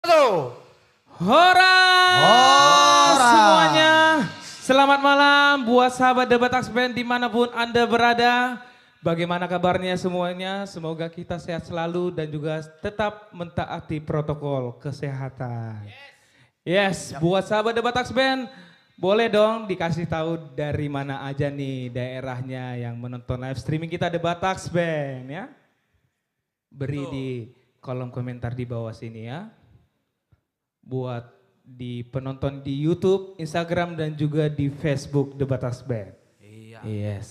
Halo. Hora Hora. semuanya. Selamat malam buat sahabat Debat Axe Band dimanapun Anda berada. Bagaimana kabarnya semuanya? Semoga kita sehat selalu dan juga tetap mentaati protokol kesehatan. Yes, buat sahabat Debat Axe Band, boleh dong dikasih tahu dari mana aja nih daerahnya yang menonton live streaming kita Debat Axe Band ya. Beri di kolom komentar di bawah sini ya. Buat di penonton di YouTube, Instagram dan juga di Facebook Debat Axe Band. Iya. Yes.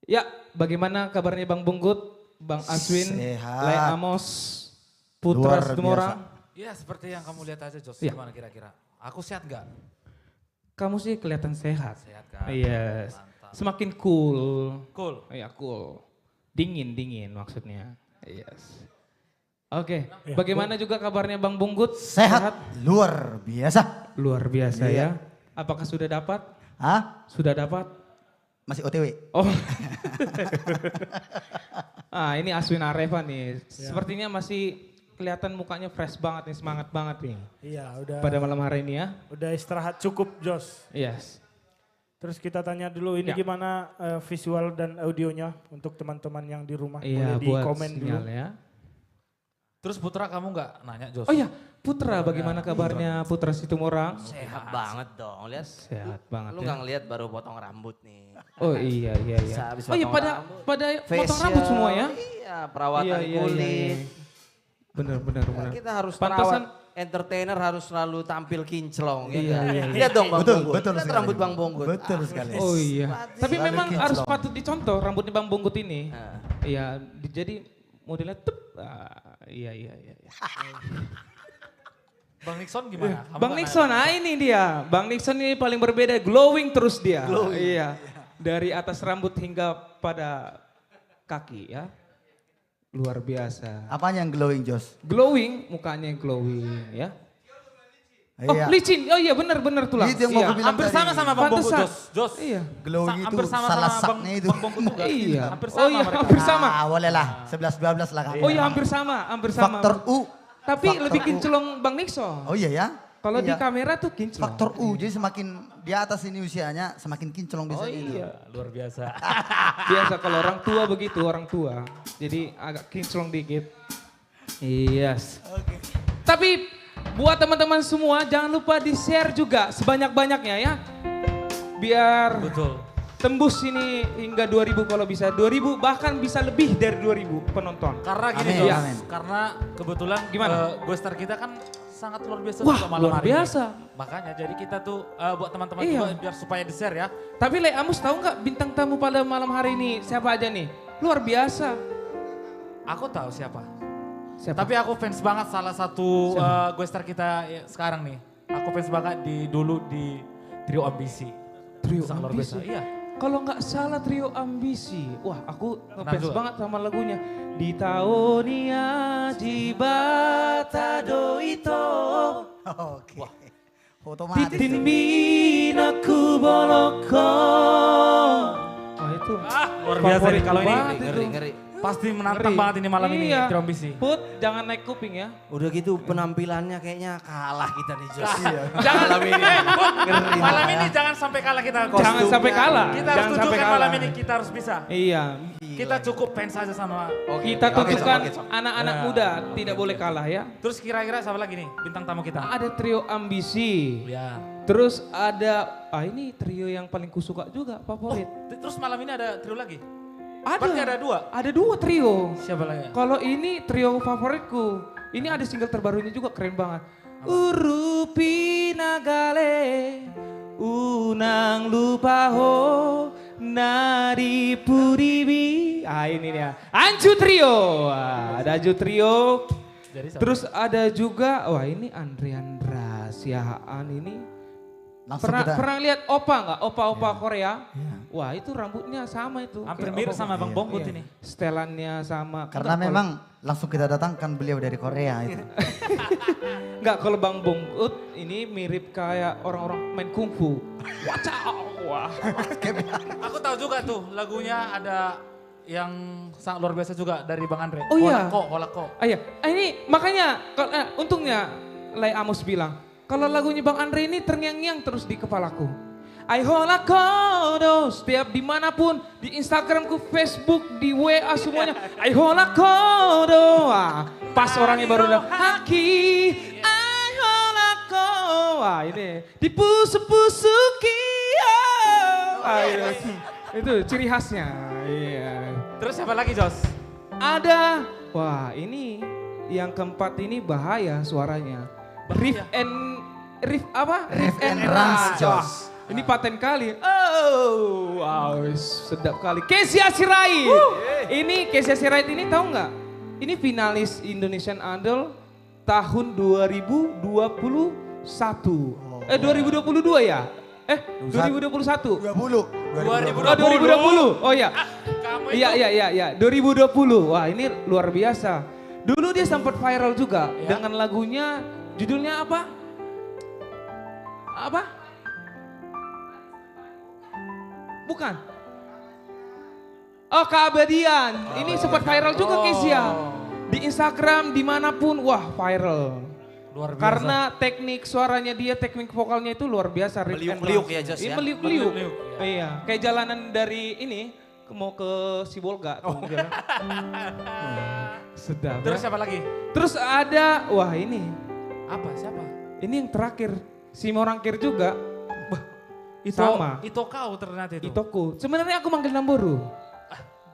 Ya, bagaimana kabarnya Bang Bungkut, Bang Aswin, Sehat. Lai Amos, Putra Luar Situmorang? Iya seperti yang kamu lihat aja Jos, Iya. gimana kira-kira? Aku sehat nggak? Kamu sih kelihatan sehat. Sehat kan? Yes. Mantap. Semakin cool. Cool. Iya, cool. Dingin maksudnya. Yes. Oke, bagaimana juga kabarnya Bang Bungkut? Sehat, luar biasa. Luar biasa Iya. ya. Apakah sudah dapat? Hah? Sudah dapat? Masih OTW? Oh. Ini Aswin Areva nih. Sepertinya masih kelihatan mukanya fresh banget nih, semangat banget nih. Iya, udah Pada malam hari ini ya. udah istirahat cukup, Jos. Yes. Terus kita tanya dulu ini Ya. gimana visual dan audionya untuk teman-teman yang di rumah. Iya, Boleh di buat komen sinyal dulu. ya. Terus Putra kamu nggak nanya Jos? Oh iya, Putra bagaimana kabarnya Putra Situmorang? Sehat banget dong, lihat. Sehat banget Lu ya. nggak ngeliat baru potong rambut nih. Oh iya. Habis Oh iya potong pada rambut. potong rambut semua ya? Iya, perawatan kulit. Bener. Kita harus Pantesan- perawat. Entertainer harus selalu tampil kinclong. Iya, Ya kan? iya. Lihat dong Bang Betul, Bungkut. betul Lihat sekali. rambut Bang Bungkut. Betul sekali. Oh iya. Tapi Selalu memang kinclong. harus patut dicontoh rambutnya Bang Bungkut ini. Nah. Iya, jadi modelnya tep. Iya. Bang Nixon gimana? Kamu Bang nggak Nixon, nanya? ini dia. Bang Nixon ini paling berbeda, glowing terus dia. Iya. Dari atas rambut hingga pada kaki ya. Luar biasa. Apanya yang glowing, Jos? Glowing, mukanya yang glowing ya. Oh Iya. licin, oh iya benar tulang. Itu yang mau Iya. gue bilang Hampir tadi. sama Bang Bungkut Pantesan. Jos. Jos. Iya. Glowing itu Hampir sama salah Bang, saknya itu. Bang Bungkut juga. Iya. Hampir Oh sama iya, mereka. hampir sama. Boleh lah, 11-12 lah kami. Oh iya hampir sama. Faktor U. Tapi Faktor lebih U. kinclong Bang Nixon. Oh iya ya? Kalau di Iya. kamera tuh kinclong. Faktor U, jadi semakin di atas ini usianya semakin kinclong Oh biasanya. iya. Luar biasa. Biasa kalau orang tua begitu, orang tua. Jadi agak kinclong dikit. Yes. Tapi buat teman-teman semua jangan lupa di-share juga sebanyak-banyaknya ya. Biar Betul. tembus ini hingga 2000 kalau bisa. 2000 bahkan bisa lebih dari 2000 penonton. Karena gini Amin, Jos, amin. karena kebetulan Gimana? Ghoster kita kan sangat luar biasa Wah, juga malam luar hari ini. biasa. Makanya jadi kita tuh buat teman-teman Iya. juga biar supaya di-share ya. Tapi Le Amus tahu nggak bintang tamu pada malam hari ini siapa aja nih? Luar biasa. Aku tahu siapa. Siapa? Tapi aku fans banget salah satu Ghoster kita sekarang nih. Aku fans banget dulu di Trio Ambisi. Trio Sangat luar Ambisi. biasa. Iya. Kalau nggak salah Trio Ambisi. Wah aku ngefans juga. banget sama lagunya. Di Taonia Jibata Doito. Oke. Otomatis. Titin binaku boloko. Wah itu. Luar biasa favorit nih kalau ini. banget itu. Ngeri. Pasti menantang Ngeri. banget ini malam ini Iya. Trio Ambisi. Put jangan naik kuping ya. Udah gitu penampilannya kayaknya kalah kita nih Jos. Jangan Malam ini. Malam ini jangan sampai kalah kita. Jangan sampai kalah. Kita harus Jangan sampai tunjukkan kalah. malam ini kita harus bisa. Iya. Kita cukup fans aja sama. Kita tunjukkan oke, oke. anak-anak Ya. muda tidak boleh kalah ya. Terus kira-kira siapa lagi nih bintang tamu kita? Ada Trio Ambisi. Ya. Terus ada, ini trio yang paling kusuka juga, favorit. Terus malam ini ada trio lagi? Ada. Berarti ada dua? Ada dua trio. Siapa lagi? Kalau ini trio favoritku. Ini ada single terbarunya juga keren banget. Urupi nagale, unang lupa ho, nari puribi. Ini dia. Anju Trio. Ada Anju Trio. Jadi siapa? Terus ada juga, ini Andrian Rahasiaan ini. Langsung Pernah, kita. pernah lihat Opa nggak? Opa-opa Korea? Wah itu rambutnya sama itu. hampir Kayak mirip opa- sama Bang Iya. Bongkut Iya. ini. Setelannya sama. Karena Enggak, memang langsung kita datangkan beliau dari Korea itu. Enggak, kalau Bang Bongkut ini mirip kayak orang-orang main kungfu. Wacau. Wah. Aku tahu juga tuh lagunya ada yang sangat luar biasa juga dari Bang Andre. Oh iya. Holako. Iya, ini makanya untungnya Lay Amos bilang, kalau lagunya Bang Andre ini terngiang-ngiang terus di kepalaku. I holakodo, setiap dimanapun, di Instagramku, Facebook, di WA semuanya. I holakodo, pas orangnya baru bilang, Haki, I holako. Wah ini, dipusu-pusuki. Itu ciri khasnya. Iya. Terus siapa lagi Jos? Ada, wah ini yang keempat ini bahaya suaranya. Riff and Runs, Runs. Jos. Ini paten kali. Oh, wow, sedap kali. Kezia Sirait. Ini Kezia Sirait ini tahu nggak? Ini finalis Indonesian Idol tahun 2021. 2022 ya? 2021. 2020. Oh iya. Kamu itu. Iya. 2020. Wah, ini luar biasa. Dulu dia sempat viral juga dengan lagunya, judulnya apa? Bukan. Oh, Keabadian. Ini sempat viral juga Kezia. Di Instagram dimanapun, wah viral. Luar biasa. Karena teknik suaranya dia, teknik vokalnya itu luar biasa. Meliuk-liuk ya, Jos, ya? Meliuk-liuk. Meliuk-liuk, Iya, kayak jalanan dari ini mau ke Sibolga. Sedap. Terus Ya. siapa lagi? Terus ada, wah ini. Apa? Siapa? Ini yang terakhir. Si Morangkir juga. Itu Sama. Itu kau ternyata itu. Itoku. Sebenarnya aku manggil Namboru.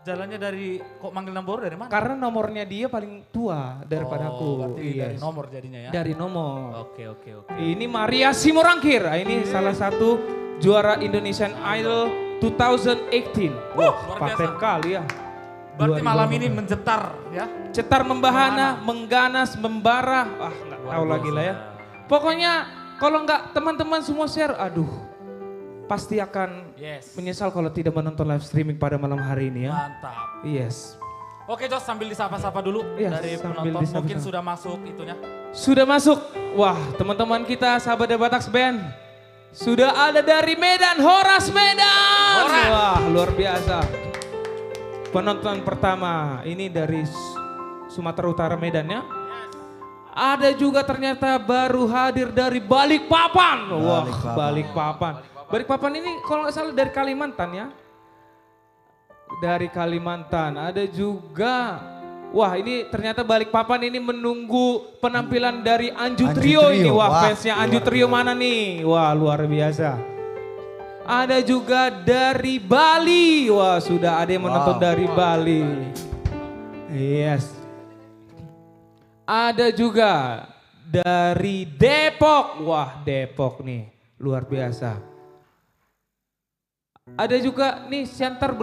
Jalannya dari kok manggil Namboru dari mana? Karena nomornya dia paling tua daripada aku. Berarti dari nomor jadinya ya. Dari nomor. Oke. Ini Maria Simorangkir. Ini salah satu juara Indonesian Idol 2018. Wah, luar paten biasa. kali ya. Berarti malam 2018. ini mencetar ya. Cetar membahana, mengganas, membara. Wah, nggak tahu lagi lah ya. Pokoknya kalau nggak teman-teman semua share, aduh. Pasti akan menyesal kalau tidak menonton live streaming pada malam hari ini ya. Mantap. Yes. Oke Jos, sambil disapa-sapa dulu Iya, dari sambil penonton. disapa-sapa. Mungkin sudah masuk itunya. Sudah masuk. Wah, teman-teman kita sahabat The Batax Band. Sudah ada dari Medan, Horas Medan. Horas. Wah, luar biasa. Penonton pertama ini dari Sumatera Utara Medan ya. Ada juga ternyata baru hadir dari Balikpapan. Wah, Balikpapan. Balikpapan ini kalau nggak salah dari Kalimantan ya. Dari Kalimantan. Ada juga, wah ini ternyata Balikpapan ini menunggu penampilan dari Anju Trio ini. Wah, fansnya Anju Trio mana nih? Wah, luar biasa. Ada juga dari Bali. Wah, sudah ada yang menonton dari Bali. Yes. Ada juga dari Depok. Wah, Depok nih luar biasa. Ada juga nih Siantar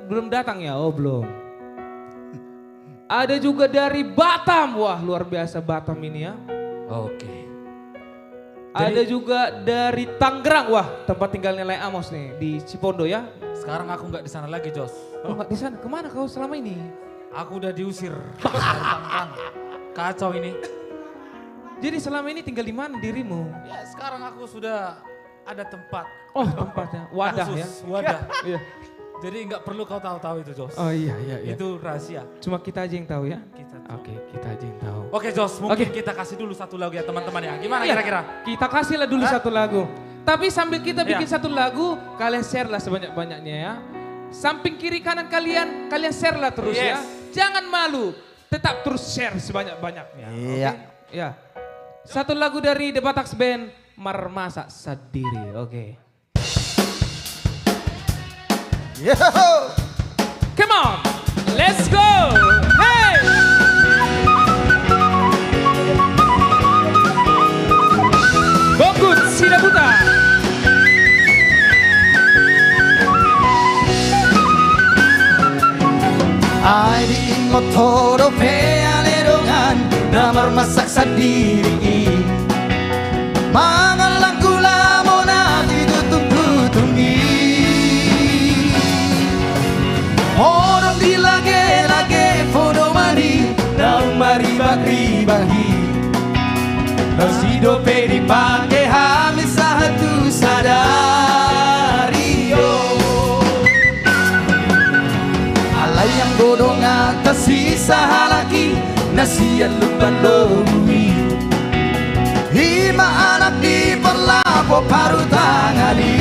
belum datang ya? Oh, belum. Ada juga dari Batam. Wah, luar biasa Batam ini ya. Oke. Ada juga dari Tangerang. Wah, tempat tinggalnya Lay Amos nih di Cipondo ya. Sekarang aku nggak di sana lagi Jos. Oh, nggak di sana. Kemana kau selama ini? Aku udah diusir. Dari Tangerang. Kacau ini. Jadi selama ini tinggal di mana dirimu? Ya sekarang aku sudah ada tempat. Oh, tempatnya wadah ya. Khusus, wadah. Iya. Jadi nggak perlu kau tahu-tahu itu Jos. Oh iya. Itu rahasia. Cuma kita aja yang tahu ya. Kita. Oke, kita aja yang tahu. Oke Jos, mungkin Oke. kita kasih dulu satu lagu ya teman-teman ya. Gimana Iya, kira-kira? Kita kasihlah dulu satu lagu. Tapi sambil kita bikin Iya. satu lagu, kalian share lah sebanyak-banyaknya ya. Samping kiri kanan kalian share lah terus ya. Yes. Jangan malu, tetap terus share sebanyak-banyaknya. Iya. Oke? Ya. Satu lagu dari The Batax Band, Marmasa Sadiri. Oke. Yo. Come on, let's go. Hey. Bonggut Sidabuta. Ay di motor pealerongan damar masak sendiri mangalang gula mona ditutung-tutungi orang dilage-lage fodo mani daun mari bakri-bahi nasi dope dipake hamis satu sadari yo alay godongan tersisa lagi nasian lupa lobui hima anak di perlapo paru tangani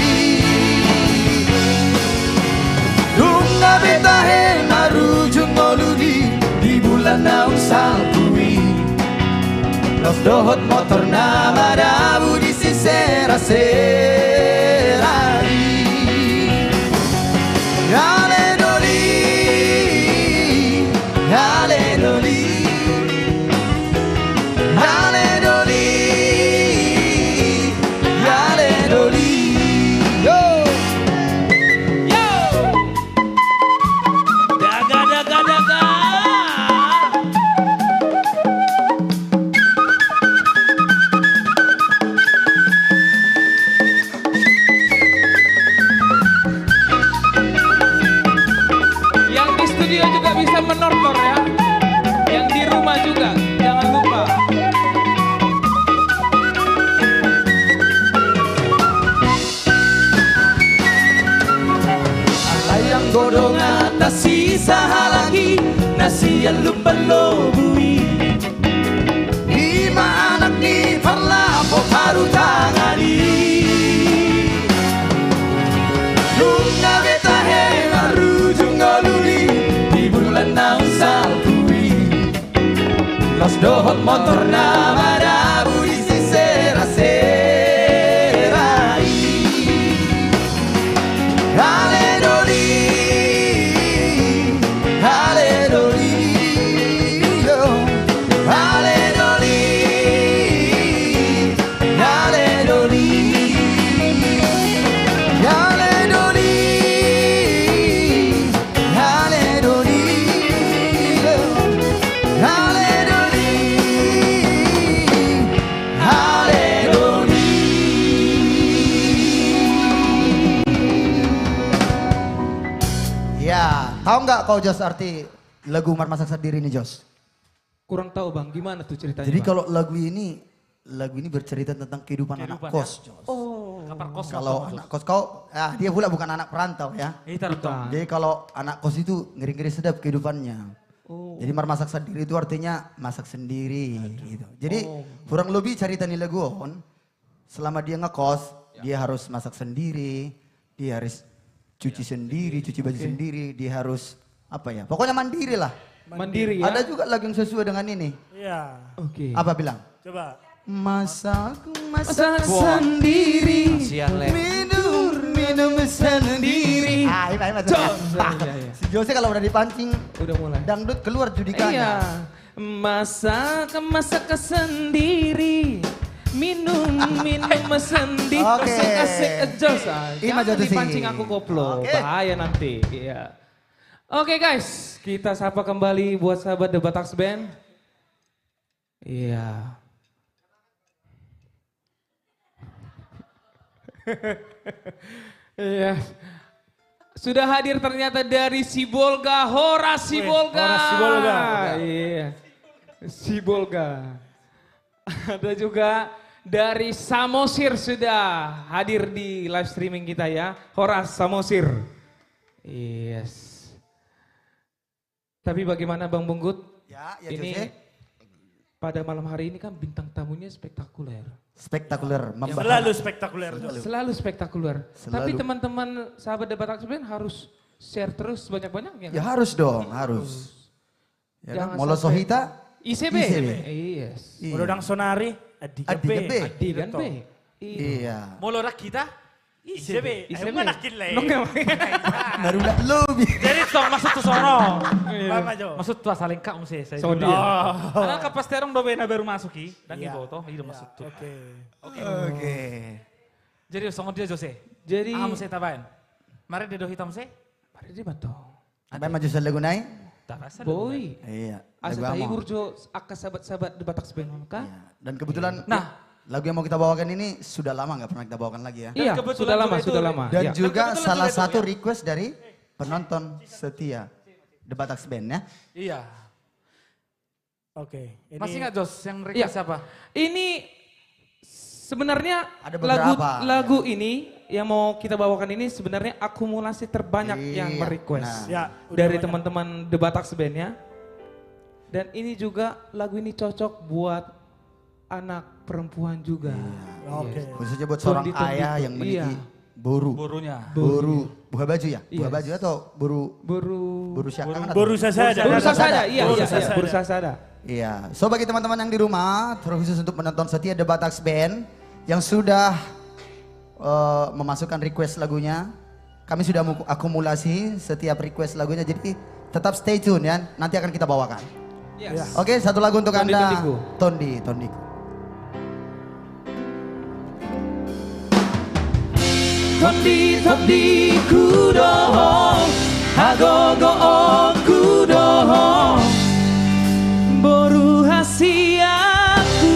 dunga betahe marujung moludi di bulan naung salpui los dohot motor nama dabu di sisera serari ale doli ale doli ale doli ale doli yo Daga, daga, daga. Yang di studio juga bisa menortor ya. Yang di rumah juga, jangan lupa. Layang godongan tersisa lagi nasian lupa lobui lima anak ni parlapo paru tangani lunga betahe marujung goludi di bulan naung salpui los dohot motor nama dabu di sisera serai Ya, tahu nggak kau Jos arti lagu Umar Masak Sendiri ini Jos? Kurang tahu bang, gimana tuh ceritanya? Jadi Bang? kalau lagu ini bercerita tentang kehidupan anak Kehidupan, kos ya. Jos. Kapar kos. Kalau anak kos kau, dia pula bukan anak perantau ya. Itu betul. Jadi kalau anak kos itu ngeri-ngeri sedap kehidupannya. Jadi Umar Masak Sendiri itu artinya masak sendiri gitu. Jadi kurang lebih cerita nih lagu on, selama dia ngekos, dia harus masak sendiri, dia harus cuci sendiri, cuci baju sendiri, dia harus apa ya? Pokoknya mandiri lah. Mandiri ya? Ada juga lagu yang sesuai dengan ini. Iya. Oke. Apa bilang? Coba. Masak Masak sendiri. Kasihan Le. minum sendiri. Ah, ini Jos. Iya, iya. Si Jose kalau udah dipancing Udah mulai. dangdut keluar judikannya. Iya. Masak sendiri. Minum sendiri. Oke. Asik Jos. Ini mah Jangan Jatuh sih. dipancing aku koplo. Oke. Bahaya nanti. Iya. Oke guys, kita sapa kembali buat sahabat The Bataks Band. Iya. Iya. Sudah hadir ternyata dari Sibolga, Horas Sibolga. Horas Sibolga. Iya. Sibolga. Ada juga dari Samosir sudah hadir di live streaming kita ya. Horas Samosir. Yes. Tapi bagaimana Bang Bunggut? Ya, Ini Jose. pada malam hari ini kan bintang tamunya spektakuler. Spektakuler. Selalu spektakuler. Selalu spektakuler. Selalu. Tapi teman-teman sahabat The Bataks Band harus share terus banyak-banyak Ya harus dong, harus. Ya Jangan kan? Molo sampai- Sohita, ICB. ICB. Yes. iya. Udang Sonari, Adiga Adiga B. B. Di kan B. Iya. Molorak kita. ICB. ICB. Aku nakin lah. Narulah lebih. Jadi tong masuk tuh sono. Mama Jo. Maksud tuh saling kak mesti saya. Sama dulu. dia. Karena kapas terong do bena baru masuki dan Iya. ibu toh itu masuk tuh. Oke. Oke. Jadi songo dia Jose. Jadi Ah mesti tabain. Mari dia do hitam se. mari di bato. Apa yang maju sa lagu nai? Tabasa. Boy. Iya. Asa Lagu tahi amo. urjo aka sahabat-sahabat The Bataks Band kan? Iya. Dan kebetulan Nah. lagu yang mau kita bawakan ini sudah lama nggak pernah kita bawakan lagi ya. Iya, kebetulan sudah lama, juga itu- sudah lama. Dan Iya. juga kebetulan salah juga itu, satu ya. request dari penonton setia The Bataks Band ya. Iya. Oke. Ini Masih nggak Jos yang Iya. request siapa? Ini sebenarnya Ada beberapa. lagu ini yang mau kita bawakan ini sebenarnya akumulasi terbanyak yang Iya, merequest Ya, udah dari banyak. teman-teman The Bataks Band ya. Dan ini juga lagu ini cocok buat anak perempuan juga. Oke. Khususnya buat seorang Tondi, tondi, ayah yang memiliki iya. boru. Burunya. Boru. Buah baju ya? Iya. Buah baju atau boru? Baru Boru syakangan atau? Baru saja. Baru sasada, iya, Baru iya, iya, sasada. baru sasada. Iya. So bagi teman-teman yang di rumah, terkhusus untuk menonton setia The Bataks Band yang sudah memasukkan request lagunya, kami sudah akumulasi setiap request lagunya, jadi tetap stay tune ya, nanti akan kita bawakan. Yes. Oke, satu lagu untuk Tondi, Anda. Tondiku. Tondiku. Tondi kudoho, agogo kudoho, boru hasiaku.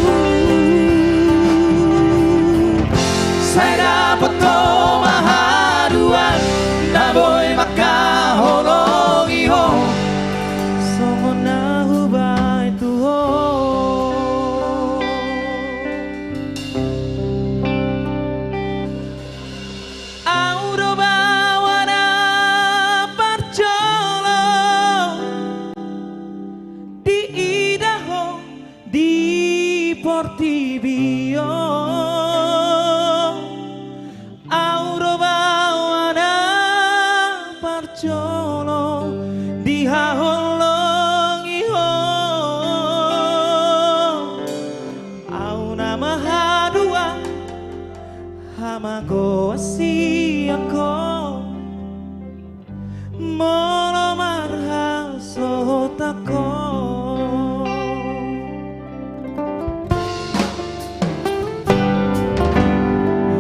Saya dapat mahaduan, naboy makaholongi ho, somona hubay tuho. Auro bawana parcolo di Idaho di Portibio. Auro bawana parcolo di Haholongi ho. Auna mahadua hamago asiako mono marha sotako.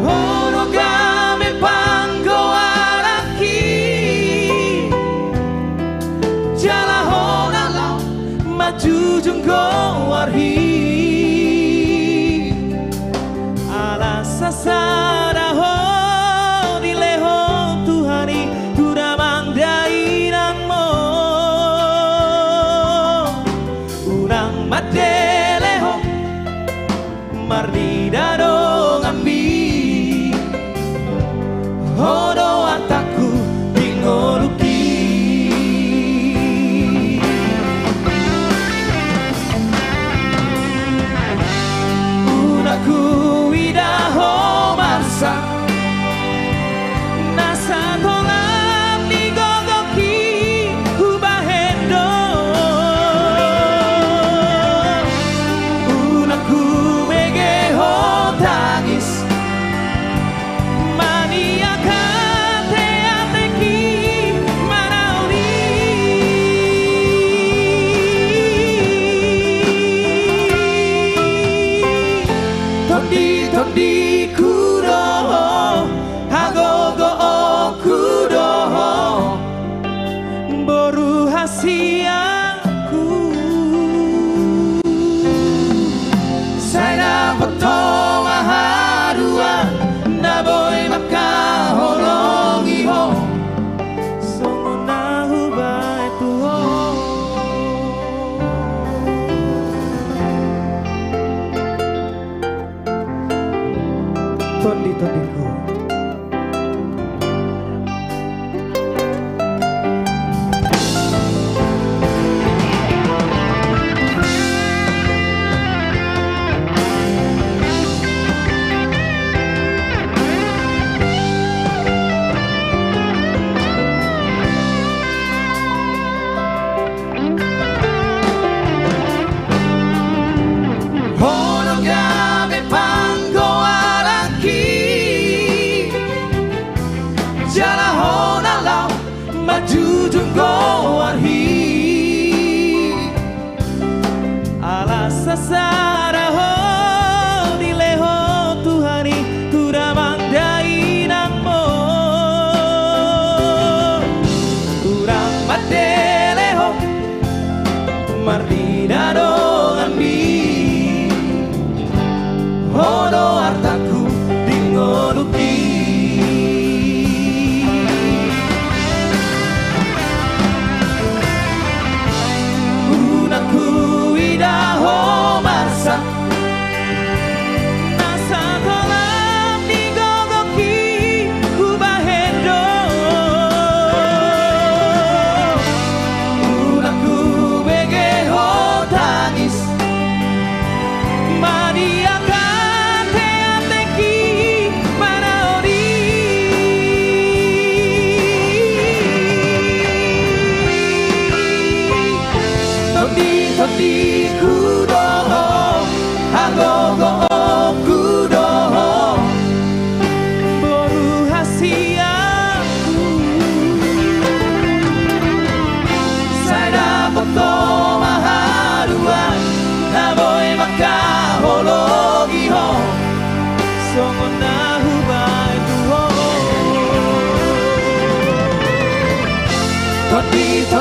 Honogame pango araki jala honala maju junggo warhi ala sasara ho dileho Tuhani turamang dainang mo unang madeleho mardida dong ambi hodo ataku dingoluki. Unaku idaho marsa nasa tolam di gogoki ubahendo. Unaku megeho tangis mania kate ateki manauni. Tondi kudoho, agogo kudoho, boru hasiaku. Saya dapat mahadua, naboy makaholongi ho, somona hubay tuho. Tondiku. Honogame pango araki jala honala maju junggo warhi ala sasara ho dileho Tuhani turamang dainang mo urang madeleho mardida dong ambi hodo artaku dingoluki. Unaku idaho marsa nasa tolam di gogoki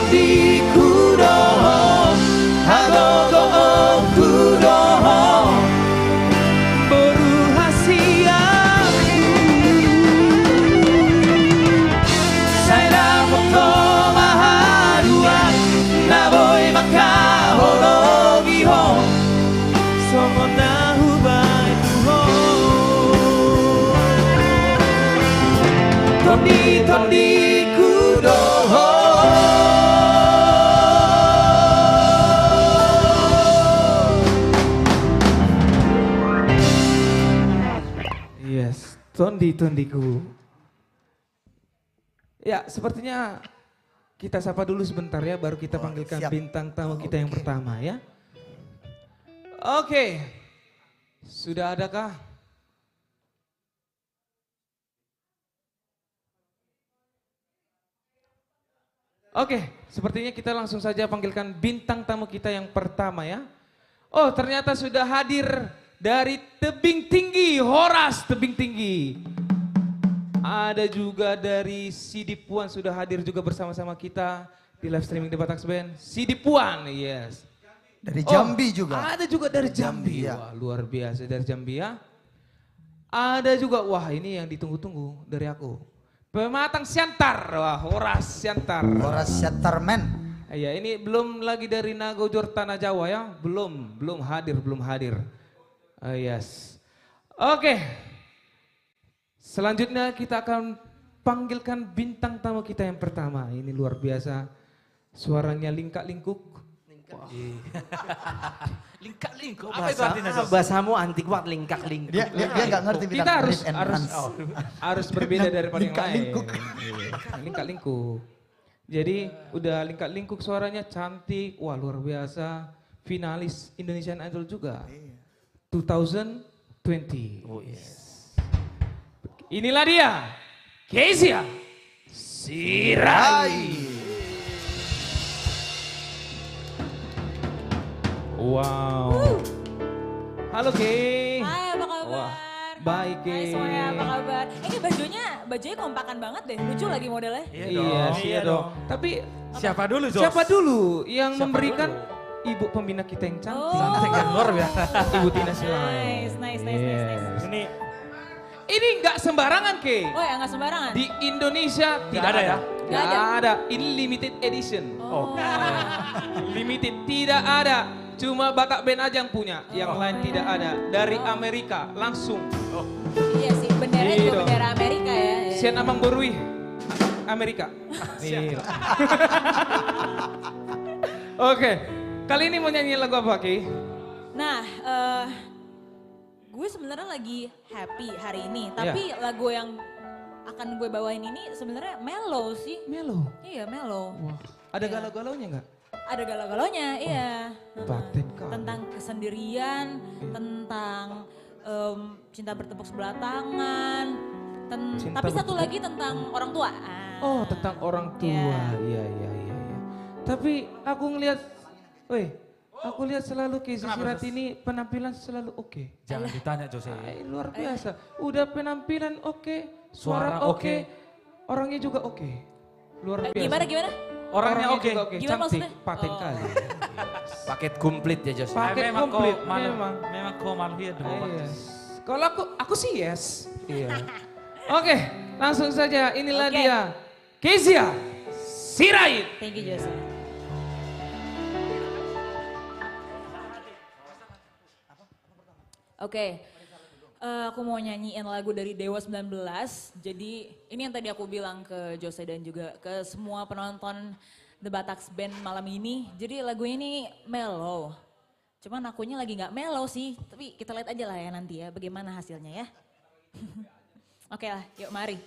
tondi kudoho Hagogo kudoho Beruhasia Saya moto mahadua Naboy makahologi ho Songo nahubai tuho Tondi kudoho Yes, tondiku. Ya, sepertinya kita sapa dulu sebentar ya, baru kita panggilkan siap. bintang tamu kita yang pertama ya. Oke, sudah adakah? Oke, sepertinya kita langsung saja panggilkan bintang tamu kita yang pertama ya. Oh, ternyata sudah hadir dari tebing tinggi, Horas tebing tinggi. Ada juga dari Sidi Puan sudah hadir juga bersama-sama kita di live streaming Debat Axe Band. Sidi Puan, yes. Dari Jambi juga. Ada juga dari Jambi. ya. Wah, luar biasa dari Jambi ya. Ada juga, wah ini yang ditunggu-tunggu dari aku. Pematang Siantar, wah Horas Siantar. Horas Siantarmen. Ya ini belum lagi dari Nagojor Tanah Jawa ya, belum hadir. Yes. Oke. Selanjutnya kita akan panggilkan bintang tamu kita yang pertama. Ini luar biasa. Suaranya lingkak-lingkuk. Lingkak-lingkuk Apa itu artinya, Jos? Bahasamu antik banget lingkak-lingkuk. Dia nggak ngerti bilang Kita harus rip and harus dance. harus berbeda daripada yang lain. Lingkak-lingkuk. Lingkak-lingkuk. Jadi udah lingkak-lingkuk suaranya cantik, wah luar biasa. Finalis Indonesian Idol juga. 2020. Oh yes. Inilah dia, Kezia Sirai. Wow. Halo Kay. Hai, apa kabar? Wah, baik Hai Kay. semuanya, apa kabar? Ini bajunya kompakan banget deh, lucu lagi modelnya. Iya dong. Tapi Siapa dulu, Jos? siapa dulu yang Siapa memberikan dulu? ibu pembina kita yang cantik? Oh. Cantik yang luar biasa. Ibu Tina Silai. Nice. Yes. Ini Ini nggak sembarangan Kay. Oh ya, nggak sembarangan? Di Indonesia tidak ada ya? Nggak ada? Nggak ada. Ini limited edition. Oh. Limited tidak ada. Cuma Batak Band aja yang punya. Yang lain tidak ada. Dari Amerika langsung. Iya sih, benderanya Iya juga dong. bendera Amerika ya. Sian Amang Borui. Amerika. Nih. Oke. Kali ini mau nyanyi lagu apa Ki? Nah, gue sebenarnya lagi happy hari ini, tapi lagu yang akan gue bawain ini sebenarnya mellow sih. Melo. Iya, mellow. Wah. Ada galau-galaunya nggak? Ada galau-galaunya, iya. Batin kali. Tentang kesendirian, tentang cinta bertepuk sebelah tangan, Cinta tapi satu bertepuk- lagi tentang orang tua. Oh, tentang orang tua. Iya. Tapi aku ngelihat, aku lihat selalu Kezia Kenapa, Sirait Jos? ini penampilan selalu oke. Jangan ditanya, Jose. Luar biasa. Udah penampilan oke, suara Suara oke, orangnya juga oke. Luar biasa. Gimana? Orangnya oke. juga Gimana cantik, maksudnya? paten Oh. kali. Paket komplit ya Jos. Paket Memang kau komplit, malu. memang. Memang kau malu ya dong. Yes. Kalau aku sih yes. Iya. Oke, langsung saja inilah Oke. dia. Kezia Sirait. Thank you, Jose. Oke, aku mau nyanyiin lagu dari Dewa 19. Jadi ini yang tadi aku bilang ke Jose dan juga ke semua penonton The Batax Band malam ini. Jadi lagu ini mellow. Cuman akunya lagi nggak mellow sih, tapi kita lihat aja lah ya nanti ya bagaimana hasilnya ya. Oke lah, yuk mari.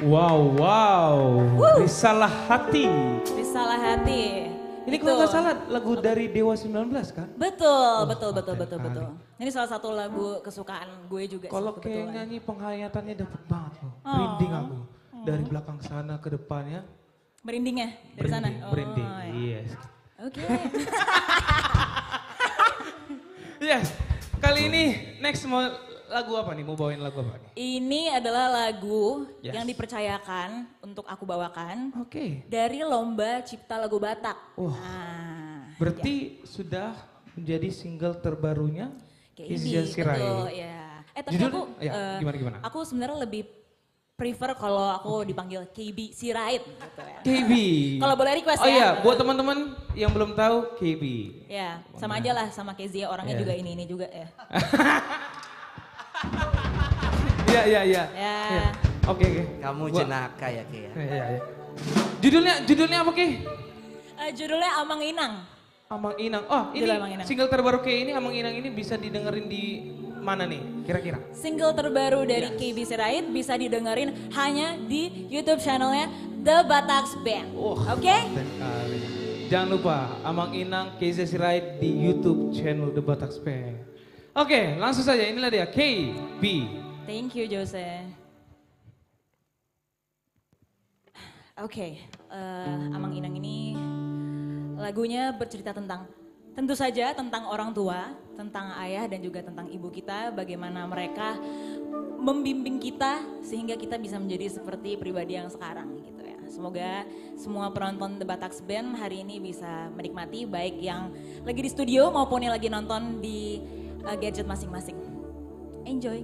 Wow. Risalah hati. Risalah hati. Ini Itu. kalau nggak salah lagu dari Dewa 19 kan? Betul, betul. kali. Ini salah satu lagu kesukaan gue juga Kalau sih kayak kebetulan. nyanyi penghayatannya dapet banget loh. Merinding aku. Dari belakang sana ke depannya. Merinding ya dari sana? Merinding. Oh, ya. Yes. Oke. Yes. Kali ini next mau lagu apa nih? Mau bawain lagu apa nih? Ini adalah lagu Yes. yang dipercayakan untuk aku bawakan Oke. dari Lomba Cipta Lagu Batak. Wah. Nah, Berarti sudah menjadi single terbarunya kayak Izia ini, Sirait. betul ya. Tapi Judul- aku, ya, gimana? Aku sebenarnya lebih prefer kalau aku dipanggil KB Sirait gitu ya. KB. Kalau boleh request Oh ya. iya, buat teman-teman yang belum tahu KB. Ya, sama aja lah sama Kezia, orangnya Ya. juga ini juga ya. Iya. Ya. Iya. Oke. Kamu Gua- jenaka ya Ki ya. Iya. Judulnya apa Ki? Judulnya Amang Inang. Amang Inang. Oh, ini Judul Amang Inang. single terbaru Ki ini Amang Inang ini bisa didengerin di mana nih kira-kira? Single terbaru dari KB Sirait bisa didengerin hanya di YouTube channelnya The Bataks Band. Oke? Sekali. Jangan lupa Amang Inang Kezia Sirait di YouTube channel The Bataks Band. Oke, langsung saja inilah dia KB. Thank you Jose. Oke, Amang Inang ini lagunya bercerita tentang tentu saja tentang orang tua, tentang ayah dan juga tentang ibu kita, bagaimana mereka membimbing kita sehingga kita bisa menjadi seperti pribadi yang sekarang gitu ya. Semoga semua penonton The Bataks Band hari ini bisa menikmati baik yang lagi di studio maupun yang lagi nonton di gadget masing-masing. Enjoy.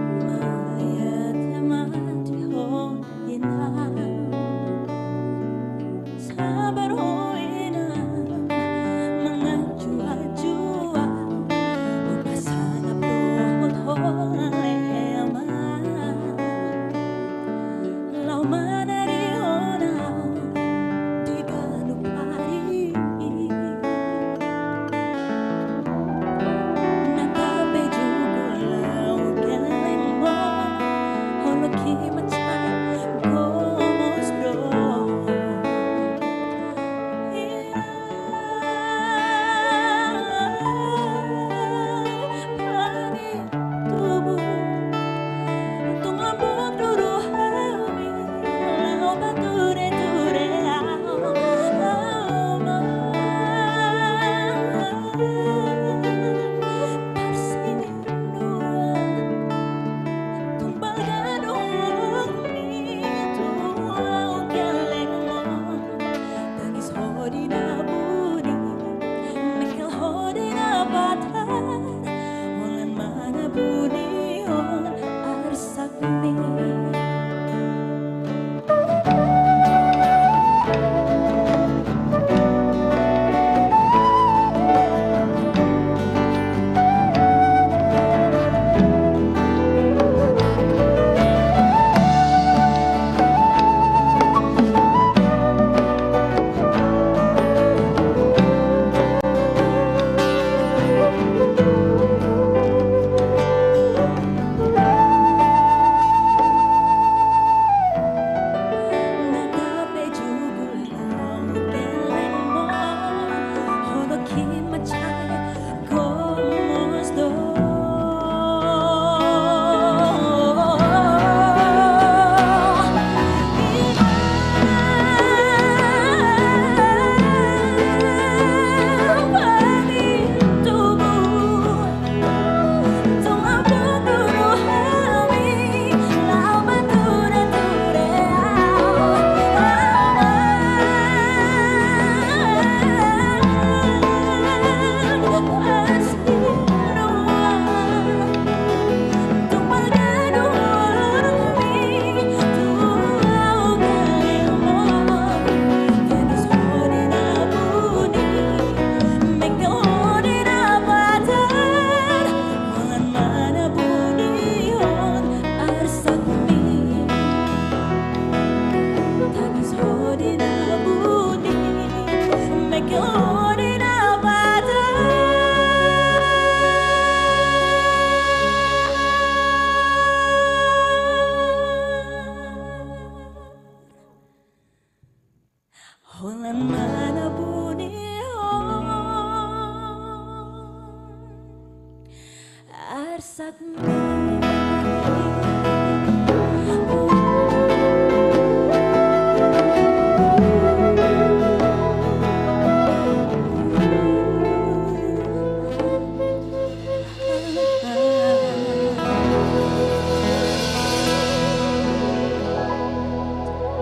Melihat teman di indah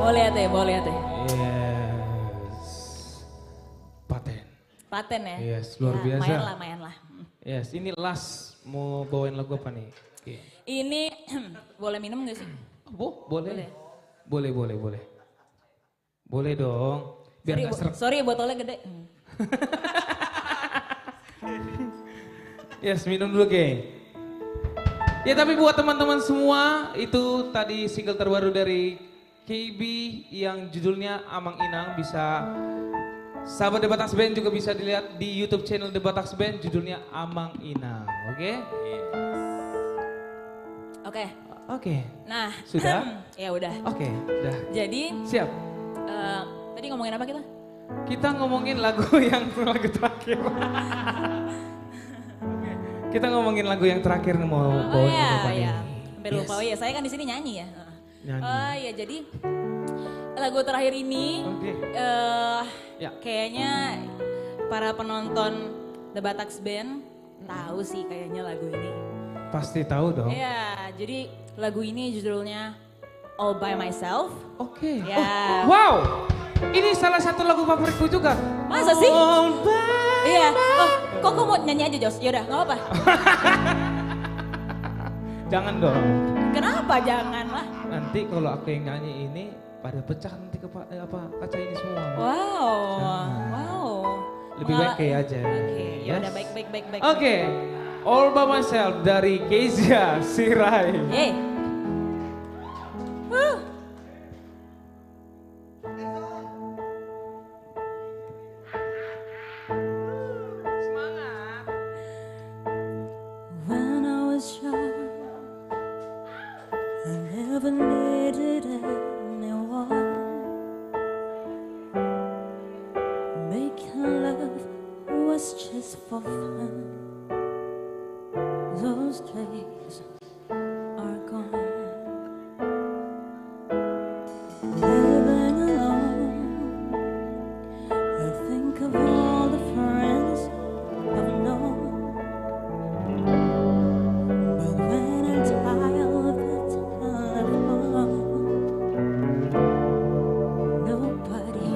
Boleh ya teh, boleh ya teh. Yes. Paten. Paten ya? Yes, luar Ya, biasa. Lumayan lah. Yes, ini last mau bawain lagu apa nih? Oke. Ini boleh minum gak sih? Boleh. Boleh. Boleh dong. Biar Sorry, nggak seret. sorry botolnya gede. Yes, minum dulu, geng. Ya tapi buat teman-teman semua, itu tadi single terbaru dari KB yang judulnya Amang Inang. Bisa sahabat The Batax Band juga bisa dilihat di YouTube channel The Batax Band, judulnya Amang Inang. Oke? Oke. Oke. Nah. Sudah? Ya udah. Oke, udah. Jadi. Siap. Tadi ngomongin apa kita? Kita ngomongin lagu yang lagu terakhir. Kita ngomongin lagu yang terakhir mau bawain iya, apa iya. nih? Hampir lupa. Oh iya, saya kan di sini nyanyi ya. Nyanyi. Oh iya, jadi lagu terakhir ini Oke. Ya. kayaknya para penonton The Batax Band tahu sih kayaknya lagu ini. Pasti tahu dong. Iya, jadi lagu ini judulnya All By Myself. Oke. Ya. Oh, wow. Ini salah satu lagu favoritku juga. Masa sih? All by Iya. Oh, kok mau nyanyi aja Jos? Yaudah, nggak apa-apa. Jangan dong. Kenapa jangan lah? Nanti kalau aku yang nyanyi ini pada pecah nanti kaca ini semua. Wow, Jangan. wow. Lebih baik kayak aja. Oke, yaudah Yes. baik. Oke. All by Myself dari Kezia Sirai. Yeay. When I was young, I never needed anyone. Making love was just for fun. Those days are gone. Living alone, I think of all the friends I've known. But when I dial the telephone, nobody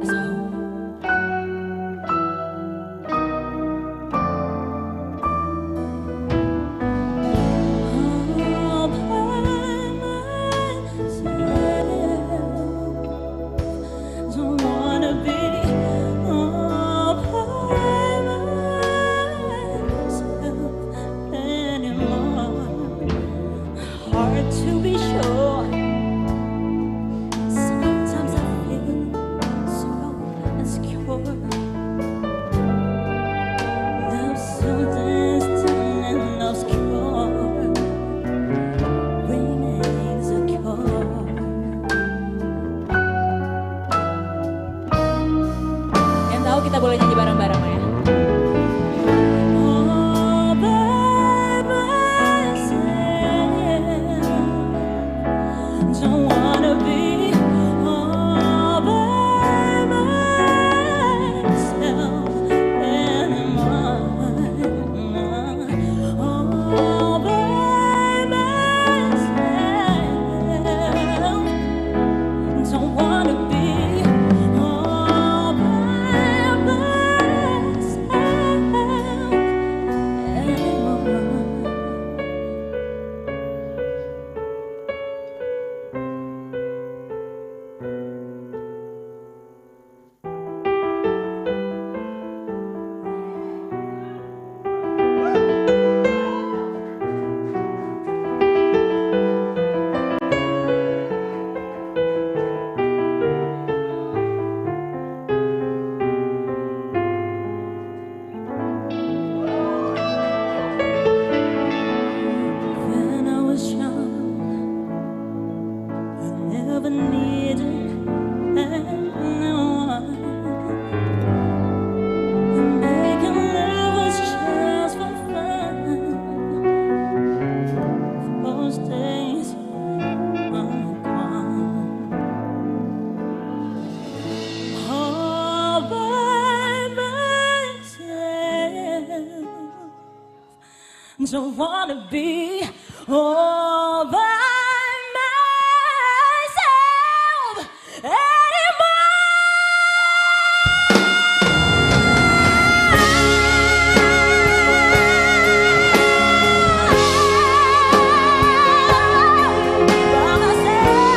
is home. don't wanna be all by myself anymore. By myself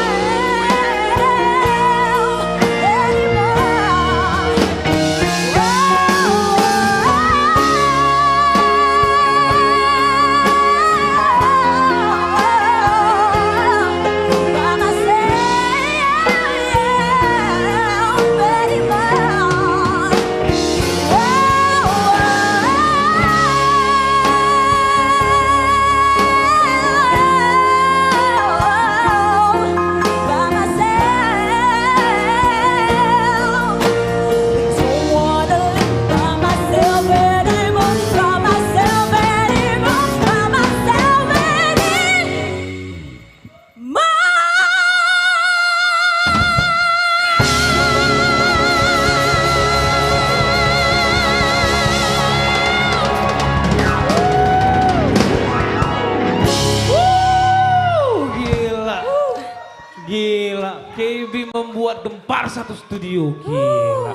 Gila, KB membuat gempar satu studio. Gila.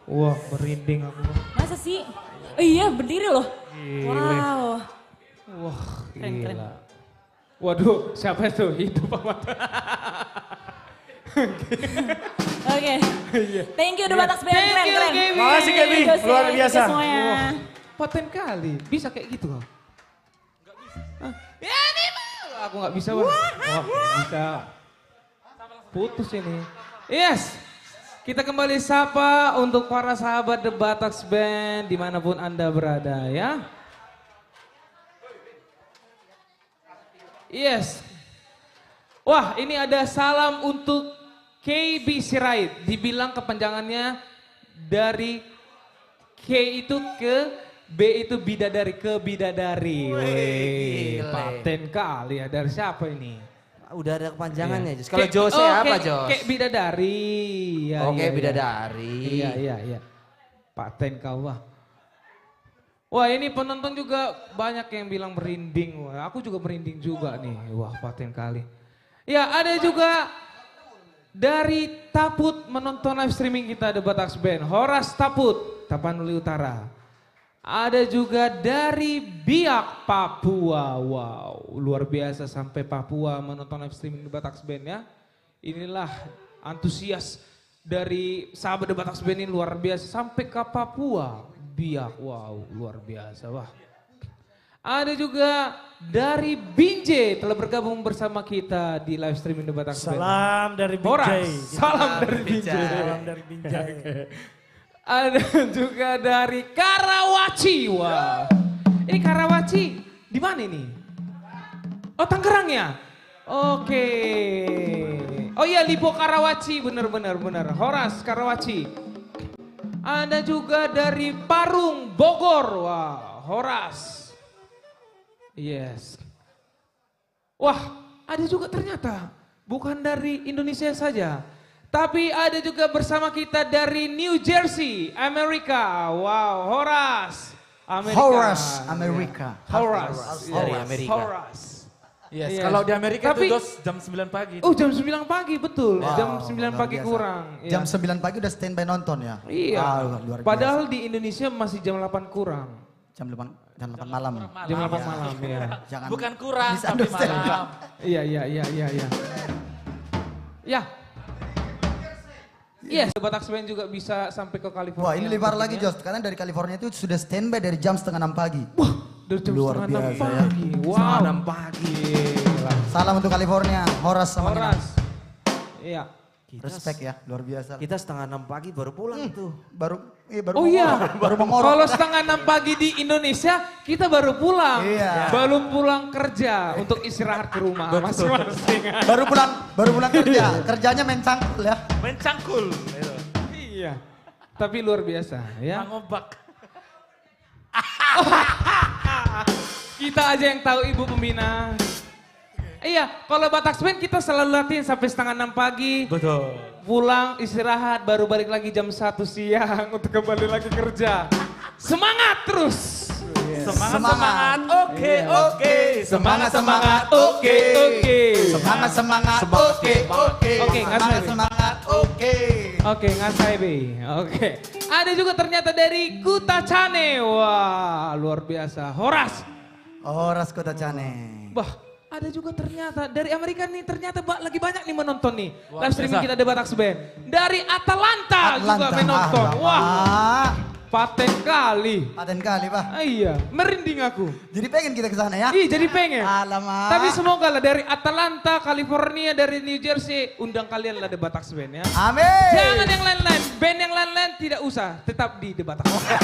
Wah, merinding aku. Masa sih? Iya berdiri loh. Gile. Wow. Wah, Keren, keren. gila. Waduh, siapa itu? Hidup apa? Oke. Thank you Debat Axe Band. Thank Keren, you, keren. Gaby. Makasih, Gaby. Jose, Luar biasa. kita semuanya. Wah, paten kali. Bisa kayak gitu kok? Hah? Ya ini mah. Aku nggak bisa bang. Wah, nggak bisa. Putus ini. Yes. Kita kembali sapa untuk para sahabat The Batak Band dimanapun Anda berada ya. Yes. Wah ini ada salam untuk KB Sirait. Dibilang kepanjangannya dari K itu ke B itu bidadari ke bidadari. Wih, paten kali ya. Dari siapa ini? Udah ada kepanjangannya, Jos. Kalau Kayak- Jose apa, kayak- Jos? Kayak bidadari. Ya, Oke, iya, iya. bidadari. Iya. Paten kau wah. Wah ini penonton juga banyak yang bilang merinding. Wah, aku juga merinding juga nih. Wah paten kali. Ya ada juga dari Taput menonton live streaming kita The Batak Band. Horas Taput, Tapanuli Utara. Ada juga dari Biak, Papua. Wow, luar biasa sampai Papua menonton live streaming The Batak Band ya. Inilah antusias dari sahabat The Batak Band ini luar biasa sampai ke Papua. Biak, wow, luar biasa. Wah. Ada juga dari Binjai telah bergabung bersama kita di live streaming The Batak Band. Salam dari Horas, Binjai. salam dari Binjai. Salam dari Binjai. Ada juga dari Karawaci. Wah. Ini Karawaci di mana ini? Oh Tangerang ya? Oke. Oh iya Lipo Karawaci benar. Horas Karawaci. Ada juga dari Parung Bogor. Wah, Horas. Yes. Wah, ada juga ternyata bukan dari Indonesia saja. Tapi ada juga bersama kita dari New Jersey, Amerika. Wow, Horas. Amerika. Horas, Amerika. Horas. Dari Yes, Amerika. Horas. Yes, Iya. kalau di Amerika Tapi- itu Dos jam 9 pagi. Oh jam 9 pagi betul. Wow, Jam 9 luar pagi biasa. kurang. Jam Iya. 9 pagi udah standby nonton ya? Iya. Luar biasa. Padahal di Indonesia masih jam 8 kurang. Jam 8 malam. Jam 8 malam ya. Jangan Bukan kurang, tapi misunderstand. malam. Iya. Ya. Yes, Batak Band juga bisa sampai ke California. Wah ini lebar lagi tentunya. Jos, karena dari California itu sudah standby dari jam setengah 6 pagi. Dari jam Luar setengah 6 biasa ya. pagi. Wow. Setengah 6 pagi. Gila. Salam untuk California, Horas sama Nina. Horas. Iya. Respect ya, luar biasa. Kita setengah 6 pagi baru pulang tuh. Baru Oh iya, baru mengorok. kalau setengah 6 pagi di Indonesia kita baru pulang. Iya. Baru pulang kerja untuk istirahat ke rumah masing-masing. baru pulang kerja, kerjanya main cangkul ya. Mencangkul. Itu. Iya. Tapi luar biasa ya. Mangobak. Kita aja yang tahu Ibu Pembina. Iya, kalau Batak Band kita selalu latihan sampai setengah 6 pagi. Betul. Pulang, istirahat, baru balik lagi jam 1 siang untuk kembali lagi kerja. Semangat terus. Semangat. Oke. Semangat, oke. Semangat, oke. Oke, ngasih. Semangat, oke. Oke, ngasih Be. Oke. Ada juga ternyata dari Kuta Cane. Wah, luar biasa. Horas. Horas Kota Cane. Bah, ada juga ternyata dari Amerika nih ternyata lagi banyak nih menonton nih. Luar Live streaming biasa. kita Debat Axe Band. Dari Atalanta juga menonton. Wah, paten kali. Paten kali, Pak. Iya, merinding aku. Jadi pengen kita ke sana ya? Ih, jadi pengen. Alamak. Tapi semoga lah dari Atalanta, California, dari New Jersey, undang kalian lah Debat Axe Band ya. Amin. Jangan yang lain-lain, band yang lain-lain tidak usah, tetap di Debat Axe Band.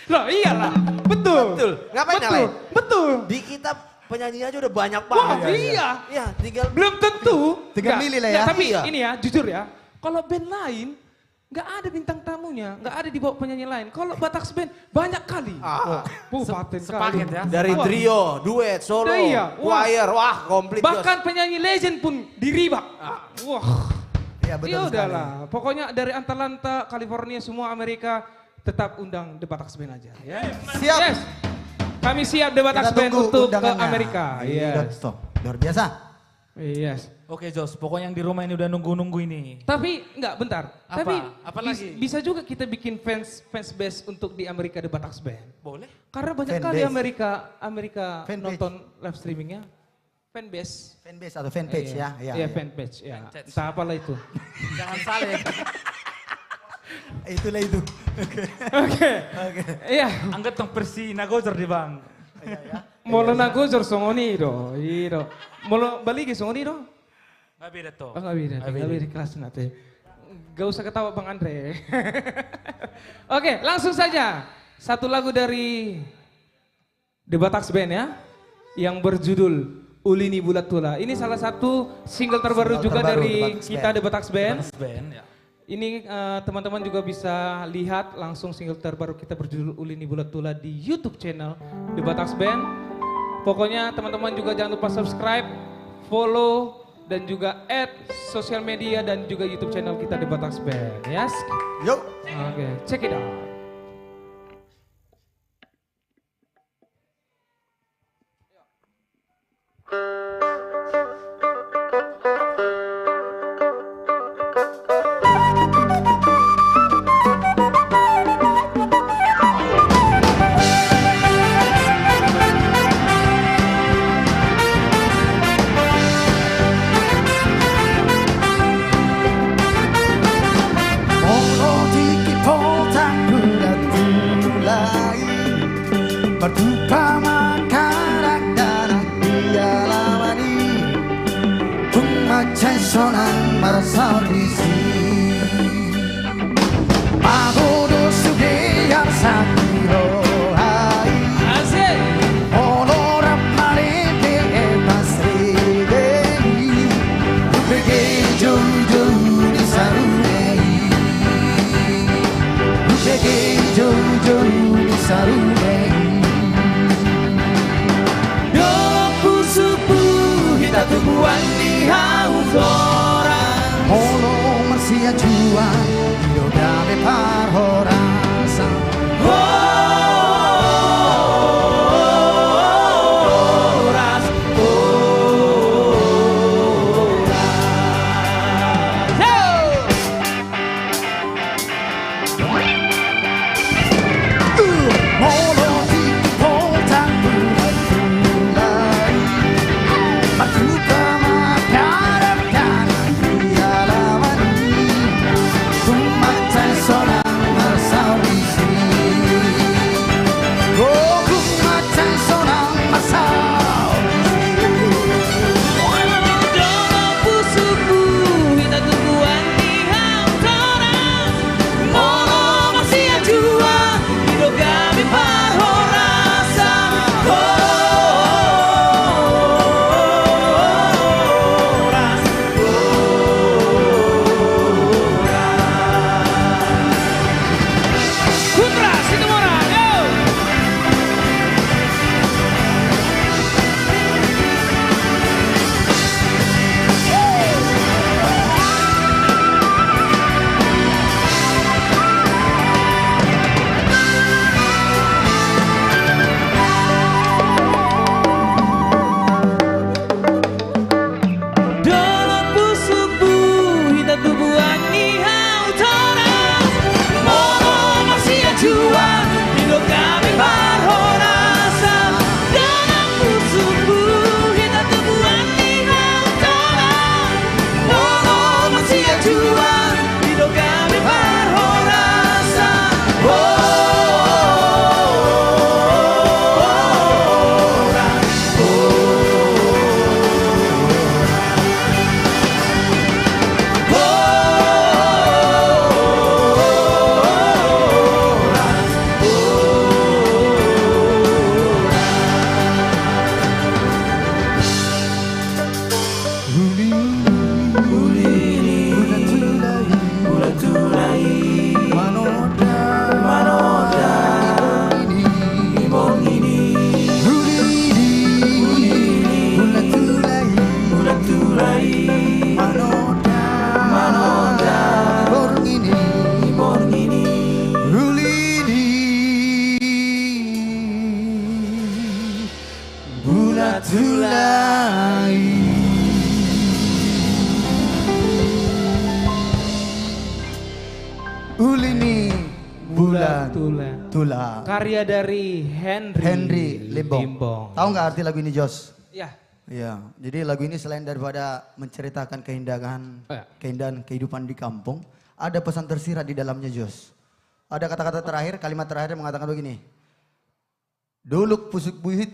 Loh iyalah, betul. Betul. Ngapain betul, nyalain? betul. Di kita penyanyi aja udah banyak Wah, banget. iya. Iya, tinggal Belum tentu. Tinggal Nggak, milih lah nggak, ya. Tapi Iya. ini ya, jujur ya, kalau band lain nggak ada bintang tamunya, nggak ada di bawah penyanyi lain. Kalau Batak Band banyak kali. Paten sepaket kali. ya. dari Wah. trio, duet, solo, Iya, wah. choir, wah komplit. Bahkan penyanyi legend pun diribak. Wah. Iya betul Ya sekali. udahlah, pokoknya dari Atlanta, California, semua Amerika tetap undang Debat Axe Band aja ya. Siap. Yes. Kami siap Debat Kita Axe Band tunggu untuk ke undangannya. Amerika. Iya, Yes. stop. Luar biasa. Yes. Oke Jos, pokoknya yang di rumah ini udah nunggu-nunggu ini. Tapi enggak bentar. Apa? Tapi Apa lagi? bisa juga kita bikin fans base untuk di Amerika Debat Axe Band. Boleh? Karena banyak Fan kali base. Amerika Fan base. nonton live streamingnya. Fan base. Fanbase atau fanpage Iya, ya. Iya, fan page ya. Fanpage. Entah apalah itu. Jangan salah ya. Itulah itu. Oke. Iya. Angkat tong persi nagozor di bang. Molo nagozor songoni do. Iro. Molo baligi songoni do. Gak beda tuh. Oh, nggak beda, nggak beda kelas nanti. Gak usah ketawa Bang Andre. Oke, langsung saja. Satu lagu dari Debat Axe Band ya. Yang berjudul Ulini Bulat Tula. Ini salah satu single terbaru Single juga terbaru dari Debat Axe kita Band. Debat Axe Band. Band ya. Ini teman-teman juga bisa lihat langsung single terbaru kita berjudul Ulini Bulat Tula di YouTube channel Debat Axe Band. Pokoknya teman-teman juga jangan lupa subscribe, follow, dan juga add sosial media dan juga YouTube channel kita Debat Axe Band. Yes? Yuk. Oke, check it out. Molotiki potang bulat mulai berduka makarak dan dialawani Tumacai sonang marasal bisi Magodo sugeyar sakiro hai Asik! Olora malete e pasrei Upege jojo di sarunei Upege jojo di sarunei Doku supu kita tumbuhan di haus orang Holo mersia juang Dio dame par horasa Horas Molotiki potang bulat mulai Berduka makarak dan dialawani Tumacai sonang marsau juang, hidup kami berhorasa. Dalam musuhku, kita temuan lihat jalan. Oh, manusia juang, hidup kami berhorasa. Ulini bulan Tulang. tulang. Karya dari Henry Limbong. Tahu nggak arti lagu ini, Jos? Ya. Iya, jadi lagu ini selain daripada menceritakan keindahan, Oh, ya. keindahan kehidupan di kampung, ada pesan tersirat di dalamnya, Jos. Ada kata-kata terakhir, kalimat terakhir yang mengatakan begini. Duluk pusuk buhit,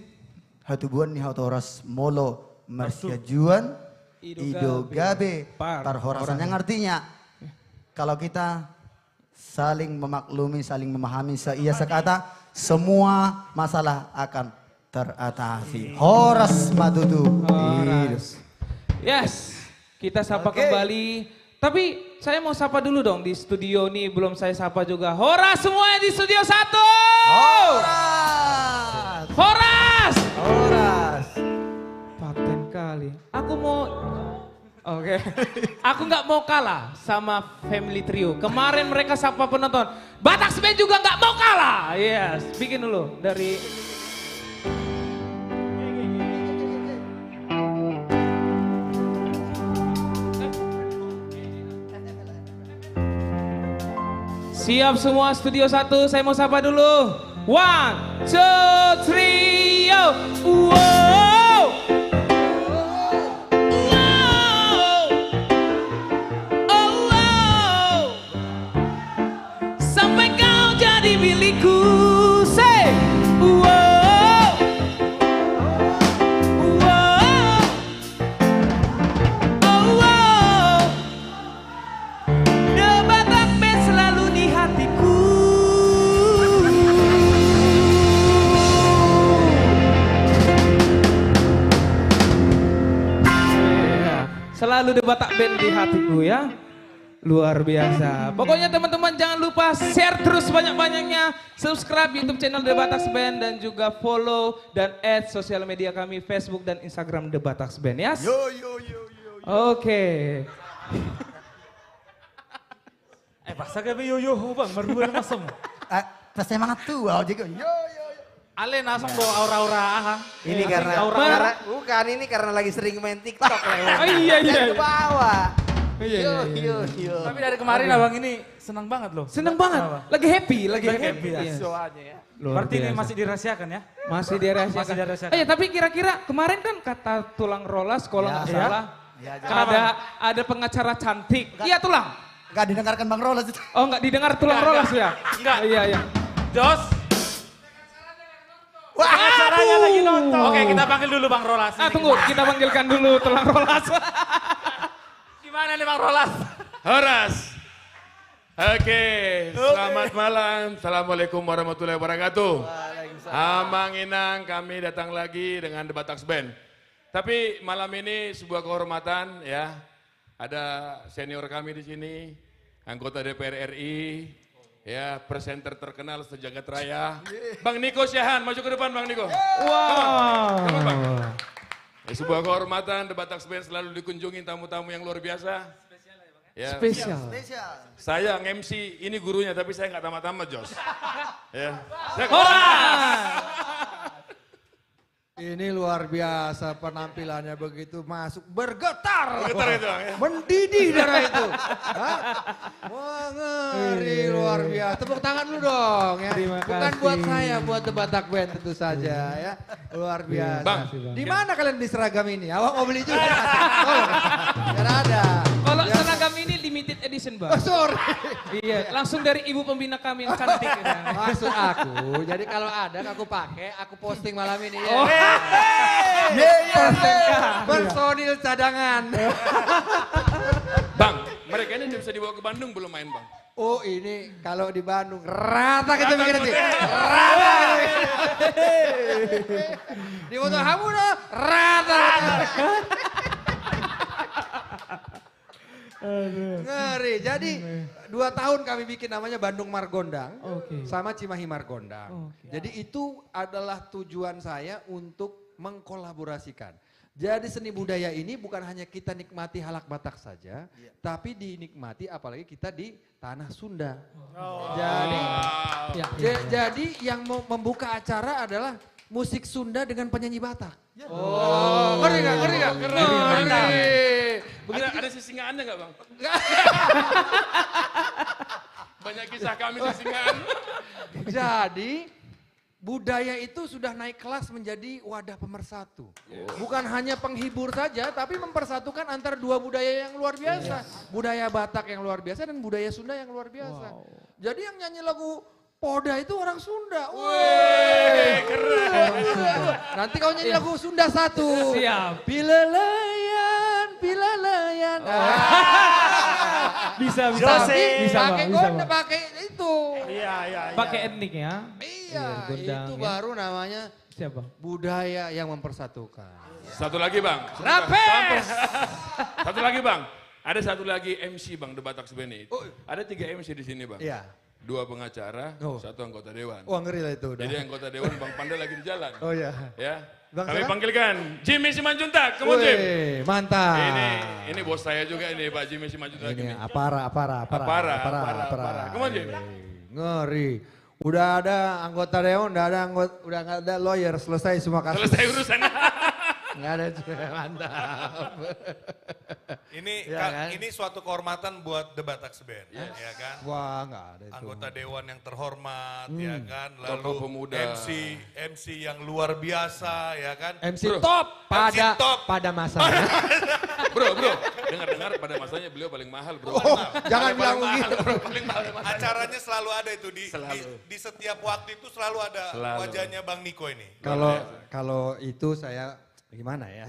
hatubuan ni hautoras molo marsiajuan, ido gabe, tarhorasan. Yang artinya, kalau kita saling memaklumi, saling memahami, seia sekata, semua masalah akan teratasi. Horas Matutu. Horas. Yes, kita sapa kembali. Tapi saya mau sapa dulu dong di studio nih, belum saya sapa juga. Horas semuanya di studio 1. Horas. Horas. Horas. Paten kali. Aku mau, oke. Aku nggak mau kalah sama Family Trio. Kemarin mereka sapa penonton. Batak Band juga nggak mau kalah. Yes, bikin dulu dari. Siap semua studio 1, saya mau sapa dulu. 1, 2, 3, yo. Wow. Wow. Oh, wow. Sampai kau jadi milikku. Say. Wow. Wow. Oh, wow. The Batak Band selalu di hatiku. Selalu The Batak Band di hatiku ya. Luar biasa. Pokoknya teman-teman jangan lupa share terus banyak-banyaknya. Subscribe YouTube channel The Batak Band dan juga follow dan add sosial media kami Facebook dan Instagram The Batak Band ya. Oke. Pasa kami yo bang, baru masuk. Semangat tuh, jadi yo. Ale langsung bawa aura-aura aha. Ini karena, bukan ini karena lagi sering main TikTok lewat. Oh iya. Ke bawah. Iya. Yo. Tapi dari kemarin abang ini senang banget loh. Seneng banget, lagi happy ya. Iya. Soalnya ya. Berarti ini masih dirahasiakan ya? Masih dirahasiakan. Ya tapi kira-kira kemarin kan kata tulang rolas kalau nggak salah. Ada pengacara cantik. Iya tulang. Gak didengarkan Bang Rolas itu. Oh nggak didengar tulang rolas ya? Enggak. Iya. Jos. Wah, Acaranya lagi nonton. Oke, kita panggil dulu Bang Rolas. Tunggu, kita panggilkan dulu tulang rolas. Gimana nih Bang Rolas? Horas. Oke, selamat malam. Assalamualaikum warahmatullahi wabarakatuh. Amang Inang, kami datang lagi dengan The Batak Band. Tapi malam ini sebuah kehormatan ya. Ada senior kami di sini, anggota DPR RI, ya presenter terkenal sejagat raya. Bang Niko Syahan, maju ke depan Bang Niko. Wow. Come on, Bang. Ya, sebuah kehormatan, The Batak Band selalu dikunjungi tamu-tamu yang luar biasa. Ya, Spesial. saya nge-MC, ini gurunya tapi saya nggak tamat-tamat Jos. Ya. Ini luar biasa penampilannya begitu masuk bergetar. Bergetar itu, Bang, ya? Mendidih darah itu. Hah? Wah ngeri luar biasa. Tepuk tangan dulu dong ya. Terima Bukan kasih. buat saya, buat The Batak Band tentu saja ya. Luar biasa. Bang. Di mana kalian di seragam ini? Awak mau beli juga? Tolong. Biar ada. Kalau Ya. seragam ini limited edition, Bang. Oh, sorry. Iya, langsung dari ibu pembina kami yang cantik. Ya. Maksud aku, jadi kalau ada aku pakai, aku posting malam ini ya. Oh. Personil cadangan. Bang, mereka ini udah bisa dibawa ke Bandung belum main bang? Oh ini kalau di Bandung rata kita bikin nanti. Rata. Di foto kamu dong rata. Ngeri. Jadi 2 tahun kami bikin namanya Bandung Margondang Oke. sama Cimahi Margondang. Oke. Jadi itu adalah tujuan saya untuk mengkolaborasikan. Jadi seni budaya ini bukan hanya kita nikmati Halak Batak saja, tapi dinikmati apalagi kita di tanah Sunda. Jadi, Ya. jadi yang mau membuka acara adalah musik Sunda dengan penyanyi Batak. Oh, Ngeri gak? Ngeri gak? Ngeri. Ada sisingaannya nggak bang? Banyak kisah kami sisingaan. Jadi budaya itu sudah naik kelas menjadi wadah pemersatu. Bukan hanya penghibur saja, tapi mempersatukan antara 2 budaya yang luar biasa. Budaya Batak yang luar biasa dan budaya Sunda yang luar biasa. Jadi yang nyanyi lagu Poda itu orang Sunda. Wih, keren. Nanti kau nyanyi lagu Sunda 1. Siap. Pilalayan, pilalayan. Bisa, bisa. Jose. Bisa, Bang. Pakai Bisa, gonda, Bang. pakai itu. Iya. Pakai etnik ya. Iya, gondang, itu ya. baru namanya Siapa? budaya yang mempersatukan. Satu lagi bang. Rapes! Satu lagi bang. Ada satu lagi MC bang, The Batak Band itu. Ada 3 MC di sini bang. Iya. 2 pengacara, 1 anggota dewan. Wah ngeri lah itu udah. Jadi anggota dewan Bang Panda lagi di jalan. Oh iya. Ya. Bang Kami siapa? panggilkan Jimmy Simanjuntak, come on Jim. Wih, mantap. Ini bos saya juga ini Pak Jimmy Simanjuntak Ini ini. apara. Come on Jim. Ngeri. Udah ada anggota dewan, udah nggak ada lawyer, selesai semua kasus. Selesai urusan. Nggak ada mantap. Ini Ya kan? ini suatu kehormatan buat The Batak Band, ya kan? Wah nggak ada itu. Anggota dewan yang terhormat, ya kan? Tokoh Lalu pemuda. MC yang luar biasa, ya kan? MC top pada masanya. Bro, dengar pada masanya beliau paling mahal bro. Jangan bilang Paling mahal, begitu. bro, paling mahal. Acaranya selalu ada itu Selalu. di setiap waktu itu selalu ada Selalu. wajahnya Bang Niko ini. Kalau itu saya gimana ya?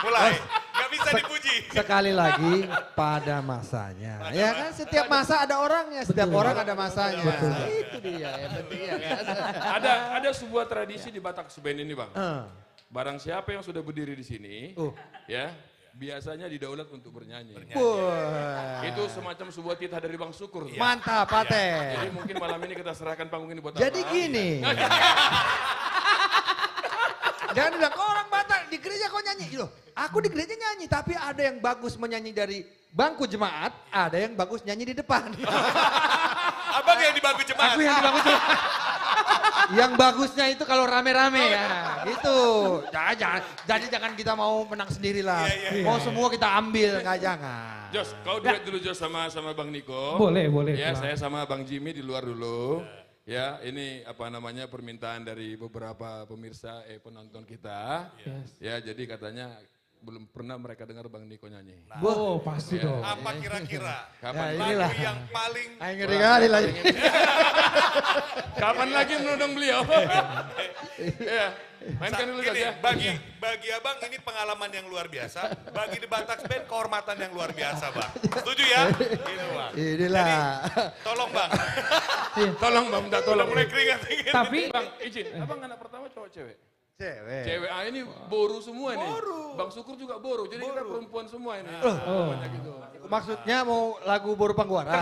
Mulai, nggak bisa dipuji. Sekali lagi pada masanya. Ya kan setiap masa ada orangnya, setiap orang ada masanya. Itu dia yang penting ya kan. Ada sebuah tradisi di Batak Band ini bang. Barang siapa yang sudah berdiri di sini, ya biasanya didaulat untuk bernyanyi. Wah. Itu semacam sebuah titah dari Bang Syukur. Mantap, Paten. Jadi mungkin malam ini kita serahkan panggung ini buat Jadi Abang. gini. Jangan bilang, kok orang Batak di gereja kok nyanyi. Loh, aku di gereja nyanyi, tapi ada yang bagus menyanyi dari bangku jemaat, ada yang bagus nyanyi di depan. Abang yang di bangku jemaat. Aku yang di bangku jemaat. Yang bagusnya itu kalau rame-rame ya, gitu. Jangan kita mau menang sendiri lah. Mau semua kita ambil, nggak jangan. Jos, kau duet dulu Jos sama Bang Niko. Boleh. Ya, Bang. saya sama Bang Jimmy di luar dulu. Ya, ini apa namanya permintaan dari beberapa pemirsa penonton kita. Ya, jadi katanya belum pernah mereka dengar Bang Niko nyanyi. Oh, pasti dong. Apa kira-kira Kapan, inilah. lagu yang paling Ngeri kali lagi. kapan lagi menodong beliau? Ya, mainkan dulu Jos gini, ya. bagi abang ini pengalaman yang luar biasa, bagi The Batak Band kehormatan yang luar biasa bang. Setuju ya? Gitu bang. Inilah. Tolong bang, Tolong Bang, minta tolong. mulai keringat dingin. Tapi Bang, izin, abang anak pertama cowok cewek? Cewek. Cewek, ini boru semua nih. Bang Syukur juga boru, jadi kita perempuan semua ini. Banyak gitu. Maksudnya mau lagu Boru Pangguara.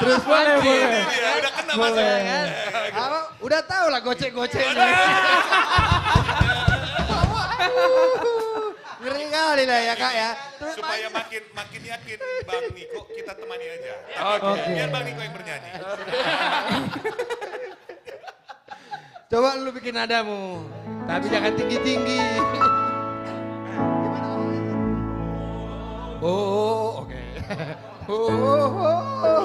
terus boleh. Iya, udah kena masuk. Apa? Udah tahu lah gocek-gocek ini. Ngeri kali lah ya kak ya. Terus Supaya makin yakin Bang Niko kita temani aja. Oke. Biar Bang Niko yang bernyanyi. Coba lu bikin nadamu. Tapi jangan tinggi-tinggi. Oh, oke. Oh.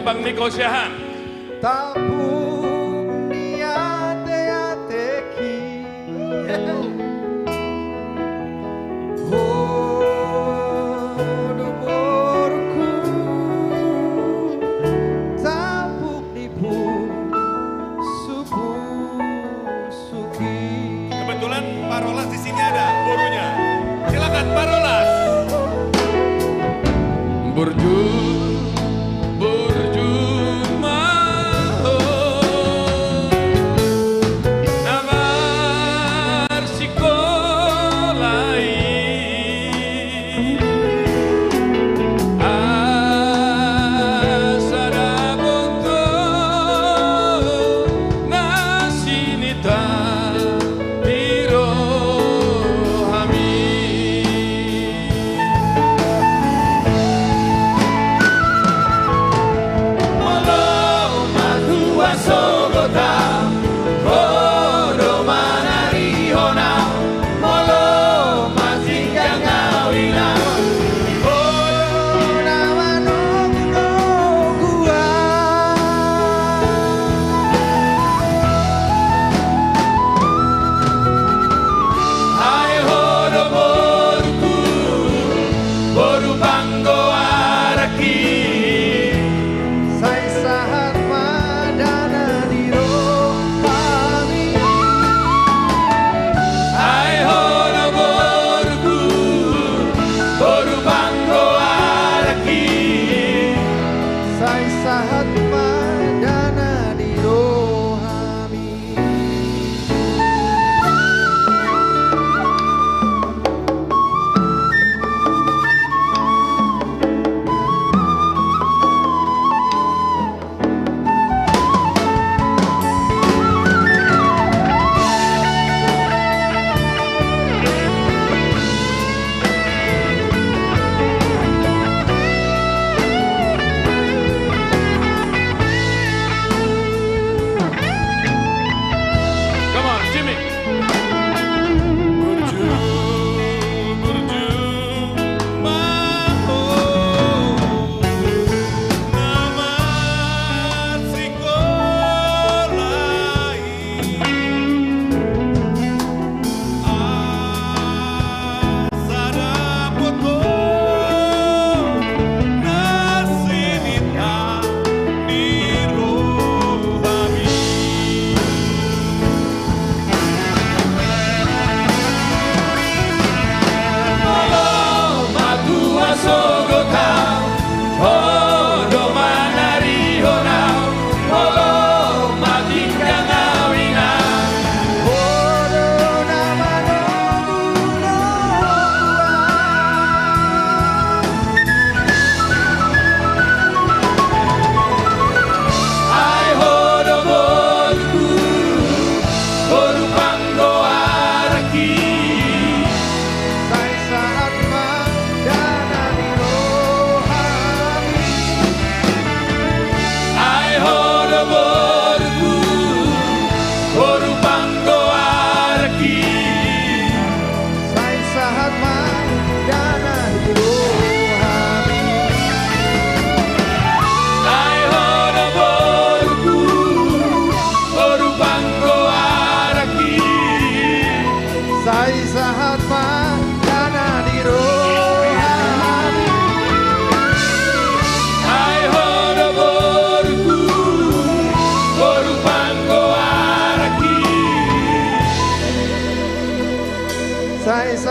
Bang Niko Syahan. Tabung niate ateki. Hodoborku tabung nipu suku suki. Kebetulan Pak Rolas di sini ada gurunya. Silakan Pak Rolas. Burju Sai sahat madana di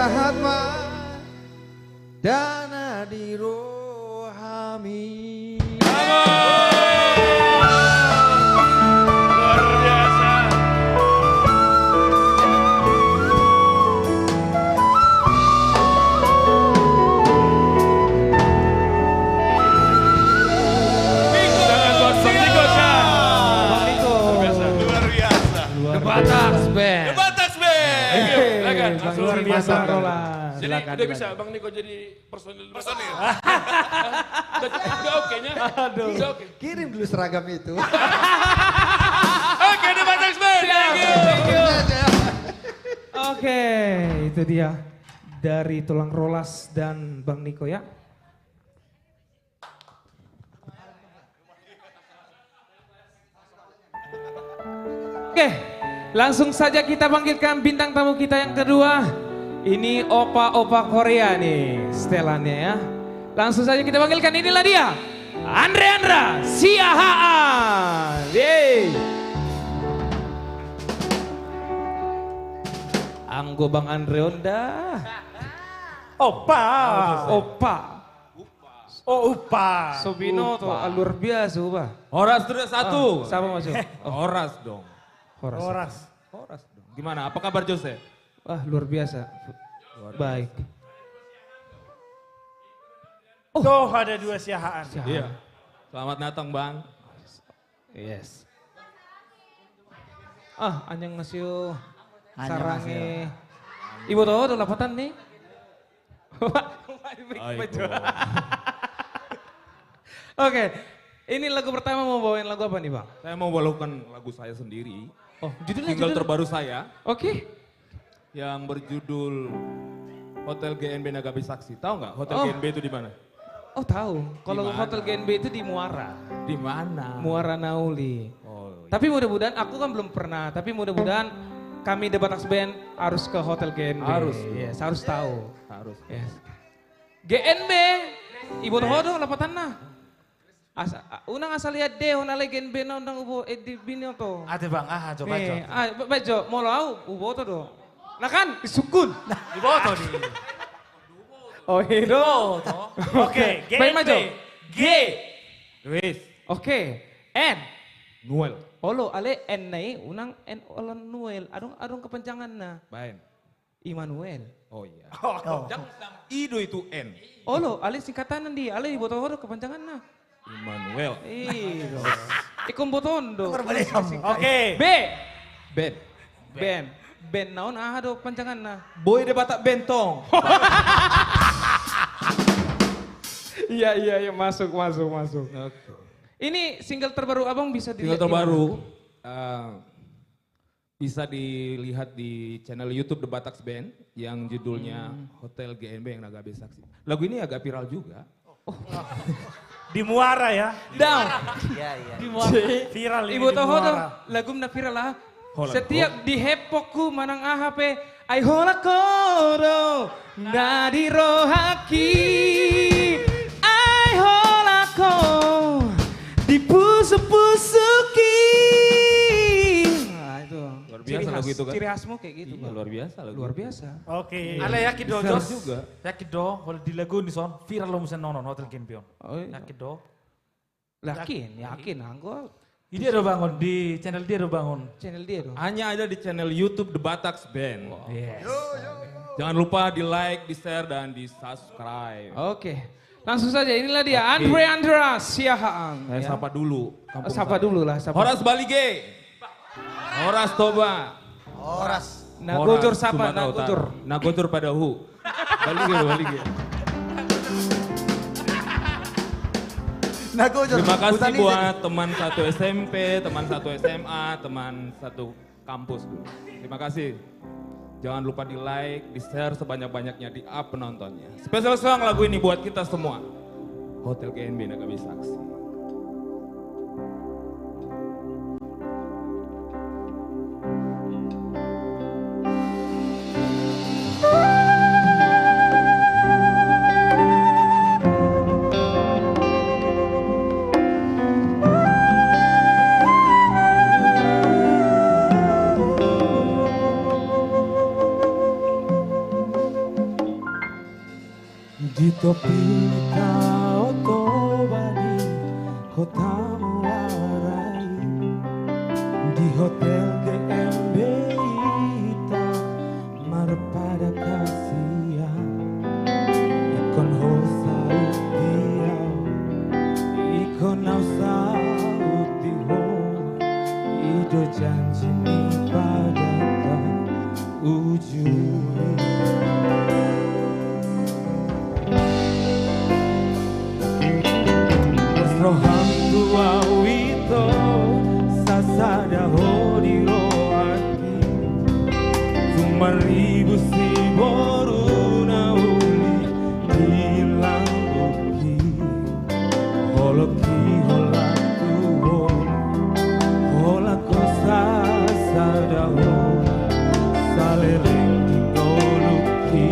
Mahatma Dana di rohami. Luar biasa. Tangan buat Bang Niko, Syah. Bang Niko. Luar biasa. Luar biasa. The Batax Band. The Batax Band. Silakan. Bang Luar Niko biasa. Rolas. Jadi udah bisa Bang Niko jadi personil. Personil. Udah oke-nya? Udah oke. Kirim dulu seragam itu. Oke, The Batax Band. Thank you. Oke, itu dia dari Tulang Rolas dan Bang Niko ya. Oke, langsung saja kita panggilkan bintang tamu kita yang kedua. Ini opa-opa Korea nih setelannya ya. Langsung saja kita panggilkan, inilah dia. Andra Siahaan. Yeay. Anggo Bang Andre Onda. Opa. Opa. Oh, upa. Sobino tuh luar biasa Upa. Horas terus satu. Siapa masuk? Horas dong. Horas. Horas. Horas dong. Gimana? Apa kabar Jose? Wah luar biasa. Baik. Tuh ada dua siahaan. Iya. Selamat datang Bang. Yes. Ah, anjang ngasih Annyeonghaseyo. sarangnya. Ibu tahu tuh lapatan nih. Oke, ini lagu pertama mau bawain lagu apa nih Bang? Saya mau bawakan lagu saya sendiri. Oh, judulnya Single terbaru saya Oke. yang berjudul Hotel GNB Nagabe Saksi. Tahu nggak Hotel Oh. GNB itu di mana? Oh tahu, kalau Di mana? Hotel GNB itu di Muara. Di mana? Muara Nauli. Oh, Tapi mudah-mudahan, aku kan belum pernah, tapi mudah-mudahan kami The Batax Band harus ke Hotel GNB. Harus. Yes, harus tahu. harus. Yes. GNB, Ibu Tohodo lapatan nah. Unang asal lihat deh, unang lagi GNB na unang ubo di bini to. Ada Bang, coba Nih, bajo, mau lau, ubo to do. Nah kan, sukun. Di bawah di. Oh itu. Oke, Baik maju. G. Luis. Oke, N. Noel. Olo, ale N nai, unang N olon Noel. Adong kepanjangan na. Bain. Immanuel. Oh iya. Jangan Ido itu N. Olo, ale singkatan di, ale ibu tohodo kepanjangan na. Immanuel. Iyo. Ikum botondo. Oke. B. Ben. Ben. Ben naon do panjangan na. Boy de Batak Bentong. Iya masuk. Ini single terbaru abang bisa Single dilihat di terbaru bisa dilihat di channel YouTube The Batax Band yang judulnya Hotel GNB yang Nagabe Saksi. Lagu ini agak viral juga. Di Muara ya. Down. Iya, iya. Viral ini Ibu di tahu tuh Muara. lagu na viral lah. Hola, Setiap di hepokku manang AHP ay hola koro nadiro haki ay hola ko dipusu-pusuki. Nah itu. Luar biasa lagu itu kan. Ciri khasmu kayak gitu. Iya, Bang. luar biasa lagu. Luar biasa. Oke. Ale yakin do Viral Jos juga. Yakin do kalau di lagu ini son viral lo mesti nonton Hotel GNB. Oh, iya. Yakin do. Yakin anggo Ini dia udah bangun di channel dia udah bangun. channel dia dong. Hanya ada di channel YouTube The Batax Band. Yes. Jangan lupa di like, di share dan di subscribe. Oke. Langsung saja inilah dia Andra Siahaan. Saya sapa dulu. kampung Sapa saya. dulu lah. Sapa. Horas Balige. Horas Toba. Horas. Nagojur Horas sapa, Sumatera Utara. nagojur. Nagojur pada hu. Balige. Terima kasih buat teman satu SMP, teman satu SMA, teman satu kampus dulu. Terima kasih. Jangan lupa di like, di share sebanyak-banyaknya, di up penontonnya. Spesial song lagu ini buat kita semua. Hotel GNB Nagabe Saksi. pilih kau toba di kota Muarai, di hotel GMB Ita Marpada Kasia ikon ho sautiau ikon au sautiho ido janji ni pada ujungnya. Rohang tua wito sasada hodiro hati cuma ribu si boruna uli hilang buki holoki holatu holako sasada ho salereng ditoluki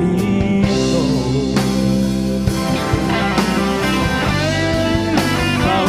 ito. Oh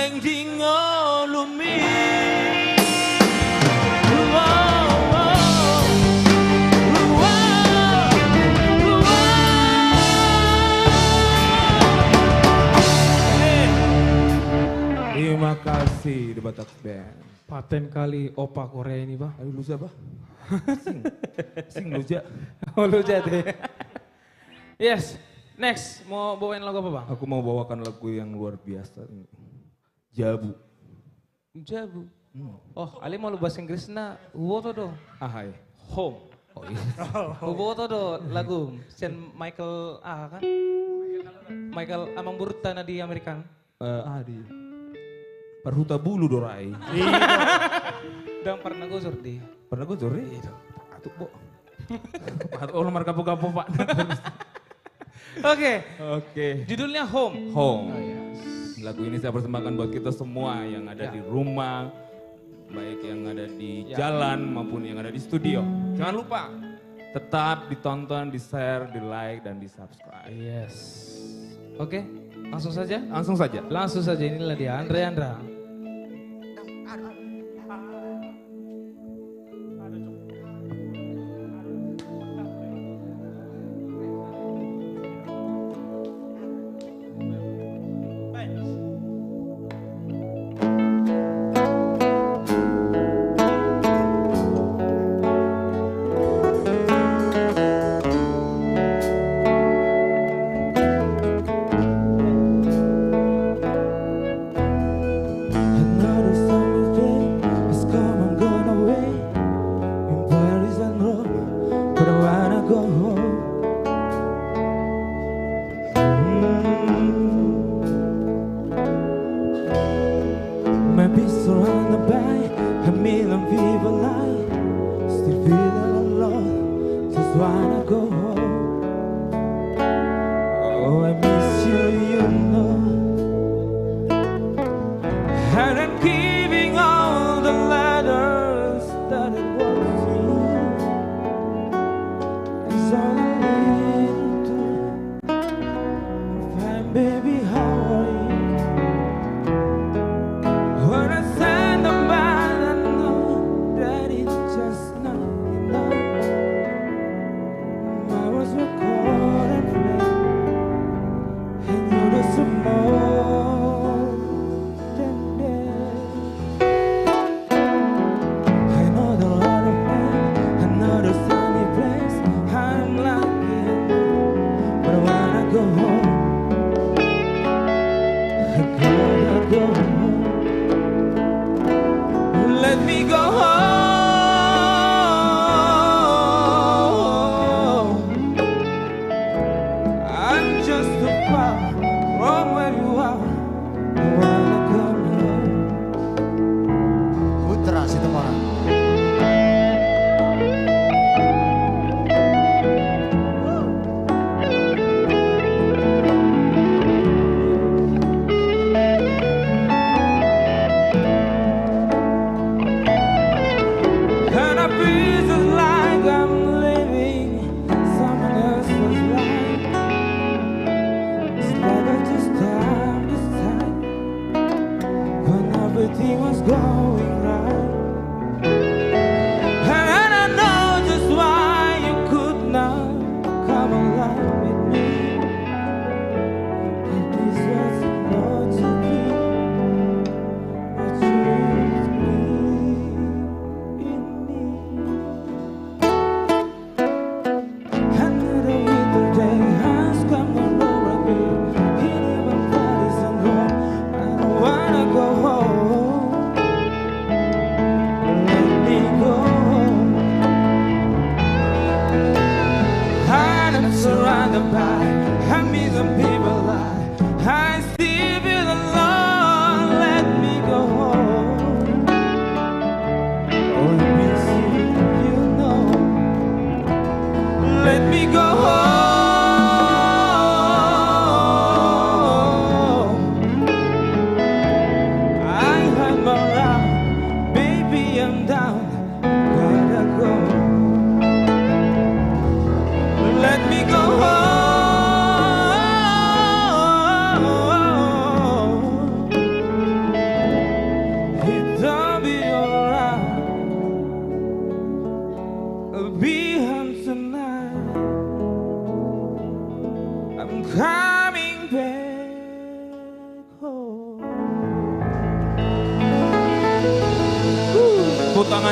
Neng dingolumi. Terima kasih The Batak Band. Paten kali opa Korea ini, Bah. Aduh, lu siapa? Sing lu ja. Oh, lu jadi. Yes, next mau bawain lagu apa, Bang? Aku mau bawakan lagu yang luar biasa. Jabu. Jabu. Oh, Ali mau lu bahasa Inggris na, uwo to do. Ahai. Home. Oh iya. Uwo to do lagu Saint Michael kan? Michael Amang Burta na di Amerika. Di Perhuta Bulu Dorai. Dan pernah gosor di. Pernah gue jori? Atuk, Bo. Oh, nomor kapo-kapo, Pak. Oke. Oke. Judulnya Home. Home. Lagu ini saya persembahkan buat kita semua yang ada di rumah, baik yang ada di jalan maupun yang ada di studio. Jangan lupa tetap ditonton, di-share, di-like, dan di-subscribe. Yes. Oke, langsung saja? Langsung saja. Langsung saja, inilah dia Andra.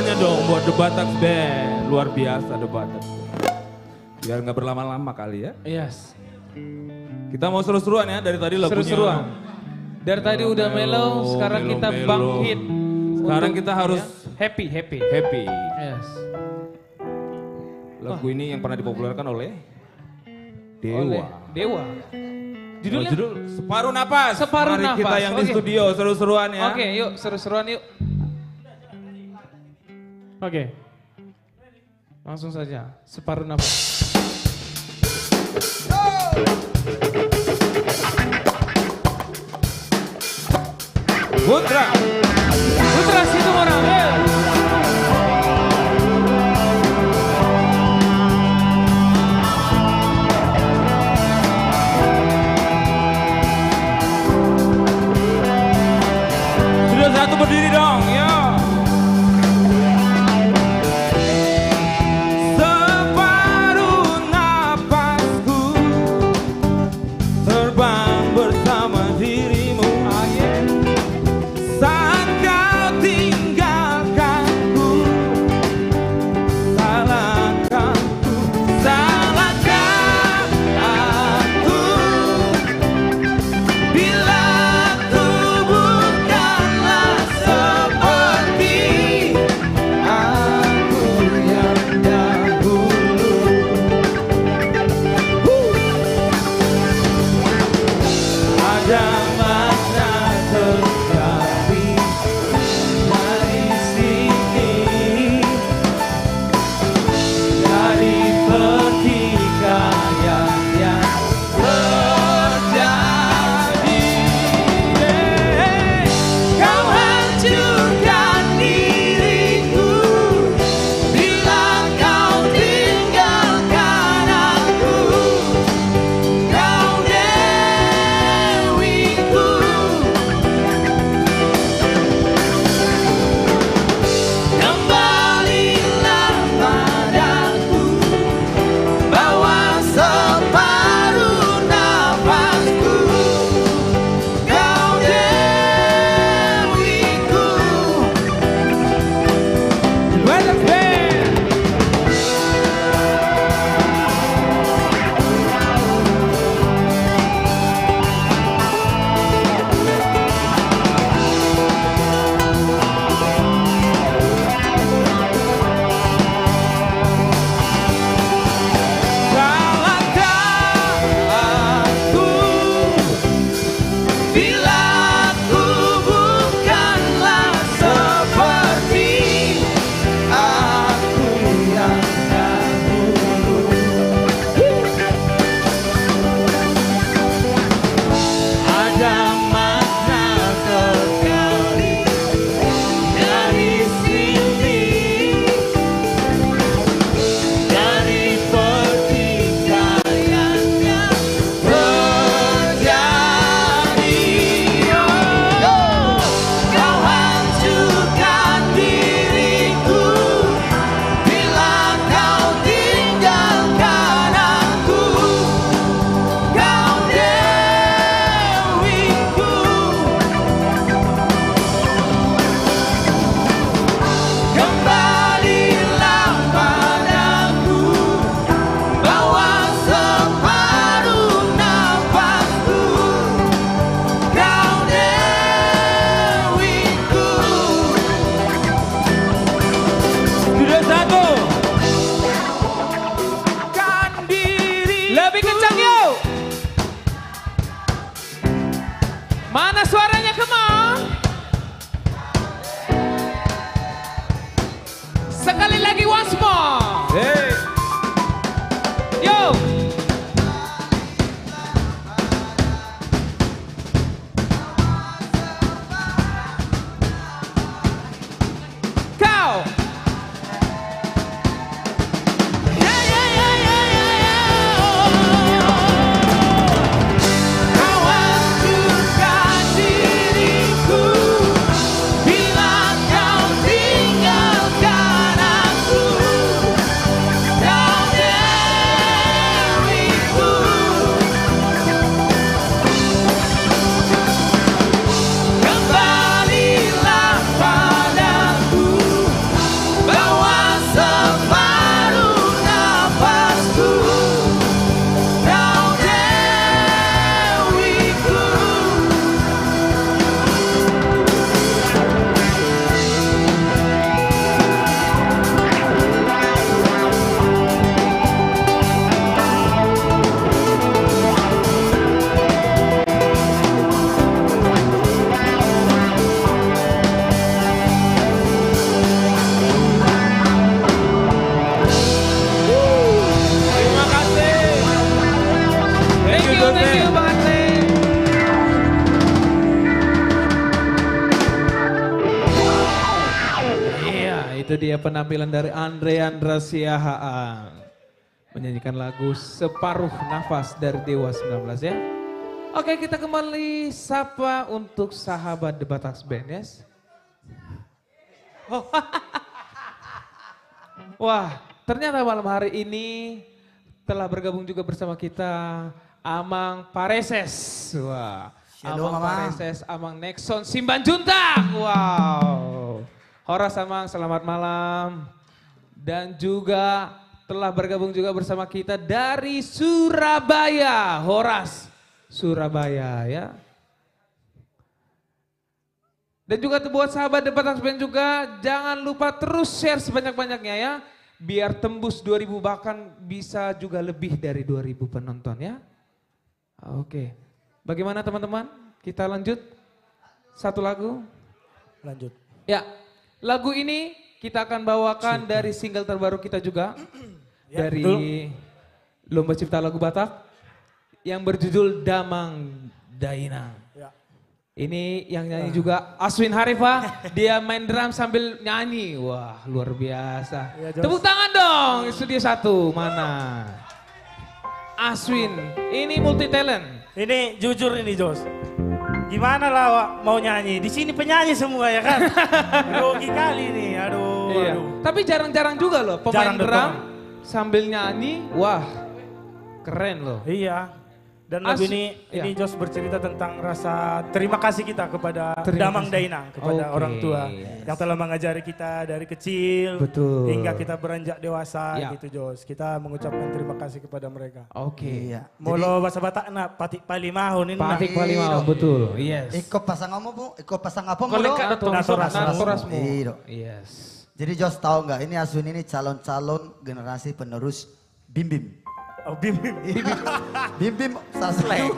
tangannya dong buat The Batak Band. Luar biasa The Batak. Biar nggak berlama-lama kali ya. Yes. Kita mau seru-seruan ya dari tadi lagunya. Seru-seruan. Dari tadi udah mellow, sekarang kita melo. bangkit. Sekarang Untuk, kita harus happy. happy. Yes. Lagu ini yang pernah dipopulerkan oleh Oleh Dewa. Dewa. Judulnya? Judul Separuh Napas. Separuh Mari kita Napas, yang di oke. studio seru-seruan ya. Oke, yuk seru-seruan yuk. Oke. Langsung saja, separuh nafas. Putra. Putra situ orang. Sudah satu berdiri dong, ya. Separuh napasku terbang bersama dirimu. Saat kau tinggalkanku, salahkan aku bila ku bukanlah separuh Itu dia penampilan dari Andrea Siahaan. Menyanyikan lagu Separuh Nafas dari Dewa 19 ya. Oke, kita kembali sapa untuk sahabat The Batak Band, yes. Wah, ternyata malam hari ini telah bergabung juga bersama kita Amang Pareses. Wah, Shalom, Amang Amang. Pareses, Amang Nexon Simbanjuntang. Wow. Horas Amang, selamat malam. Dan juga telah bergabung juga bersama kita dari Surabaya. Horas, Surabaya ya. Dan juga buat sahabat The Batak Band juga jangan lupa terus share sebanyak-banyaknya ya. Biar tembus 2000 bahkan bisa juga lebih dari 2000 penonton ya. Oke, bagaimana teman-teman? Kita lanjut satu lagu. Lanjut. Ya, lagu ini kita akan bawakan dari single terbaru kita juga. Ya, dari betul. Lomba Cipta Lagu Batak yang berjudul Damang Dainang. Ya. Ini yang nyanyi juga Aswin Harifah, dia main drum sambil nyanyi. Wah, luar biasa. Ya, Jos. Tepuk tangan dong, studio 1 mana? Aswin, ini multi talent. Ini jujur ini Jos. Gimana lah Wak, mau nyanyi? Di sini penyanyi semua ya kan? Grogi kali nih, aduh. Iya. aduh. Tapi jarang-jarang juga loh pemain Jarang drum sambil nyanyi. Wah, keren loh. Iya. Dan lagu ini Jos bercerita tentang rasa terima kasih kita kepada Damang Dainang, kepada orang tua yang telah mengajari kita dari kecil hingga kita beranjak dewasa gitu Jos. Kita mengucapkan terima kasih kepada mereka. Oke. Iya. Molo bahasa Batak na patik palimahon ini. Patik palimau, betul. Yes. Iko pasang apa bu? Iko pasang apa mu? Kolek naturasmu. Iya. Yes. Jadi Jos tahu nggak ini Aswin ini calon-calon generasi penerus Bim Bim. Oh Bim Bim. Bim Bim salah satu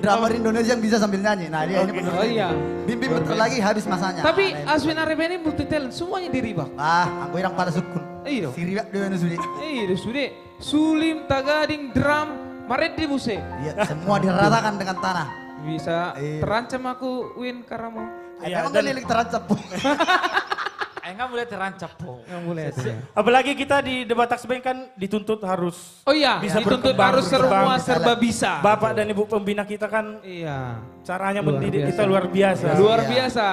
drummer Indonesia yang bisa sambil nyanyi. Nah dia ini penerus. Oh iya. Bim Bim bentar lagi habis masanya. Tapi Nah, Aswin Harifah ini multi talent, semuanya di Ribak. aku yang pada sukun. Iya. Si Ribak dia sudi. Iya, sudah. Sulim, tagading, drum, maret di buse. Iya, semua diratakan dengan tanah. Bisa Iya. terancam aku win karamo. Emang gak lilik terancap bu. Enggak boleh terancap po. Yang mulai itu ya. Apalagi kita di The Batak Band kan dituntut harus Oh iya, bisa dituntut berkembang, harus semua berkembang. serba bisa. Bapak dan Ibu pembina kita kan Iya. caranya Luar mendidik biasa. kita luar biasa. Luar Iya. biasa.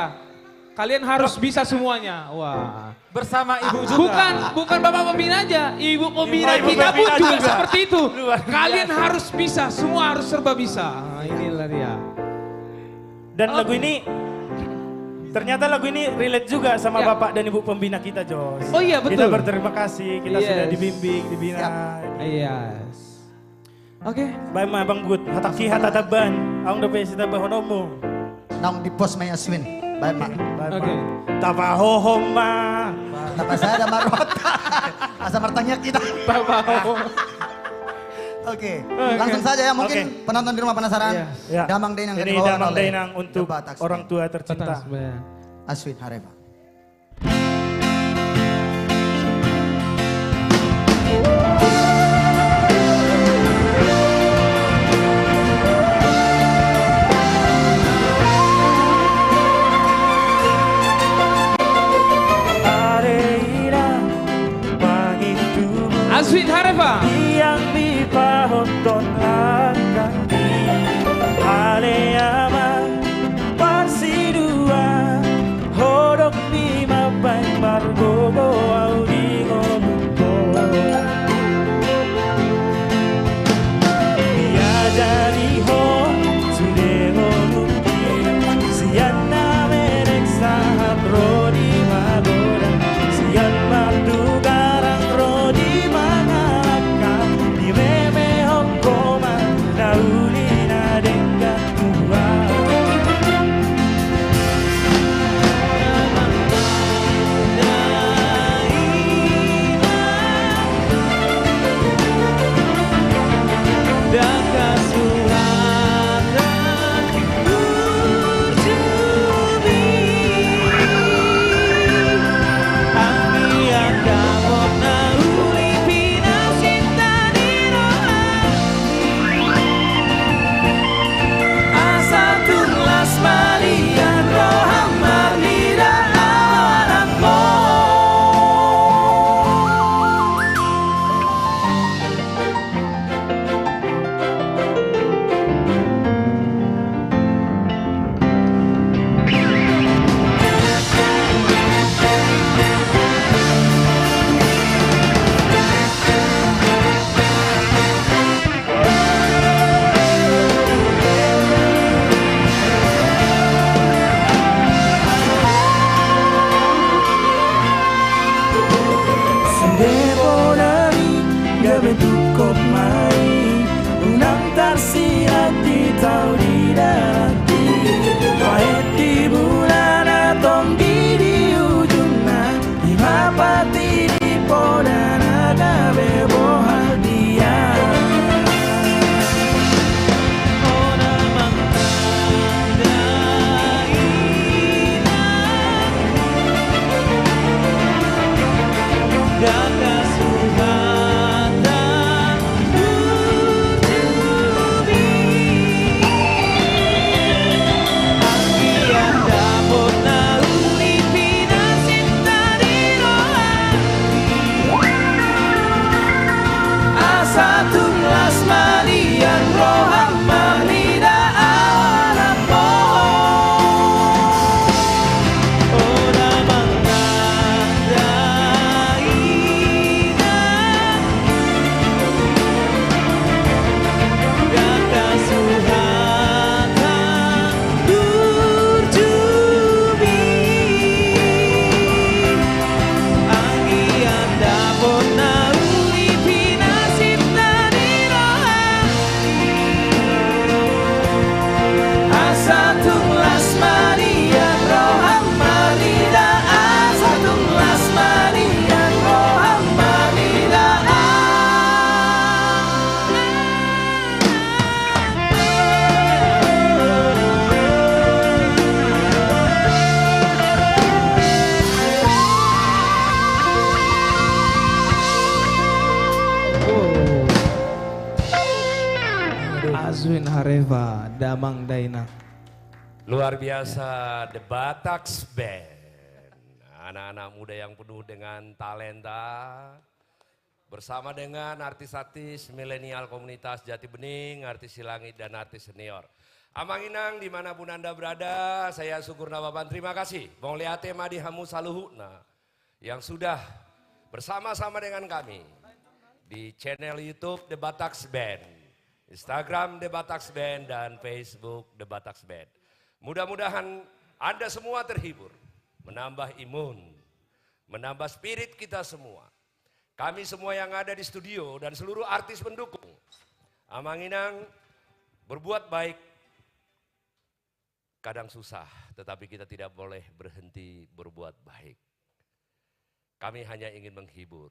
Kalian harus bisa semuanya. Wah. Bersama ibu juga. Bukan Bapak pembina aja, Ibu pembina Ibu kita pun pembina juga juga. seperti itu. Luar biasa. Kalian harus bisa, semua harus serba bisa. Nah, inilah dia. Dan lagu ini ternyata lagu ini relate juga sama Ya. Bapak dan Ibu pembina kita, Jos. Oh iya, betul. Kita berterima kasih, kita Yes. sudah dibimbing, dibina. Yes. Oke. Baik ma Bang Gut, hataki hatataban, ang dapat sita bahonomo. Nang di pos Maya Swin. Baik mak. Oke. Tapahohom ma. Apa saya ada marwata. Asa martanya kita. Oke, langsung saja ya mungkin penonton di rumah penasaran. Ya. Damang Dainang Ini dibawakan Damang oleh Dainang untuk The Batak orang Band. tua tercinta. Aswin Harifah. Aswin Harifah. Yang dipahonton akan Aleama Parsidua Hodok Damang Dainang. Luar biasa The Bataks Band. Anak-anak muda yang penuh dengan talenta. Bersama dengan artis-artis milenial komunitas Jati Bening, artis Silangit dan artis senior. Amang Inang dimanapun Anda berada, saya syukur nababan terima kasih. Bong liate madi hamu saluhuna yang sudah bersama-sama dengan kami di channel YouTube The Bataks Band, Instagram The Bataks Band dan Facebook The Bataks Band. Mudah-mudahan Anda semua terhibur, menambah imun, menambah spirit kita semua. Kami semua yang ada di studio dan seluruh artis pendukung. Amang Inang berbuat baik kadang susah, tetapi kita tidak boleh berhenti berbuat baik. Kami hanya ingin menghibur.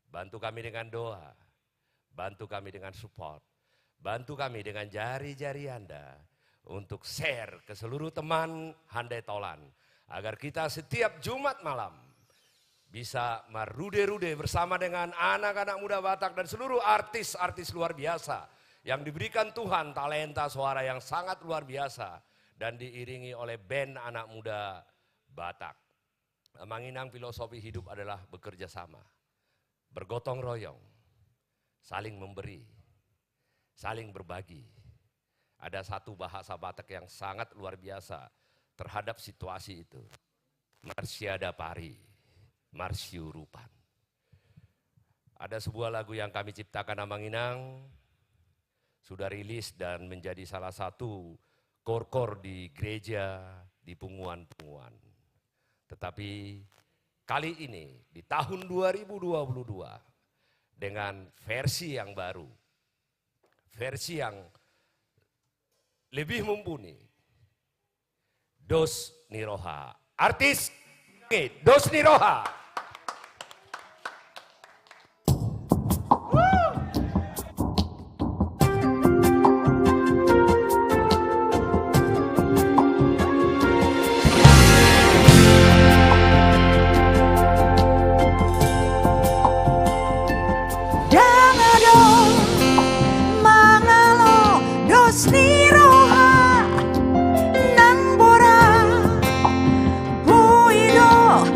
Bantu kami dengan doa, bantu kami dengan support, bantu kami dengan jari-jari Anda untuk share ke seluruh teman Handai Tolan. Agar kita setiap Jumat malam bisa merude-rude bersama dengan anak-anak muda Batak dan seluruh artis-artis luar biasa yang diberikan Tuhan talenta suara yang sangat luar biasa dan diiringi oleh band anak muda Batak. Amang Inang filosofi hidup adalah bekerja sama, bergotong royong, saling memberi, saling berbagi. Ada satu bahasa Batak yang sangat luar biasa terhadap situasi itu. Marsiada pari, marsiurupan. Ada sebuah lagu yang kami ciptakan Amang Inang, sudah rilis dan menjadi salah satu kor-kor di gereja, di punguan-punguan. Tetapi kali ini di tahun 2022 dengan versi yang baru, versi yang lebih mumpuni. Dos Niroha, artis Dos Niroha. Niroha, nang bora, buido,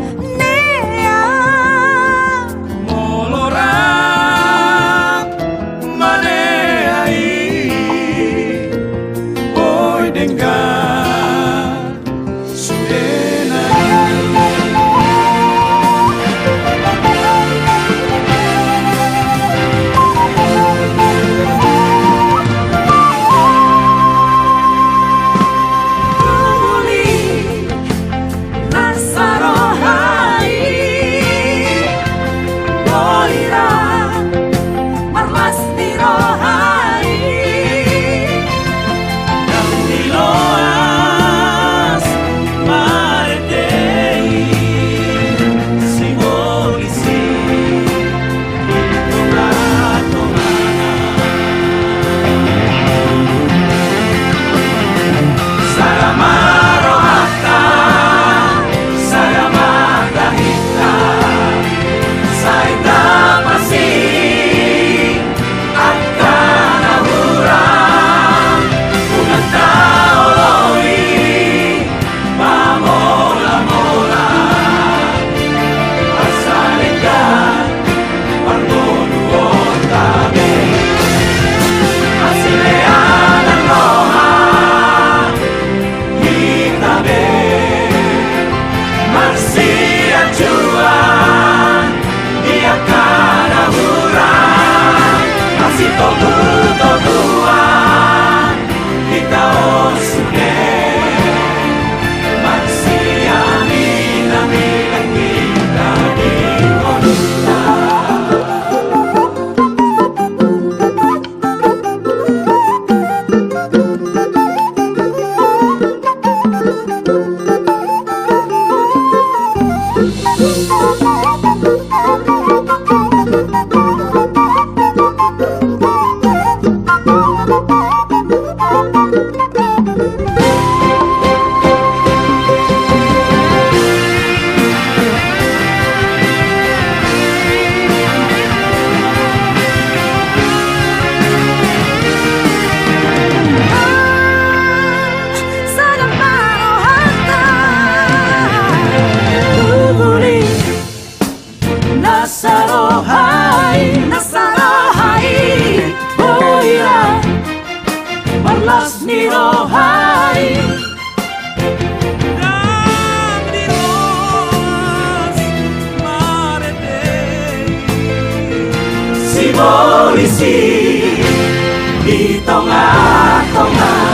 polisi di tengah-tengah.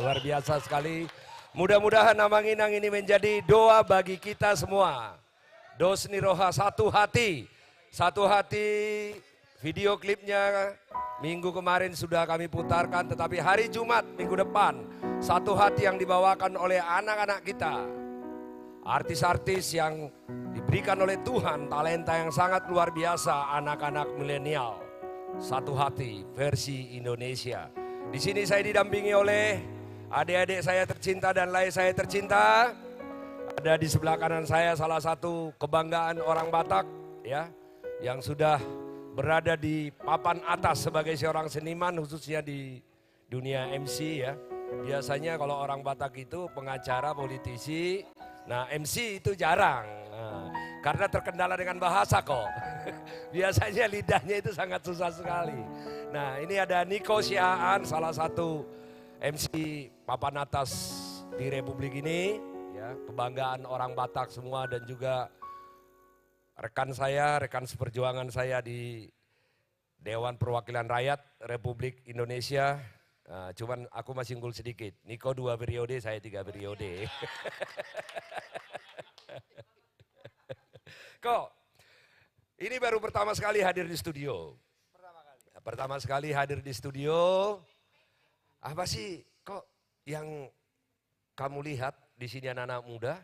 Luar biasa sekali. Mudah-mudahan Namanginang ini menjadi doa bagi kita semua. Dosni Roha satu hati. Satu hati video klipnya minggu kemarin sudah kami putarkan. Tetapi hari Jumat minggu depan. Satu hati yang dibawakan oleh anak-anak kita. Artis-artis yang diberikan oleh Tuhan. Talenta yang sangat luar biasa. Anak-anak milenial. Satu hati versi Indonesia. Di sini saya didampingi oleh adik-adik saya tercinta dan lain saya tercinta. Ada di sebelah kanan saya salah satu kebanggaan orang Batak ya, yang sudah berada di papan atas sebagai seorang seniman khususnya di dunia MC ya. Biasanya kalau orang Batak itu pengacara, politisi, nah MC itu jarang. Nah, karena terkendala dengan bahasa kok. Biasanya lidahnya itu sangat susah sekali. Nah ini ada Nico Siaan, salah satu MC papan atas di Republik ini, ya, kebanggaan orang Batak semua dan juga rekan saya, rekan seperjuangan saya di Dewan Perwakilan Rakyat Republik Indonesia. Nah, cuman aku masih unggul sedikit, Nico 2 periode, saya 3 periode. Kok, ini baru pertama sekali hadir di studio. Pertama sekali hadir di studio, apa sih kok yang kamu lihat di sini anak-anak muda?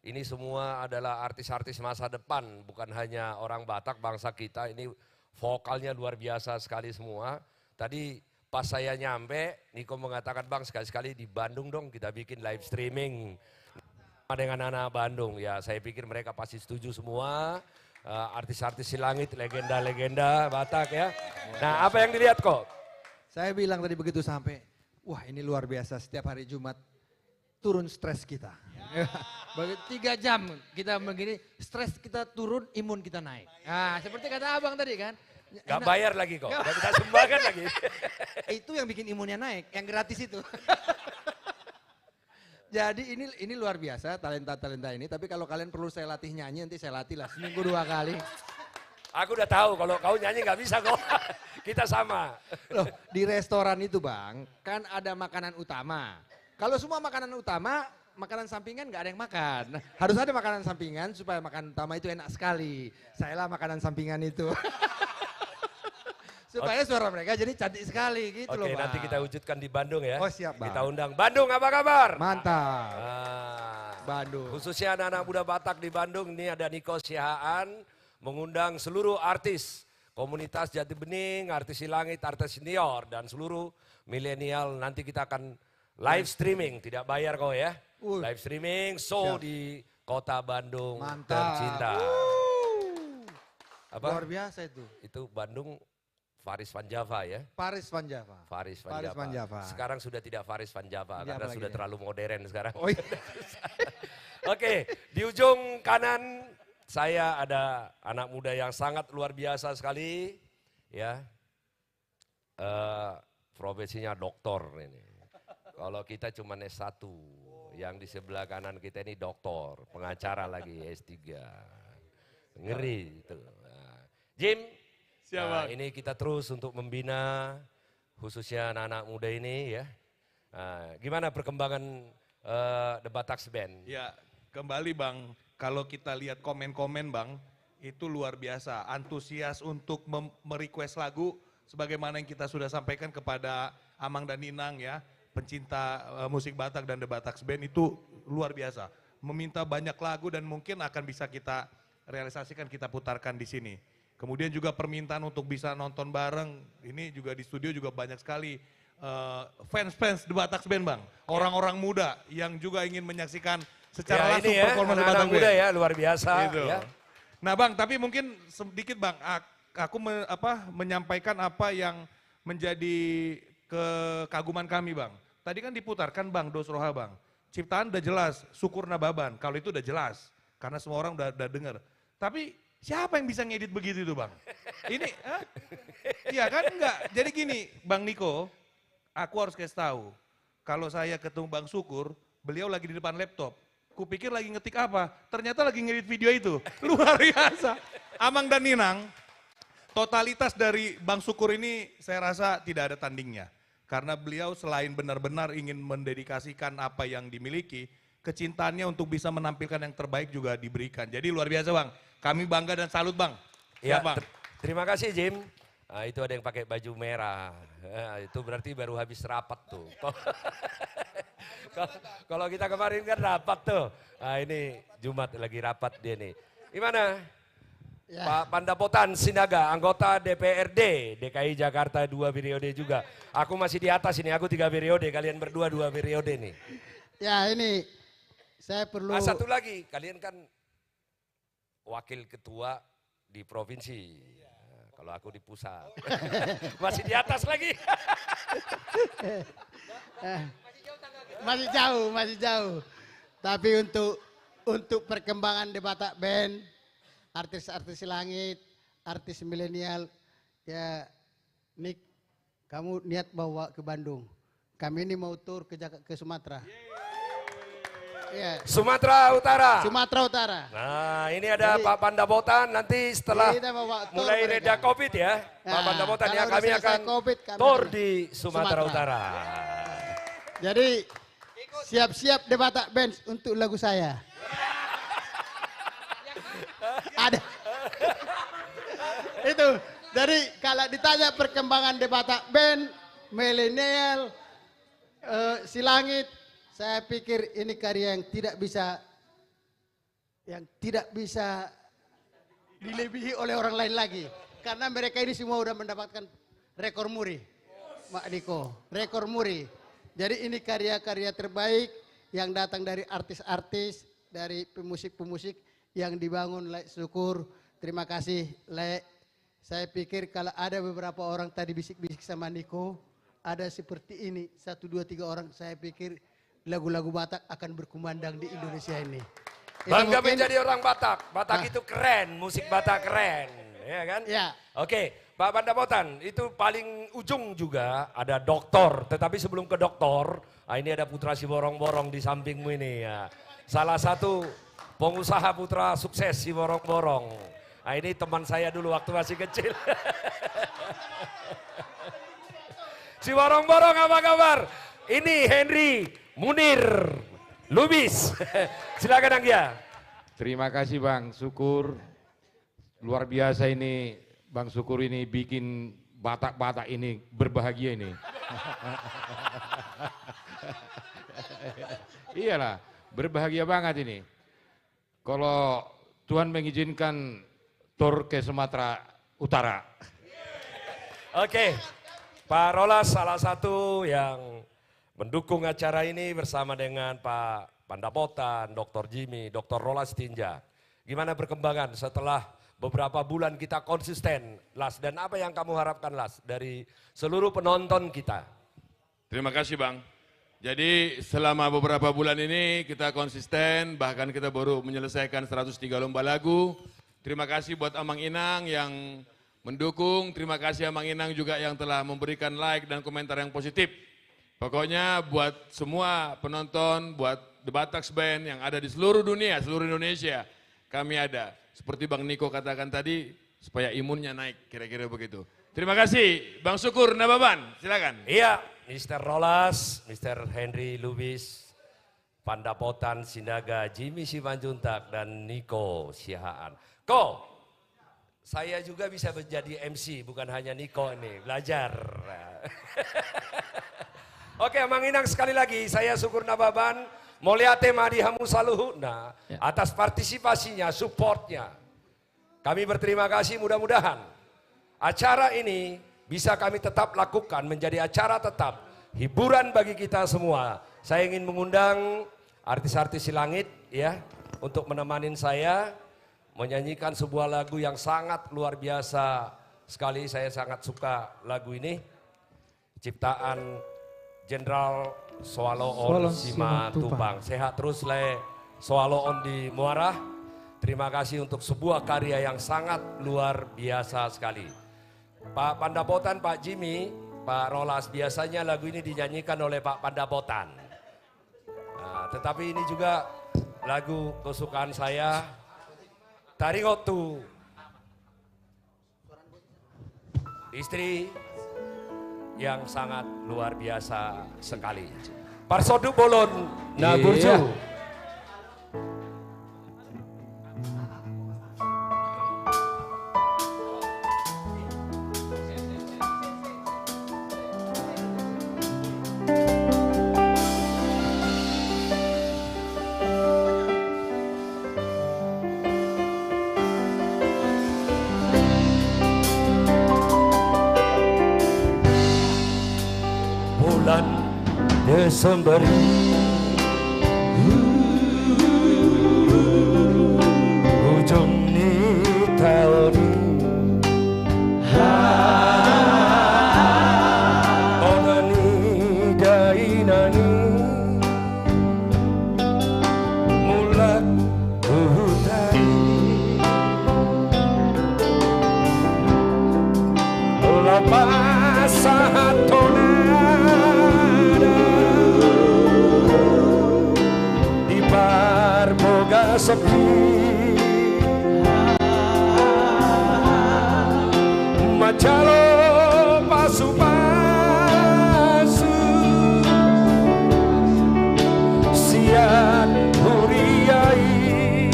Ini semua adalah artis-artis masa depan, bukan hanya orang Batak bangsa kita. Ini vokalnya luar biasa sekali semua. Tadi pas saya nyampe, Nico mengatakan bang sekali-sekali di Bandung dong kita bikin live streaming dengan anak Bandung. Ya saya pikir mereka pasti setuju semua. Artis-artis Silangit, legenda-legenda Batak ya. Nah apa yang dilihat kok? Saya bilang tadi begitu sampai, wah ini luar biasa setiap hari Jumat turun stres kita. 3 jam kita begini, stres kita turun, imun kita naik. Nah seperti kata abang tadi kan. Gak bayar lagi kok, gak kita sumbangkan lagi. Itu yang bikin imunnya naik, yang gratis itu. Jadi ini luar biasa talenta-talenta ini, tapi kalau kalian perlu saya latih nyanyi nanti saya latih lah seminggu 2 kali. Aku udah tahu kalau kau nyanyi gak bisa kok, kita sama. Loh di restoran itu bang, kan ada makanan utama. Kalau semua makanan utama makanan sampingan nggak ada yang makan. Nah, harus ada makanan sampingan supaya makanan utama itu enak sekali. Sayalah makanan sampingan itu. Supaya suara mereka jadi cantik sekali gitu loh Oke, Bang. nanti kita wujudkan di Bandung ya. Oh siap Bang. Kita undang Bandung, apa kabar? Mantap. Bandung. Khususnya anak-anak muda Batak di Bandung, ini ada Niko Sihaan mengundang seluruh artis komunitas Jati Bening, artis Silangit, artis senior dan seluruh milenial. Nanti kita akan live streaming, tidak bayar kok ya. Live streaming show di kota Bandung tercinta. Apa? Luar biasa itu. Itu Bandung Faris Van Java ya. Faris Van Java. Faris Van Java. Sekarang sudah tidak Faris Van Java karena sudah terlalu modern sekarang. Oh, iya. Oke, di ujung kanan saya ada anak muda yang sangat luar biasa sekali, ya. Profesinya doktor ini. Kalau kita cuma S1, yang di sebelah kanan kita ini doktor, pengacara lagi S3. Ngeri itu. Nah, Jim, ini kita terus untuk membina khususnya anak-anak muda ini ya. Gimana perkembangan The Bataks Band? Ya, kembali Bang, kalau kita lihat komen-komen Bang, itu luar biasa. Antusias untuk merequest lagu, sebagaimana yang kita sudah sampaikan kepada Amang dan Ninang ya, pencinta musik Batak dan The Bataks Band itu luar biasa. Meminta banyak lagu dan mungkin akan bisa kita realisasikan, kita putarkan di sini. Kemudian juga permintaan untuk bisa nonton bareng, ini juga di studio juga banyak sekali fans-fans The Bataks Band Bang. Orang-orang muda yang juga ingin menyaksikan secara langsung performa The Bataks Band. Muda ya, luar biasa. Gitu. Ya. Nah Bang, tapi mungkin sedikit Bang, aku menyampaikan apa yang menjadi kekaguman kami Bang. Tadi kan diputarkan Bang, Dos Roha Bang. Ciptaan udah jelas, Syukur Nababan, kalau itu udah jelas. Karena semua orang udah dengar. Tapi siapa yang bisa ngedit begitu itu Bang? Ini, iya kan enggak. Jadi gini Bang Niko, aku harus kasih tahu. Kalau saya ketemu Bang Syukur, beliau lagi di depan laptop. Kupikir lagi ngetik apa, ternyata lagi ngedit video itu. Luar biasa. Amang dan Ninang, totalitas dari Bang Syukur ini saya rasa tidak ada tandingnya. Karena beliau selain benar-benar ingin mendedikasikan apa yang dimiliki, kecintaannya untuk bisa menampilkan yang terbaik juga diberikan. Jadi luar biasa Bang, kami bangga dan salut Bang. Ya, Bang. Terima kasih Jim. Nah, itu ada yang pakai baju merah, itu berarti baru habis rapat tuh. Kalau kita kemarin kan rapat tuh, nah ini Jumat lagi rapat dia nih. Gimana? Ya. Pak Pandapotan Sinaga, anggota DPRD DKI Jakarta 2 periode juga. Aku masih di atas ini, aku 3 periode, kalian berdua 2 periode nih. Ya ini, saya perlu... Satu lagi, kalian kan wakil ketua di provinsi. Nah, kalau aku di pusat. Masih di atas lagi. Masih jauh. Tapi untuk perkembangan The Batak Band, artis-artis Langit, artis milenial, ya Nick, kamu niat bawa ke Bandung. Kami ini mau tur ke Sumatera. Ya. Sumatera Utara. Sumatera Utara. Nah ini ada Pak Pandapotan, nanti setelah mulai reda COVID ya, nah, Pak Pandapotan ya kami akan tur di Sumatera Utara. Jadi siap-siap The Batak Band untuk lagu saya. Ada. Itu, jadi kalau ditanya perkembangan The Batak Band, milenial, Silangit, saya pikir ini karya yang tidak bisa dilebihi oleh orang lain lagi. Karena mereka ini semua sudah mendapatkan rekor muri, Mak Niko, rekor muri. Jadi ini karya-karya terbaik yang datang dari artis-artis, dari pemusik-pemusik yang dibangun Lek Syukur. Terima kasih Lek. Saya pikir kalau ada beberapa orang tadi bisik-bisik sama Niko, ada seperti ini, 1, 2, 3 orang, saya pikir lagu-lagu Batak akan berkumandang di Indonesia ini. Bangga menjadi orang Batak. Batak itu keren, musik Batak keren, ya kan? Ya. Oke, Pak Pandapotan, itu paling ujung juga ada doktor. Tetapi sebelum ke doktor, ini ada Putra si Borong-Borong di sampingmu ini ya. Salah satu pengusaha putra sukses si Borong-Borong. Nah ini teman saya dulu waktu masih kecil. Si Borong-Borong apa kabar? Ini Henry Munir. Lubis. Silakan Anggia. Terima kasih Bang Syukur. Luar biasa ini Bang Syukur ini bikin Batak-Batak ini berbahagia ini. Iyalah, berbahagia banget ini. Kalau Tuhan mengizinkan tur ke Sumatera Utara. Oke, Pak Rolas salah satu yang mendukung acara ini bersama dengan Pak Pandapotan, Dr. Jimmy, Dr. Rolas Tinja. Gimana perkembangan setelah beberapa bulan kita konsisten, Las? Dan apa yang kamu harapkan, Las, dari seluruh penonton kita? Terima kasih Bang. Jadi selama beberapa bulan ini kita konsisten, bahkan kita baru menyelesaikan 103 lomba lagu. Terima kasih buat Amang Inang yang mendukung, terima kasih Amang Inang juga yang telah memberikan like dan komentar yang positif. Pokoknya buat semua penonton, buat The Bataks Band yang ada di seluruh dunia, seluruh Indonesia, kami ada. Seperti Bang Niko katakan tadi, supaya imunnya naik, kira-kira begitu. Terima kasih, Bang Syukur Nababan, silakan. Iya, Mr. Rolas, Mr. Henry Lubis, Pandapotan Sinaga, Jimmy Simanjuntak, dan Niko Sihaan. Ko, saya juga bisa menjadi MC, bukan hanya Niko ini, belajar. Oke, Mang Inang sekali lagi, saya Syukur Nababan, Moliate Madi Hamusaluhu, atas partisipasinya, supportnya. Kami berterima kasih, mudah-mudahan acara ini bisa kami tetap lakukan, menjadi acara tetap, hiburan bagi kita semua. Saya ingin mengundang artis-artis si langit ya, untuk menemani saya, menyanyikan sebuah lagu yang sangat luar biasa sekali. Saya sangat suka lagu ini, ciptaan Jenderal Soaloon Simatupang. Sehat terus le Soaloon di Muara. Terima kasih untuk sebuah karya yang sangat luar biasa sekali. Pak Pandapotan, Pak Jimmy, Pak Rolas, biasanya lagu ini dinyanyikan oleh Pak Pandapotan. Nah, tetapi ini juga lagu kesukaan saya, Taringotu. Istri yang sangat luar biasa sekali. Parsodu Bolon Nagurju. Desember ujung ni tahun onani dainani mulat hutan lapas sahatona boga sepi macalo pasu-pasu sian huriai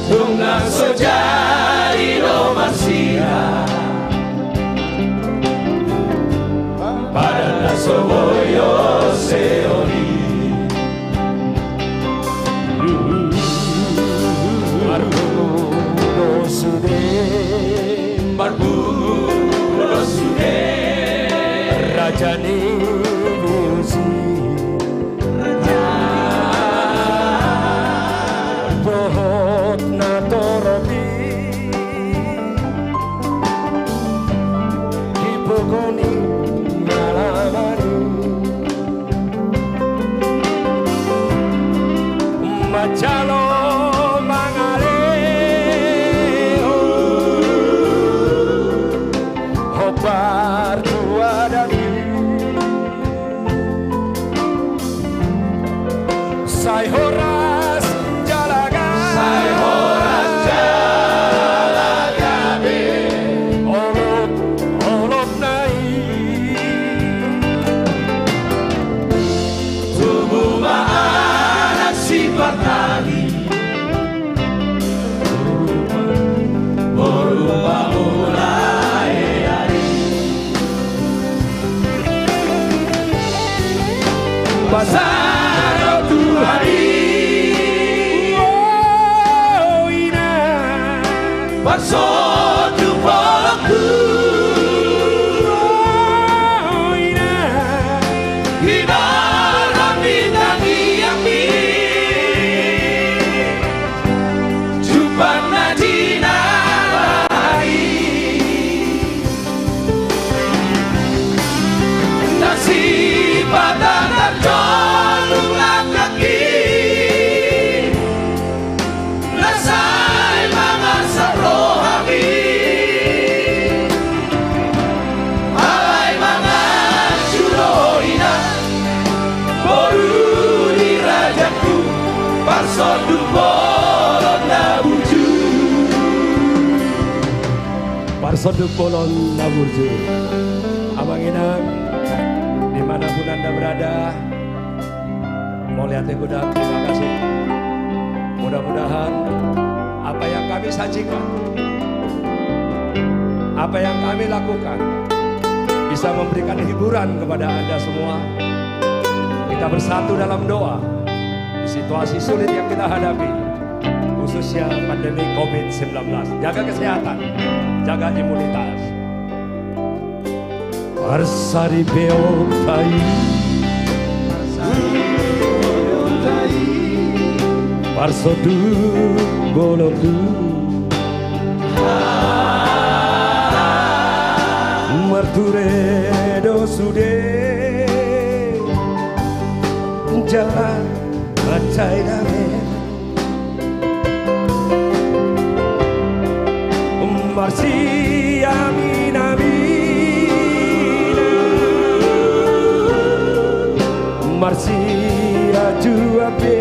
tungang sojari no masia pada nasoboyo seori Barbudo sude Rajani Musi Pohot na torobi Hipogoni malamari Macalo Berdua dari Sai horas jalaga Sai horas jalaga olok olok naik Pasado Tuhari Oh ina Pasado Polaku Oh ina Hinaran bintangi api Jupan nadina Nasibatan tercolong kaki Nasai mangasak rohani Alai mangan suroina Boru di rajaku Parsodu bolon nabuju Parsodu bolon naburju Abang Inang dimanapun Anda berada, mau lihat gudang, terima kasih. Mudah-mudahan apa yang kami sajikan, apa yang kami lakukan, bisa memberikan hiburan kepada Anda semua. Kita bersatu dalam doa di situasi sulit yang kita hadapi, khususnya pandemi COVID-19. Jaga kesehatan, jaga imunitas. Arsari beotai Parsodu bolodu Marture dosude Jalan acai dame Marsi aminami Marsia juape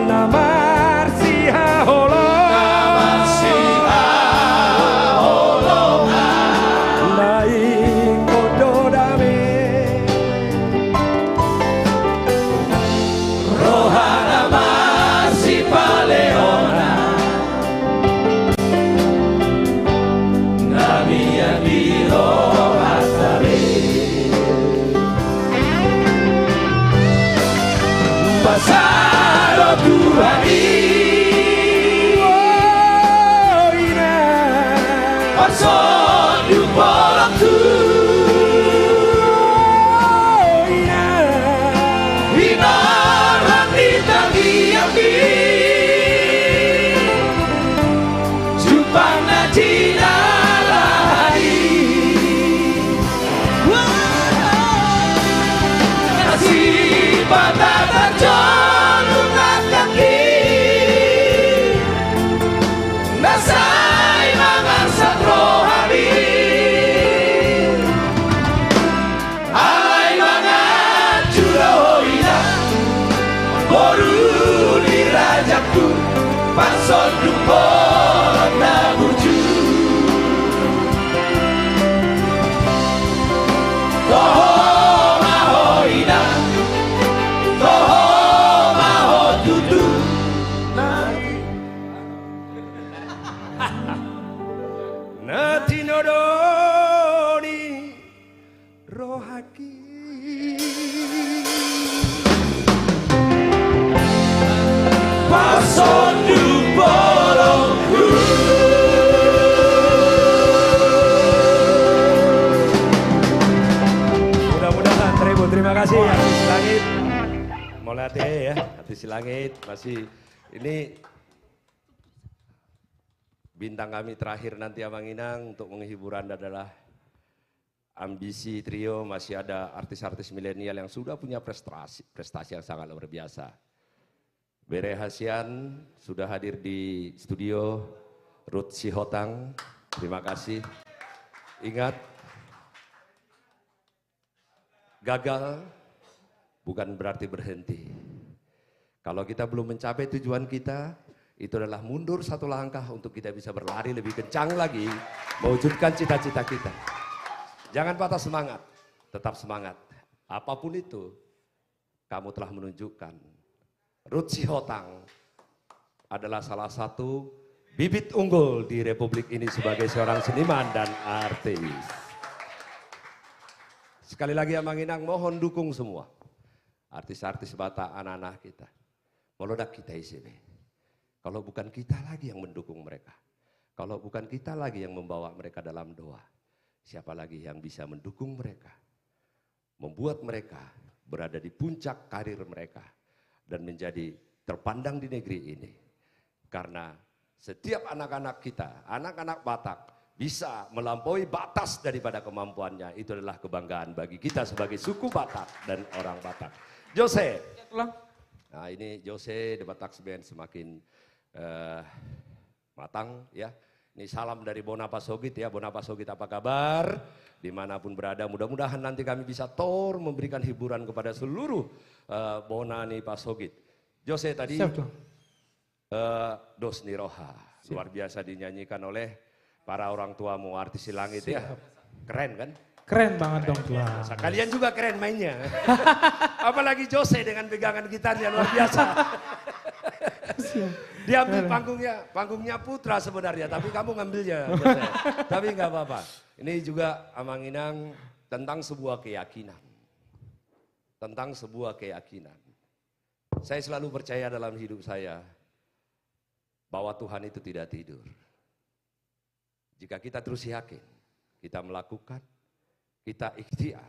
Namarsia holo Namarsia holo Naing kododame Rohana marsi paleona Nami abiro Pasado Tuhari Oh ina Pasado Polaku Oh ina Hinaran bintangi api Jupan nadina lahari Nasibatan tercolong kaki Nasai mangasak rohani Alai mangan juroina Boru di rajaku Pasod dupon nabuju Toho mahoina Toho maho dudu Nati nodoni rohaki Pasod dupolongku Mudah-mudahan terima kasih Hati Silangit. Mau lihat ya, Hati Silangit masih ini bintang kami terakhir nanti Abang Inang untuk menghibur Anda adalah Ambisi Trio. Masih ada artis-artis milenial yang sudah punya prestasi yang sangat luar biasa. Bere Hasian sudah hadir di studio, Ruth Sihotang, terima kasih. Ingat, gagal bukan berarti berhenti. Kalau kita belum mencapai tujuan kita, itu adalah mundur satu langkah untuk kita bisa berlari lebih kencang lagi, mewujudkan cita-cita kita. Jangan patah semangat, tetap semangat. Apapun itu, kamu telah menunjukkan. Ruth Sihotang adalah salah satu bibit unggul di Republik ini sebagai seorang seniman dan artis. Sekali lagi Amanginang mohon dukung semua. Artis-artis Batak, anak-anak kita. Melodak kita ICB. Kalau bukan kita lagi yang mendukung mereka. Kalau bukan kita lagi yang membawa mereka dalam doa. Siapa lagi yang bisa mendukung mereka. Membuat mereka berada di puncak karir mereka. Dan menjadi terpandang di negeri ini. Karena setiap anak-anak kita, anak-anak Batak bisa melampaui batas daripada kemampuannya. Itu adalah kebanggaan bagi kita sebagai suku Batak dan orang Batak. Jose. Nah ini Jose The Batak Band semakin matang ya. Ini salam dari Bona Pasogit ya. Bona Pasogit apa kabar? Dimanapun berada mudah-mudahan nanti kami bisa memberikan hiburan kepada seluruh Bona nih Pasogit. Jose tadi Dos Niroha. Luar biasa dinyanyikan oleh para orang tuamu artis langit ya. Keren kan? Keren banget dong Tuan. Kalian juga keren mainnya. Apalagi Jose dengan pegangan gitarnya luar biasa. Dia ambil panggungnya Putra sebenarnya, tapi kamu ngambilnya. Jose. Tapi nggak apa-apa. Ini juga Amanginang tentang sebuah keyakinan. Tentang sebuah keyakinan. Saya selalu percaya dalam hidup saya bahwa Tuhan itu tidak tidur. Jika kita terus yakin, kita melakukan, kita ikhtiar,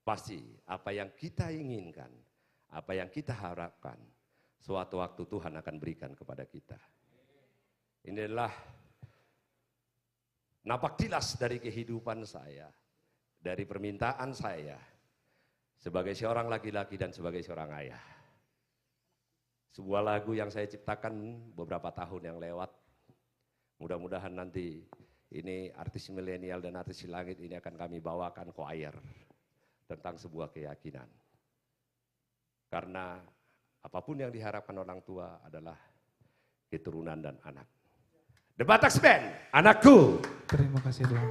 pasti apa yang kita inginkan, apa yang kita harapkan, suatu waktu Tuhan akan berikan kepada kita. Ini adalah napak tilas dari kehidupan saya, dari permintaan saya, sebagai seorang laki-laki dan sebagai seorang ayah. Sebuah lagu yang saya ciptakan beberapa tahun yang lewat, mudah-mudahan nanti ini artis milenial dan artis langit ini akan kami bawakan choir tentang sebuah keyakinan. Karena apapun yang diharapkan orang tua adalah keturunan dan anak. The Batak Band, anakku. Terima kasih Tuhan.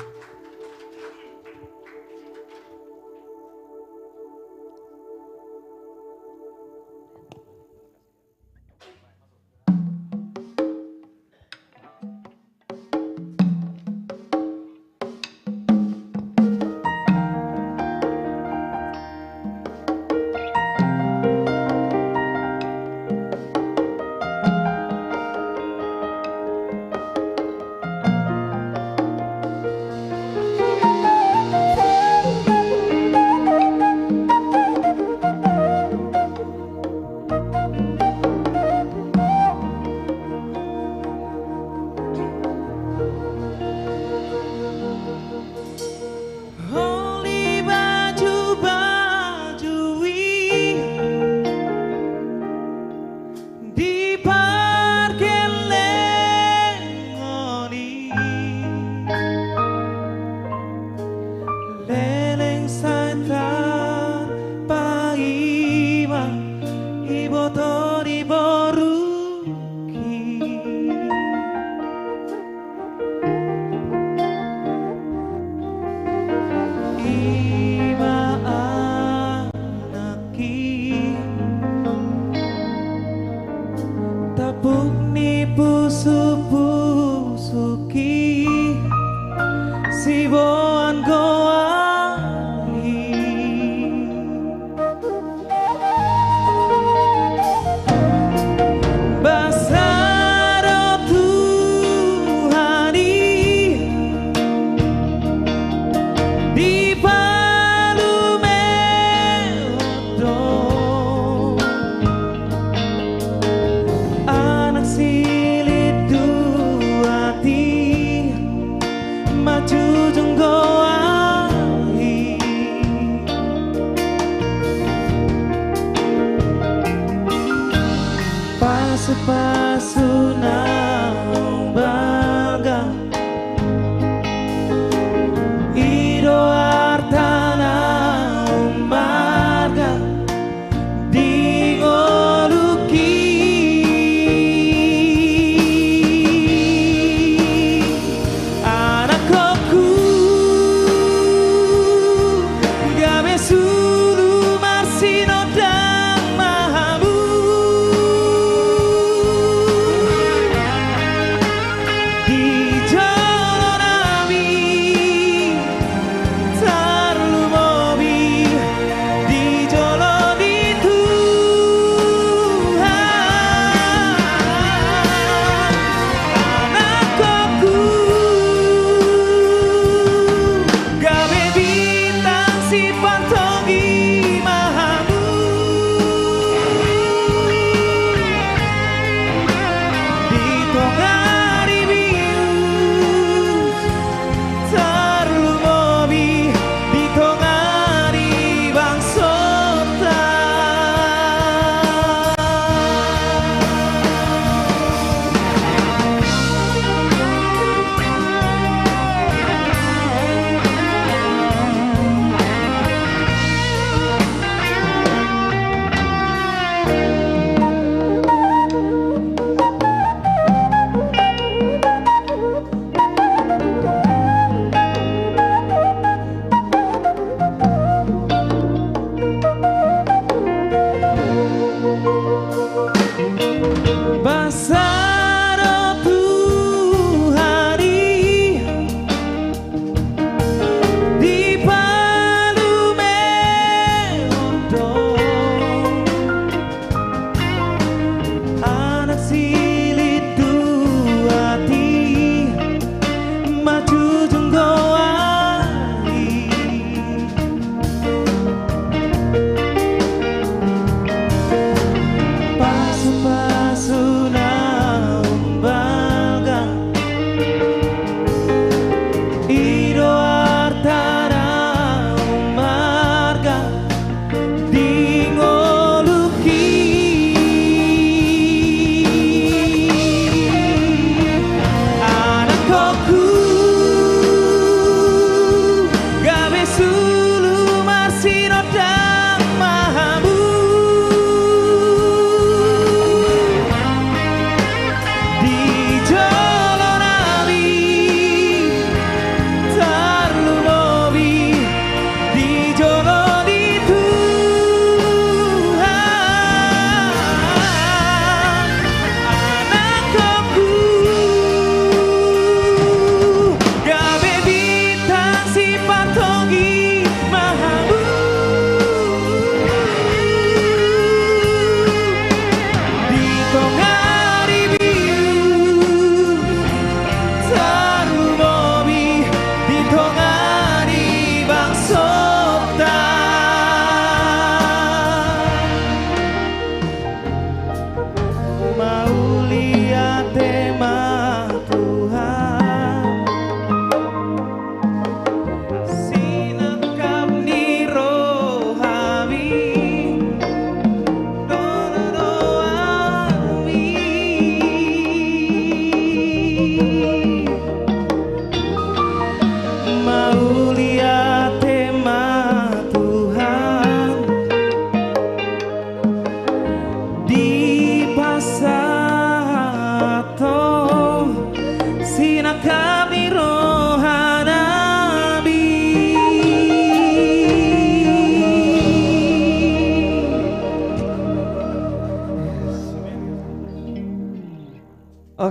Di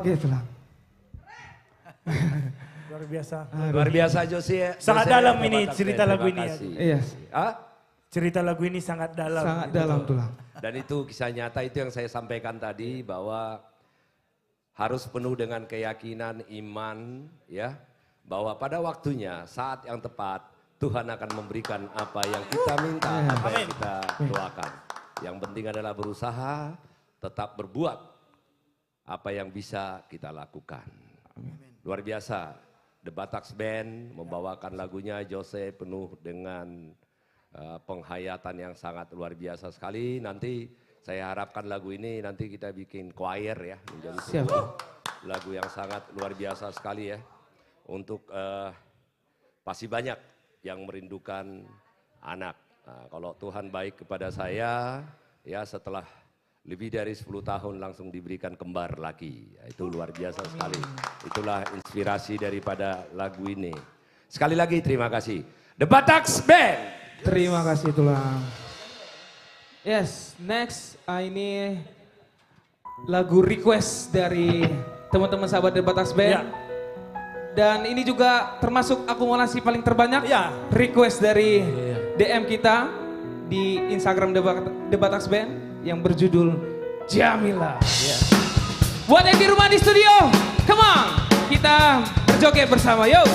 Oke, tulang. Luar biasa. Luar biasa Jose. Sangat Jose dalam The ini Batak cerita Band. lagu Terima ini. kasih. Iya. Hah? Cerita lagu ini sangat dalam. Sangat dalam tulang. Dan itu kisah nyata itu yang saya sampaikan tadi bahwa harus penuh dengan keyakinan, iman, ya, bahwa pada waktunya saat yang tepat Tuhan akan memberikan apa yang kita minta, apa yang kita doakan. Yang penting adalah berusaha, tetap berbuat apa yang bisa kita lakukan. Luar biasa, The Batak Band membawakan lagunya Jose penuh dengan penghayatan yang sangat luar biasa sekali. Nanti saya harapkan lagu ini nanti kita bikin choir ya, menjadi sebuah lagu yang sangat luar biasa sekali ya. Untuk pasti banyak yang merindukan anak. Nah, kalau Tuhan baik kepada saya, ya setelah lebih dari 10 tahun langsung diberikan kembar lagi. Ya, itu luar biasa sekali. Itulah inspirasi daripada lagu ini. Sekali lagi terima kasih. The Batak Band. Terima kasih tulang. Yes, next ini lagu request dari teman-teman sahabat The Batak Band. Dan ini juga termasuk akumulasi paling terbanyak request dari DM kita di Instagram The Batak Band yang berjudul Jamila. Buat yang di rumah di studio, come on, kita berjoget bersama, yuk.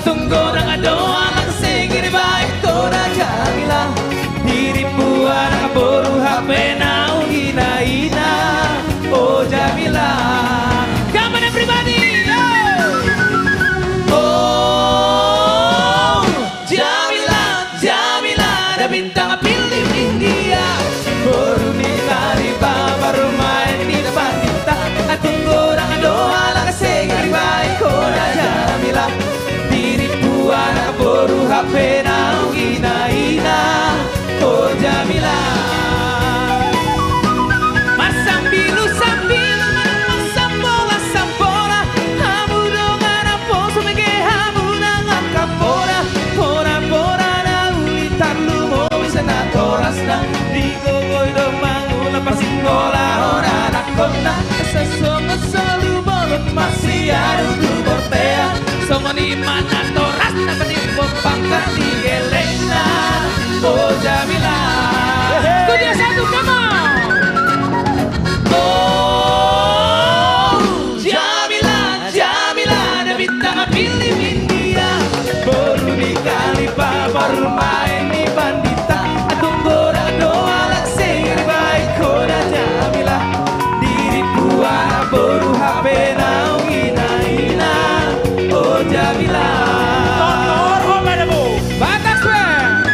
Tunggu orang doa lang singir baik kona Jamila dirimu anak boru HP nau hina-hina oh Jamila come on everybody oh Jamila Jamila ada bintang film India baru nikah di baru main di depan kita tunggu orang doa lang singir baik kona Jamila anak boru HP nau hina-hina oh Jamila Masambilu sambil sambola sambola hamu dongan apo sumege hamu nangan kapora pora pora na ulitan lumo bisa na toras na di gogoy do mangula pasingola ora na kona sesongo solu bolot masih aru tu bortea somoni mana toras na penimpo pangkat di Elena oh Jamila studio 1 come on oh Jamila Jamila ada bintang film India baru nikah baru main di Bandita tunggu doa lang singir baik kona Jamila diriku anak baru HP nau hina-hina oh Jamila Batak Band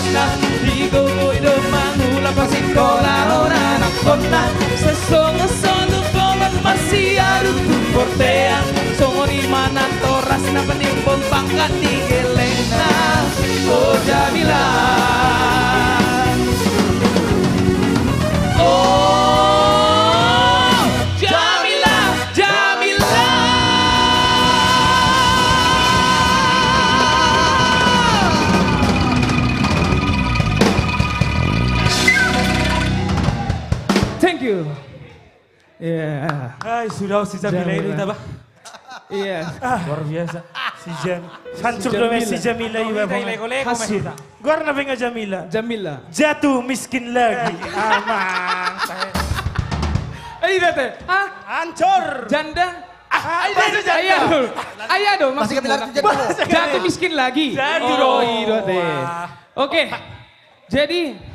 kosna Digo ido mangula pasikola ora anak kota Sesongo sono kolan masih aduh portea Songo di mana toras na penimbang pangkat di gelena Oh Jamila Oh Jamila Jamila Thank you. Yeah. Hai, sudah si Jamila ini apa? Iya. Luar biasa. Si Jam. Hancur dong si Jamila iba bang. Hancur. Gua na pengen Jamila. Jamila. Jatuh miskin lagi. Amang. Ayo dete. Ah, hancur. Janda. Ayah dong. Masih kebilang Jatuh miskin lagi. Jatuh dong. Iya deh. Oke. Jadi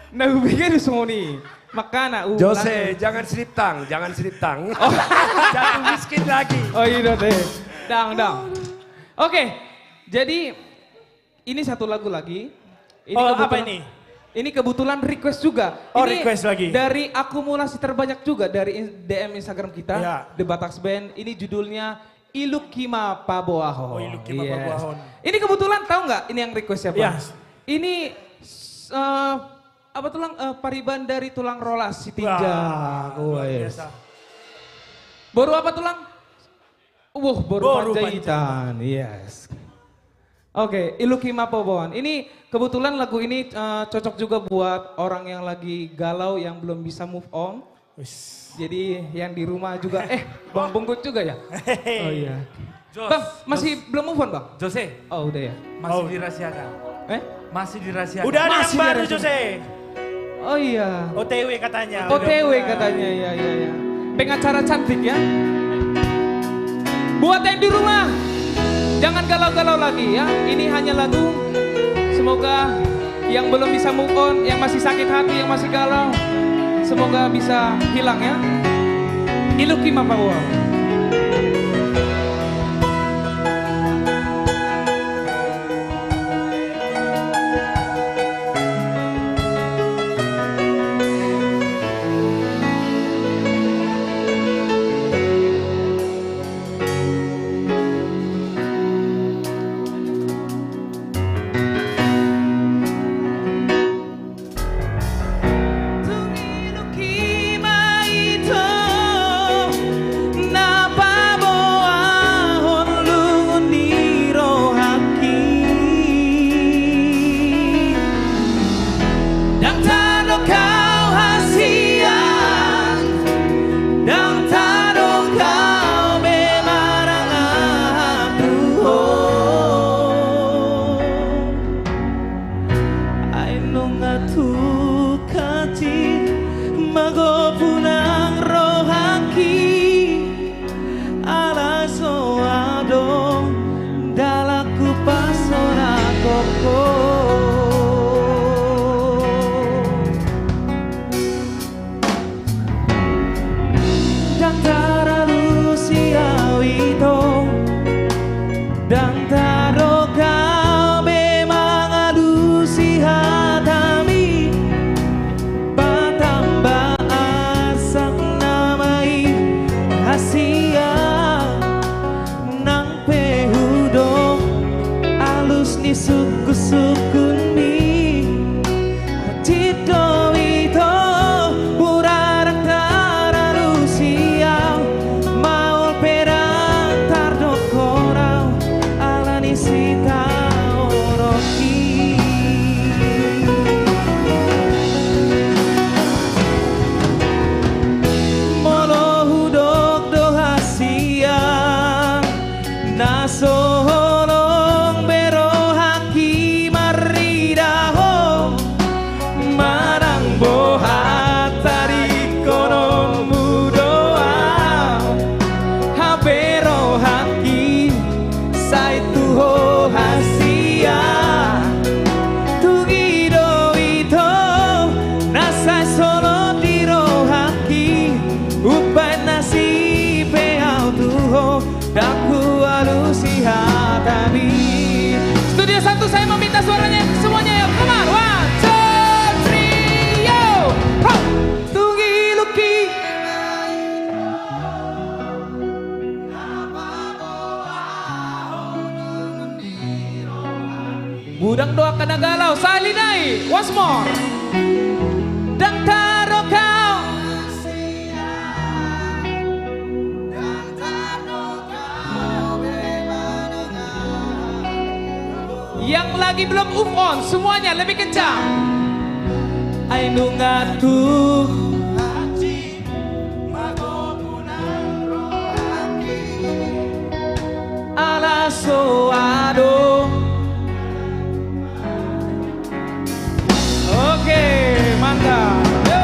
nah pikir semua nih. Makana Jose, jangan seliptang, jangan seliptang. Oh. Jatuh miskin lagi. Oh iya deh. Dang. Oke. Jadi ini satu lagu lagi. Apa ini? Ini kebetulan request juga. Oh, ini request lagi. Dari akumulasi terbanyak juga dari DM Instagram kita, Ya. The Batax Band. Ini judulnya Ilukima Paboahon. Oh, Ilukima Paboahon. Ini kebetulan tahu nggak ini yang request siapa? Yes. Ini apa tulang pariban dari tulang rolas si tinja. Luar Wes. biasa. Baru apa tulang? Baru Baru Panjaitan. Yes. Oke, Ilukima Paboahon. Ini kebetulan lagu ini cocok juga buat orang yang lagi galau yang belum bisa move on. Jadi yang di rumah juga Bang Bungkut juga ya? Oh iya. Bang, masih belum move on, Bang? Jose. Oh, udah ya. Masih dirahasiakan. Masih dirahasiakan. Udah ada yang baru Jose. Oh iya. OTW katanya. OTW katanya, ya. Pengacara cantik ya. Buat yang di rumah, jangan galau-galau lagi ya. Ini hanya lagu. Semoga yang belum bisa move on, yang masih sakit hati, yang masih galau, semoga bisa hilang ya. Ilukima Paboahon. Nasolong bero haki mari Budang doa kena galau, salinai, once more. Dan taruh kau yang lagi belum move on, semuanya lebih kencang. Ainu ngatu ala soado. Oke, mantap. Yo.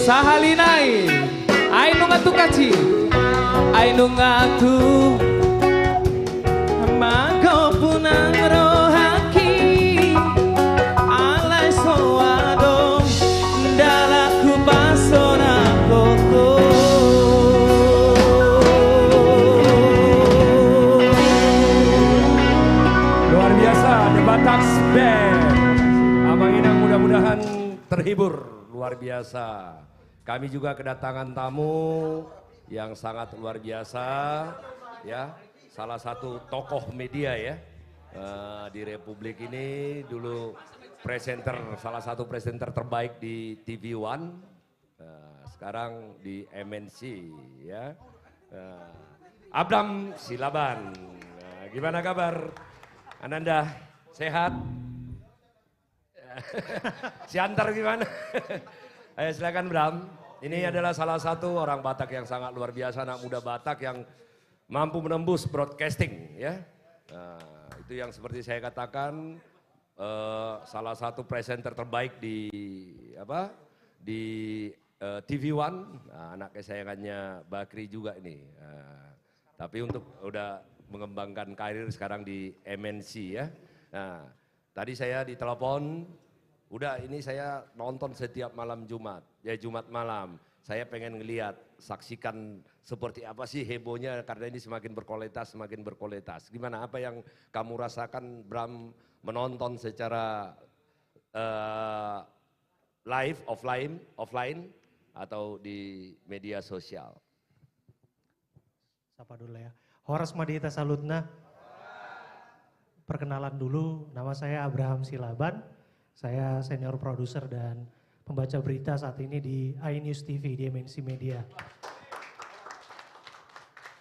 Sahalinai, ainu ngatu kaci, ainu ngatu, mako punang rohaki, alai soado, dalaku pasona koko. Luar biasa, The Batak Band. Abang Inang mudah-mudahan terhibur, luar biasa. Kami juga kedatangan tamu yang sangat luar biasa, ya, salah satu tokoh media ya di Republik ini, dulu presenter, salah satu presenter terbaik di TV One, sekarang di MNC ya, Abram Silaban. Gimana kabar Ananda, sehat? Si Antar gimana? Ayo silakan Bram. Ini adalah salah satu orang Batak yang sangat luar biasa, anak muda Batak yang mampu menembus broadcasting ya. Itu yang seperti saya katakan salah satu presenter terbaik di TV One, anak kesayangannya Bakri juga ini. Tapi untuk udah mengembangkan karir sekarang di MNC ya. Nah, tadi saya ditelepon, udah ini saya nonton setiap malam Jumat, ya Jumat malam. Saya pengen ngelihat, saksikan seperti apa sih hebohnya karena ini semakin berkualitas. Gimana, apa yang kamu rasakan Bram menonton secara live, offline atau di media sosial? Sapa dulu ya. Horas Madita Salutna. Perkenalan dulu, nama saya Abraham Silaban. Saya senior produser dan pembaca berita saat ini di iNews TV di MNC Media.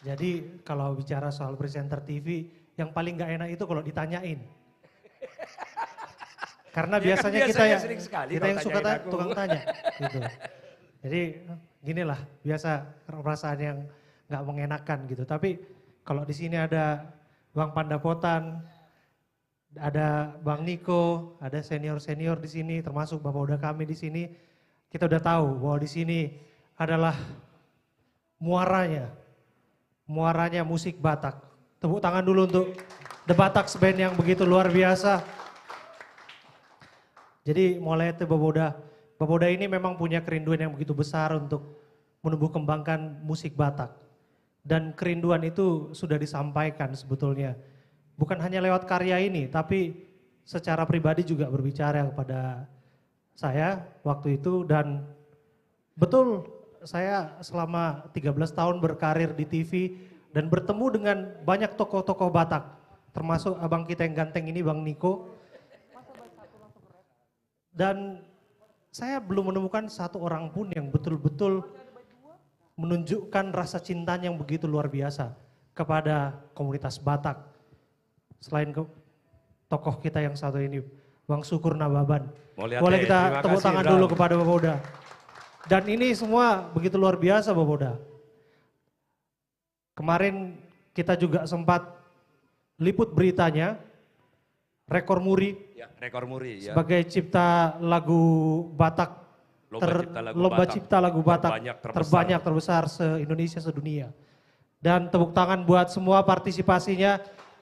Jadi kalau bicara soal presenter TV, yang paling gak enak itu kalau ditanyain. Karena biasanya kita yang suka tukang tanya. Gitu. Jadi ginilah, biasa perasaan yang gak mengenakan gitu. Tapi kalau di sini ada Bang Pandapotan, ada Bang Niko, ada senior-senior di sini, termasuk Bapak Uda kami di sini, kita udah tahu bahwa di sini adalah muaranya musik Batak. Tepuk tangan dulu untuk The Bataks Band yang begitu luar biasa. Jadi mulai itu Bapak Uda ini memang punya kerinduan yang begitu besar untuk menumbuh kembangkan musik Batak. Dan kerinduan itu sudah disampaikan sebetulnya. Bukan hanya lewat karya ini, tapi secara pribadi juga berbicara kepada saya waktu itu. Dan betul, saya selama 13 tahun berkarir di TV dan bertemu dengan banyak tokoh-tokoh Batak. Termasuk abang kita yang ganteng ini, Bang Niko. Dan saya belum menemukan satu orang pun yang betul-betul menunjukkan rasa cintanya yang begitu luar biasa kepada komunitas Batak. Selain tokoh kita yang satu ini, Bang Sukur Nababan. Boleh kita tepuk tangan dulu kepada Bapak Uda. Dan ini semua begitu luar biasa Bapak Uda. Kemarin kita juga sempat liput beritanya, Rekor Muri. Ya, Rekor Muri ya. Sebagai cipta lagu Batak. Lomba cipta lagu Batak terbanyak terbesar se-Indonesia, sedunia. Dan tepuk tangan buat semua partisipasinya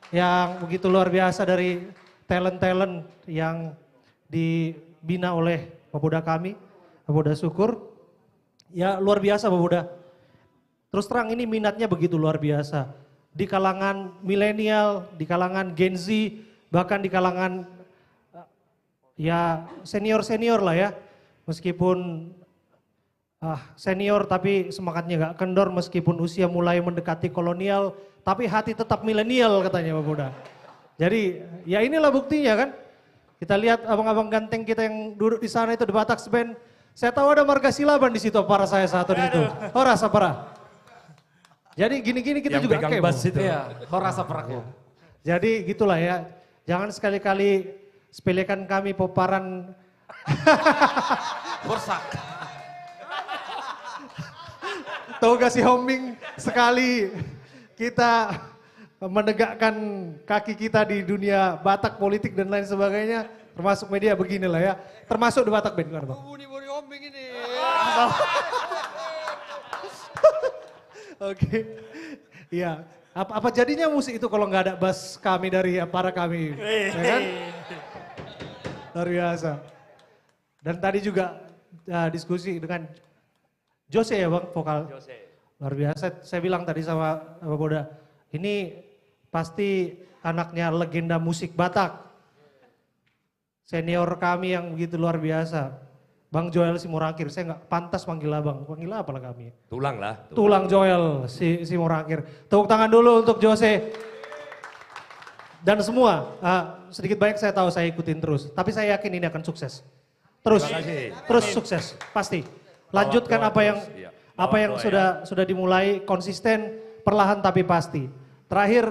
yang begitu luar biasa dari talent-talent yang dibina oleh Bapak Uda kami, Bapak Uda Sukur. Ya luar biasa Bapak Uda. Terus terang ini minatnya begitu luar biasa. Di kalangan milenial, di kalangan Gen Z, bahkan di kalangan ya senior-senior lah ya. Meskipun senior tapi semangatnya gak kendor, meskipun usia mulai mendekati kolonial, tapi hati tetap milenial katanya Bapak Uda. Jadi ya inilah buktinya kan. Kita lihat abang-abang ganteng kita yang duduk di sana itu The Bataks Band. Saya tahu ada marga Silaban di situ, para saya satu di situ. Oh rasa parah. Jadi gini-gini kita yang juga kayak itu. Iya, oh rasa parahnya. Jadi gitulah ya. Jangan sekali-kali sepelekan kami poparan Bursak. Tahu gak sih homing sekali kita menegakkan kaki kita di dunia Batak, politik dan lain sebagainya, termasuk media beginilah ya, termasuk di Batak Band kan Bang? Buni-buni homing ini. Oke, iya. Apa jadinya musik itu kalau nggak ada bass kami dari para kami, ya kan? Luar biasa. Dan tadi juga diskusi dengan Jose ya Bang, vokal. Jose. Luar biasa, saya bilang tadi sama Bapak Uda, ini pasti anaknya legenda musik Batak. Senior kami yang begitu luar biasa. Bang Joel Simorangkir, saya nggak pantas panggil abang, panggil apa lah kami? Tulang lah. Tulang Joel Simorangkir. Tepuk tangan dulu untuk Jose. Dan semua, sedikit banyak saya tahu saya ikutin terus, tapi saya yakin ini akan sukses. Terus sukses, pasti. Lanjutkan apa yang sudah dimulai, konsisten, perlahan tapi pasti. Terakhir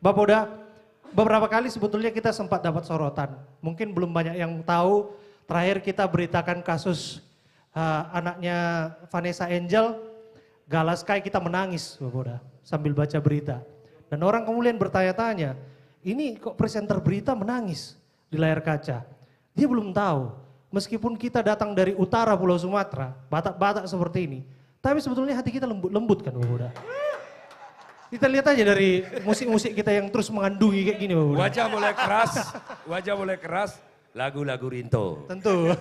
Bapak Uda, beberapa kali sebetulnya kita sempat dapat sorotan. Mungkin belum banyak yang tahu, terakhir kita beritakan kasus anaknya Vanessa Angel, Galaskai, kita menangis Bapak Uda sambil baca berita. Dan orang kemudian bertanya-tanya, ini kok presenter berita menangis di layar kaca? Dia belum tahu, meskipun kita datang dari utara Pulau Sumatera, Batak-Batak seperti ini, tapi sebetulnya hati kita lembut-lembut kan Bapak Uda. Kita lihat aja dari musik-musik kita yang terus mengandungi kayak gini Bapak Buda. Wajah mulai keras, lagu-lagu Rinto. Tentu,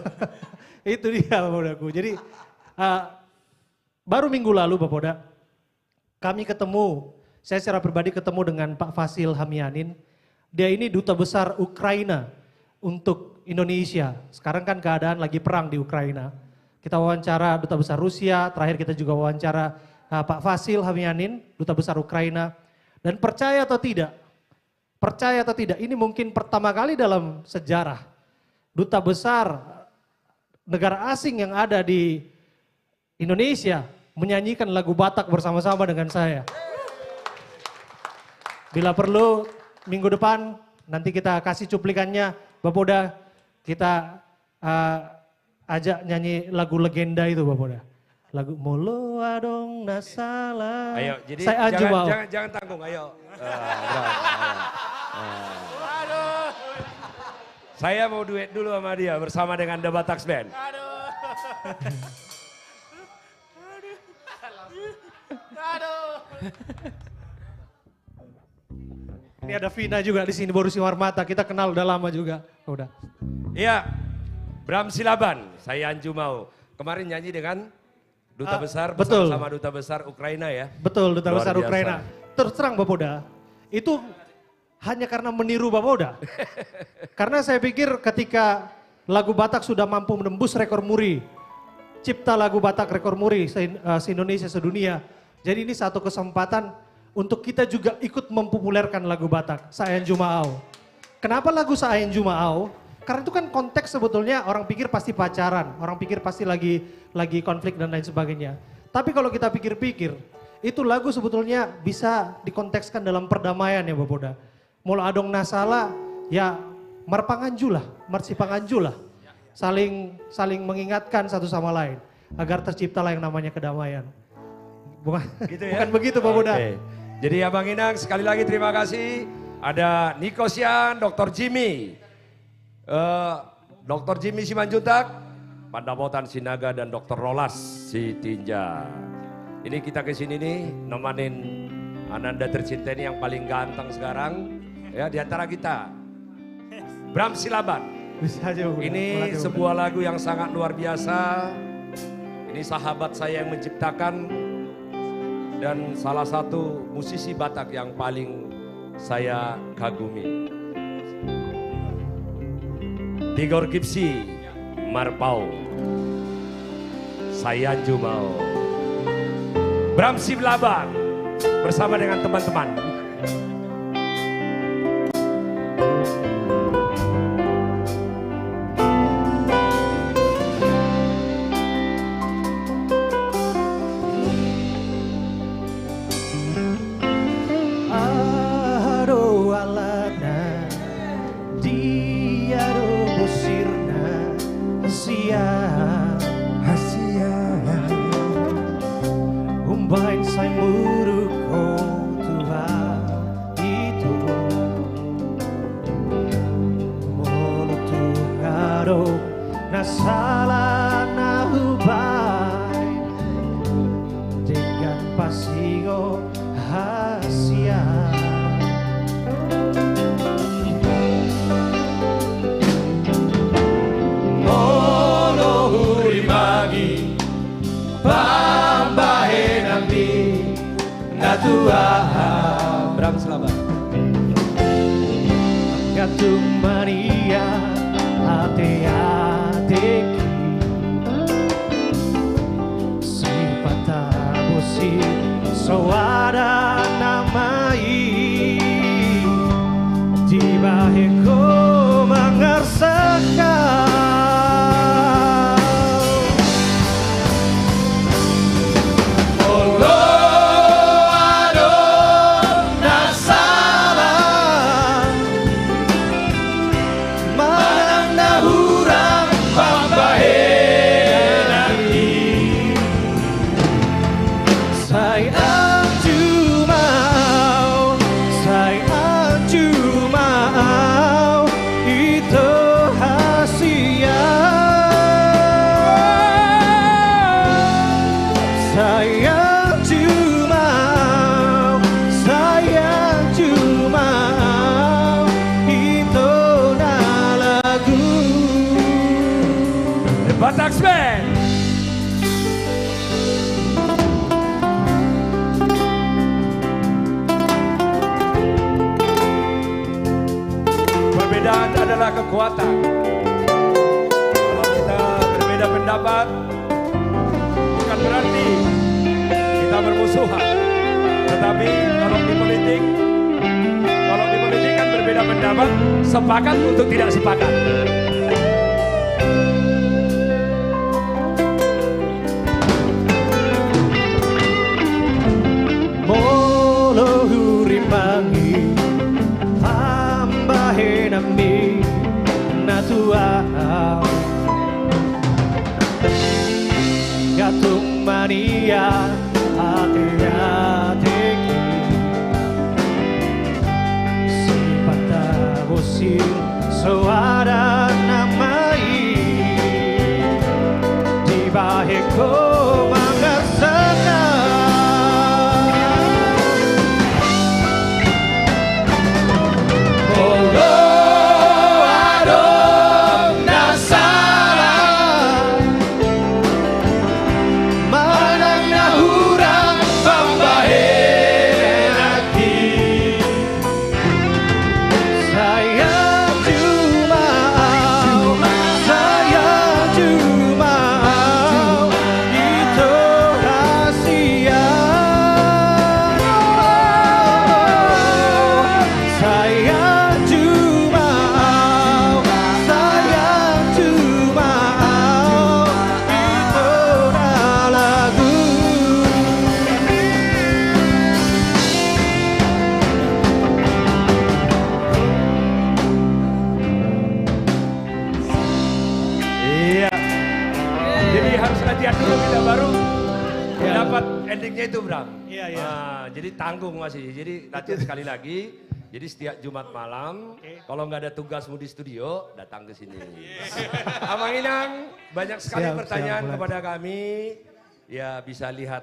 itu dia Bapak Budaku. Jadi baru minggu lalu Bapak Buda, kami ketemu, saya secara pribadi ketemu dengan Pak Vasil Hamianin. Dia ini duta besar Ukraina untuk Indonesia. Sekarang kan keadaan lagi perang di Ukraina. Kita wawancara duta besar Rusia, terakhir kita juga wawancara Pak Vasil Hamianin, duta besar Ukraina. Dan percaya atau tidak, ini mungkin pertama kali dalam sejarah duta besar negara asing yang ada di Indonesia menyanyikan lagu Batak bersama-sama dengan saya. Bila perlu minggu depan nanti kita kasih cuplikannya, Bapak Buda, kita ajak nyanyi lagu legenda itu Bapak Buda. Lagu Molo Adong Nasala. Ayo, jadi saya jangan tanggung, ayo. Saya mau duet dulu sama dia bersama dengan The Batax Band. Ini ada Vina juga di sini, Borusi Warmata, kita kenal udah lama juga. Udah. Iya, Bram Silaban, saya Anju Mau. Kemarin nyanyi dengan Duta Besar bersama Duta Besar Ukraina ya. Betul, Duta Luar Besar biasa. Ukraina. Terus terang Bapak Buda, itu hanya karena meniru Bapak Buda. Karena saya pikir ketika lagu Batak sudah mampu menembus rekor muri, cipta lagu Batak rekor muri se-Indonesia, sedunia. Jadi ini satu kesempatan untuk kita juga ikut mempopulerkan lagu Batak, Sayan Jumaau. Kenapa lagu Sayan Jumaau? Karena itu kan konteks sebetulnya orang pikir pasti pacaran, orang pikir pasti lagi konflik dan lain sebagainya. Tapi kalau kita pikir-pikir, itu lagu sebetulnya bisa dikontekskan dalam perdamaian ya Bapak Buda. Molo Adong Nasala, ya marpanganjulah, marsipanganjulah. Saling mengingatkan satu sama lain, agar terciptalah yang namanya kedamaian. Bukan, gitu ya? Bukan begitu Bapak Buda. Okay. Jadi Abang Inang sekali lagi terima kasih. Ada Niko Sian, Dr. Jimmy. Dr. Jimmy Simanjuntak, Pandapotan Sinaga dan Dr. Rolas Sitinja. Ini kita kesini nih nemenin Ananda tercinta ini yang paling ganteng sekarang ya di antara kita. Bram Silaban. Ini sebuah lagu yang sangat luar biasa. Ini sahabat saya yang menciptakan dan salah satu musisi Batak yang paling saya kagumi. Tigor Gipsi, Marpau, Sayan Jumau, Bram Silaban bersama dengan teman-teman. Ado alana, dia do busirna, hasia, umbain sai muruk Tuhan itu, molo Tuhan nasala na hubay, dengan pasingo hasia. Mono hurimagi pambahe nambi natua Bram Silaban. Gatung Maria ate-ate si patabosi soada namai di baheko mangarsakan Sayang Jumau Perbedaan adalah kekuatan. Kalau kita berbeda pendapat, bukan berarti kita bermusuhan. Tetapi kalau di politik kan berbeda pendapat, sepakat untuk tidak sepakat. Molo hurimangi tambahe nami natua gatung mania hati-hati sipata bosil suara namai di baheko mangasana endingnya itu Bram. Iya, iya. Nah, jadi tanggung masih. Jadi latihan sekali lagi. Jadi setiap Jumat malam, kalau nggak ada tugasmu di studio, datang ke sini. Amang Inang, banyak sekali pertanyaan kepada kami. Ya bisa lihat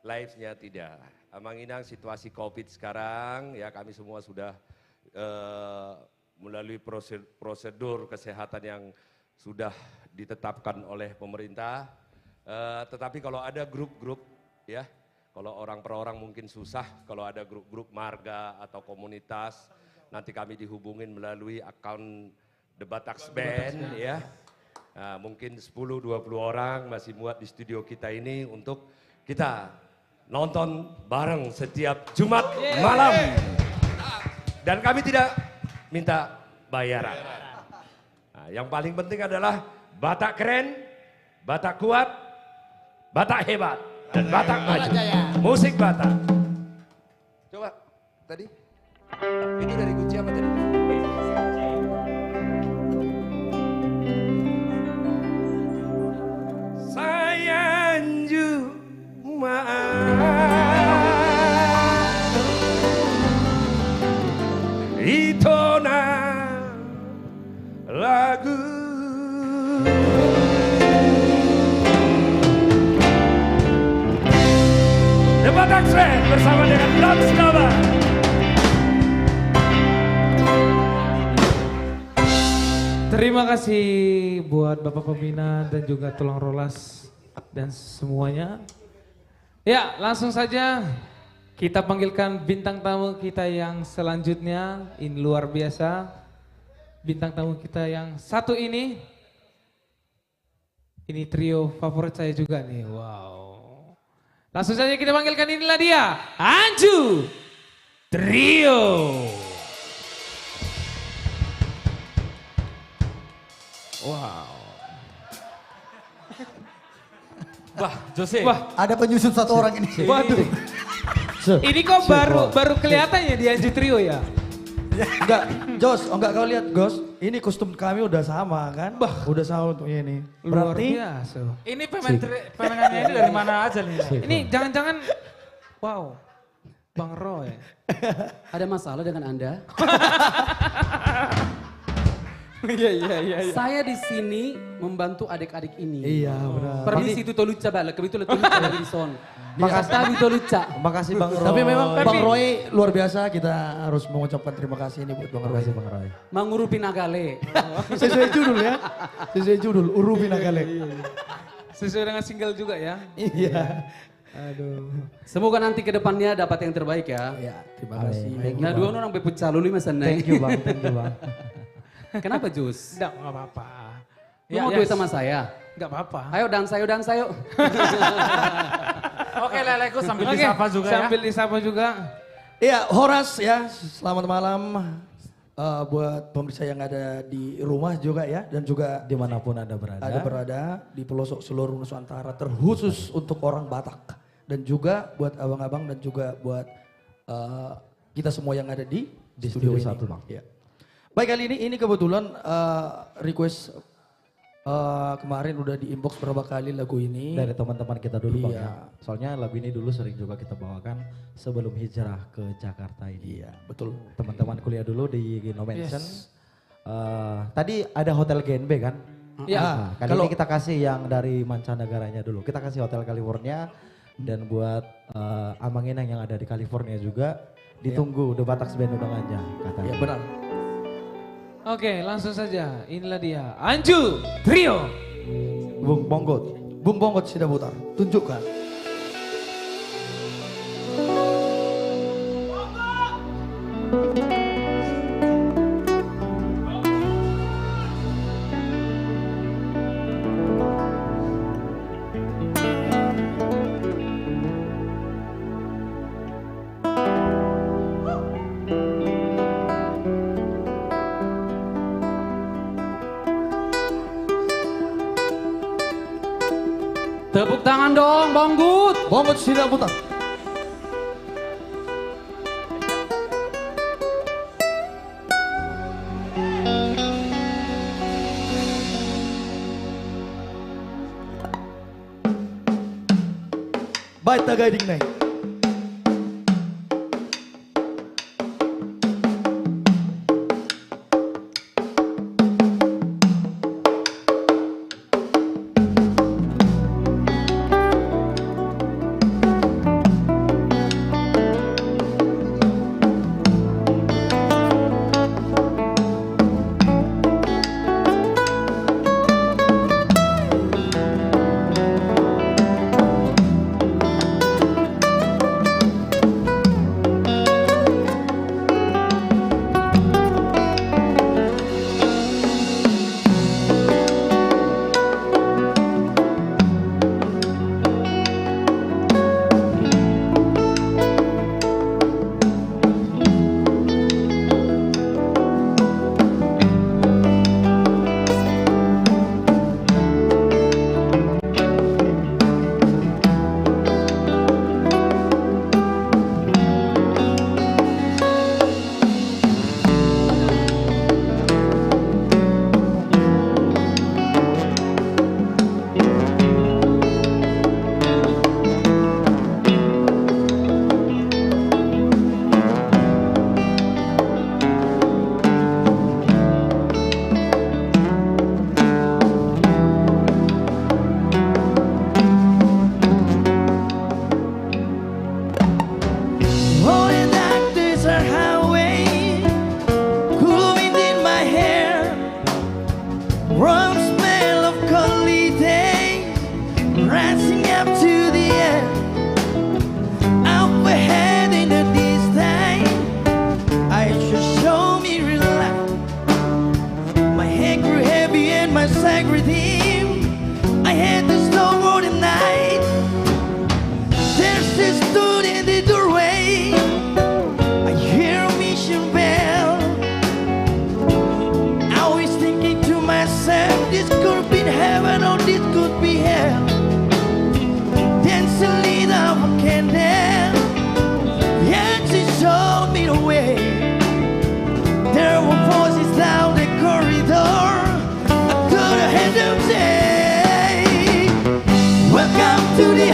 live-nya tidak. Amang Inang situasi COVID sekarang, ya kami semua sudah melalui prosedur kesehatan yang sudah ditetapkan oleh pemerintah. Tetapi kalau ada grup-grup, ya, kalau orang per orang mungkin susah, kalau ada grup-grup marga atau komunitas, nanti kami dihubungin melalui akun The Bataks Band, ya. Nah, mungkin 10-20 orang masih muat di studio kita ini untuk kita nonton bareng setiap Jumat malam. Dan kami tidak minta bayaran. Nah, yang paling penting adalah Batak keren, Batak kuat, Batak hebat, dan Batak maju. Musik Batak. Coba tadi. Itu dari kunci apa tadi? Sayang Jumat Itona lagu The Bataks Band bersama dengan Bram Staba. Terima kasih buat Bapak Pembina dan juga Tulang Rolas dan semuanya. Ya, langsung saja kita panggilkan bintang tamu kita yang selanjutnya. Ini luar biasa. Bintang tamu kita yang satu ini. Ini trio favorit saya juga nih. Wow. Langsung saja kita panggilkan, inilah dia. Anju Trio. Wow. Wah, Jose. Wah, ada penyusup satu orang ini. Waduh. Ini kok baru kelihatannya di Anju Trio ya? Enggak, Jos, enggak kau lihat Gos, ini kostum kami udah sama kan? Udah sama untuknya ini. Luar Berarti biasa. Ini pemenangnya ini dari mana aja nih? Ini jangan-jangan, wow, Bang Roy. Ada masalah dengan Anda? Iya. Saya di sini membantu adik-adik ini. Iya, benar. Permisi itu toluca bala, itu toluca lagi di son. Makasih toluca. Makasih Bang Roy. Tapi memang Bang Roy luar biasa, kita harus mengucapkan terima kasih ini buat Bang Roy. Terima kasih Bang Roy. Mengurupin agale. Sesuai judul ya. Sesuai judul, urupin agale. Sesuai dengan single juga ya? Iya. Aduh. Semoga nanti ke depannya dapat yang terbaik ya. Ya, terima kasih. Nah, dua orang beput caluli mas. Thank you Bang, thank you Bang. Kenapa Jus? Enggak apa-apa. Lu mau duit sama saya? Enggak apa-apa. Ayo dansa yuk. Oke Leleku sambil disapa juga ya. Sambil disapa juga. Iya, Horas ya, selamat malam buat pemirsa yang ada di rumah juga ya, dan juga dimanapun Anda berada. Ada berada di pelosok seluruh Nusantara, terkhusus untuk orang Batak. Dan juga buat abang-abang dan juga buat kita semua yang ada di studio ini. Satu, Bang. Ya. Baik, kali ini kebetulan request kemarin udah di inbox berapa kali lagu ini. Dari teman-teman kita dulu Bang Iya. ya. Soalnya lagu ini dulu sering juga kita bawakan sebelum hijrah ke Jakarta ini. Iya, betul. Teman-teman kuliah dulu di No Mention. Yes. Tadi ada Hotel GNB kan? Iya. Nah, kali ini kita kasih yang dari mancanegaranya dulu. Kita kasih Hotel California dan buat Amang Inang yang ada di California juga ditunggu The Batak Band undangannya katanya. Iya, benar. Oke, langsung saja. Inilah dia. Anju Trio. Bung Bonggot sudah putar. Tunjukkan. Tepuk tangan dong, Bonggut. Bonggut sudah putar. Baik, Gading naik.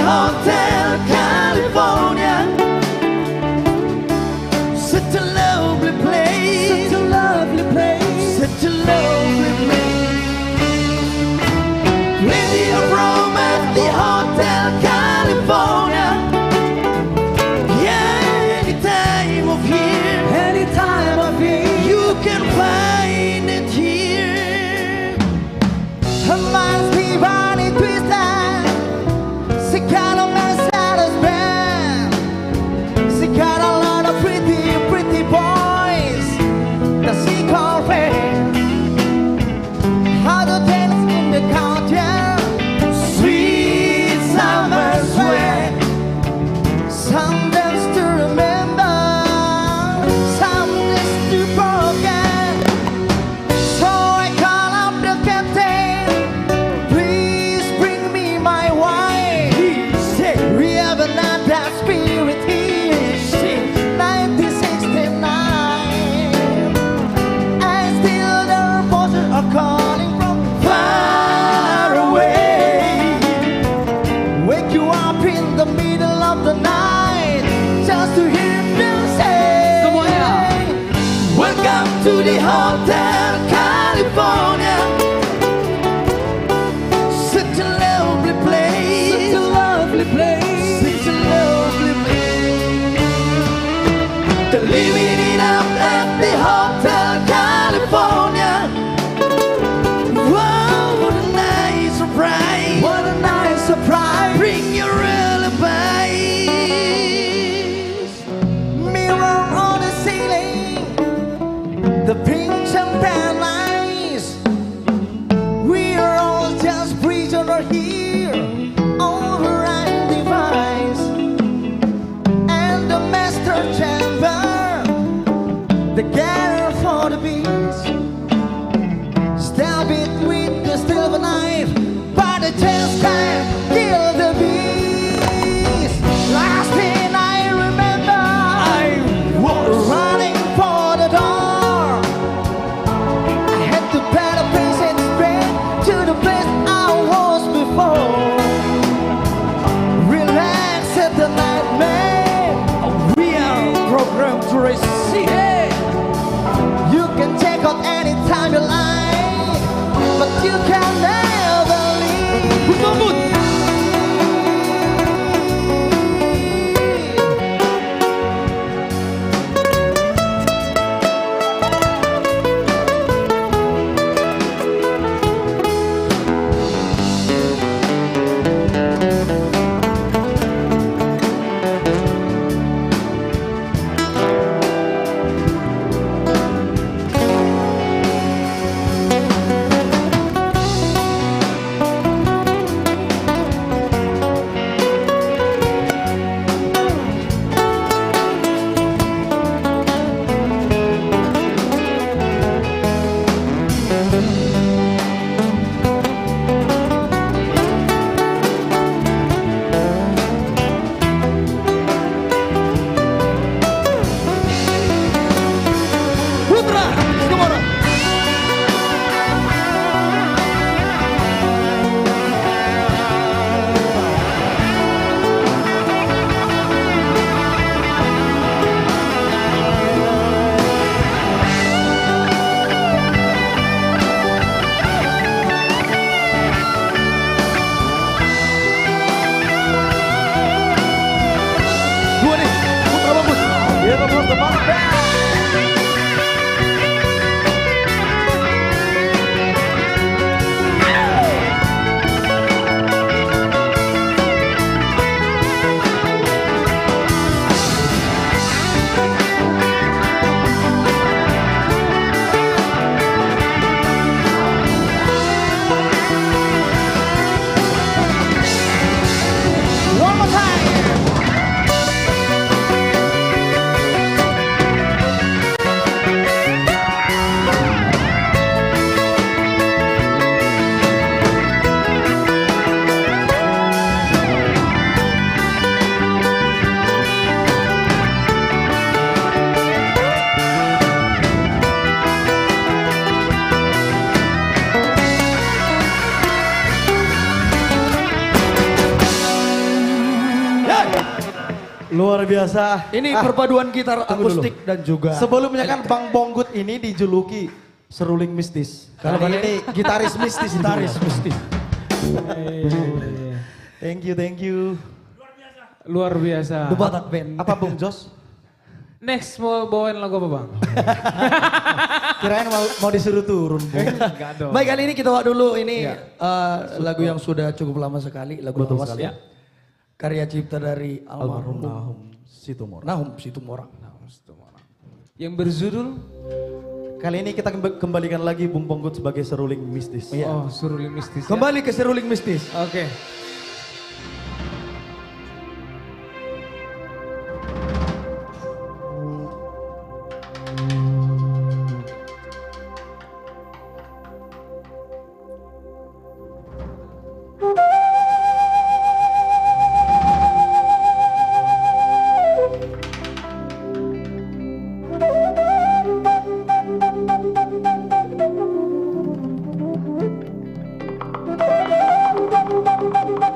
Hotel California, such a lovely place, such a lovely place, such a lovely place. Plenty of romance Hotel California. Such a lovely place. Such a lovely place. Such a lovely place. The living it up at the Hotel California. Wow, what a nice surprise. What a nice surprise. Bring your alibis. Mirror on the ceiling. The pink champagne lights. We are all just prisoners here. Override device. And the master chamber. The gather for the beast. Stab it with the steel of a knife, but the chance can't kill the beast. Last thing I remember, I was running for the door. I had to pay the princess straight to the place I was before. Relax at the nightmare. We are programmed to receive. You can check out anytime you like, but you can never leave. Putra, Situmorang. Dua nih, Putra Bambus. Dia Bambus depan. One more time. Luar biasa. Ini perpaduan gitar akustik dan juga. Sebelumnya kan Bang Bonggut ini dijuluki seruling mistis. Karena Kali ini gitaris mistis. Gitaris mistis. Thank you. Luar biasa. The Batak Band. Apa Bung Jos? Next mau bawain lagu apa Bang? Kirain mau disuruh turun. Enggak dong. Baik, kali ini kita bawa dulu ini lagu yang sudah cukup lama sekali, lagu Betul lawas sekali. ya. Karya cipta dari Almarhum almarhum Nahum Situmorang. Situmorang. Yang berjudul kali ini kita kembalikan lagi Bung Bonggut sebagai seruling mistis. Oh, seruling mistis. Kembali ke seruling mistis. Oke. Thank you.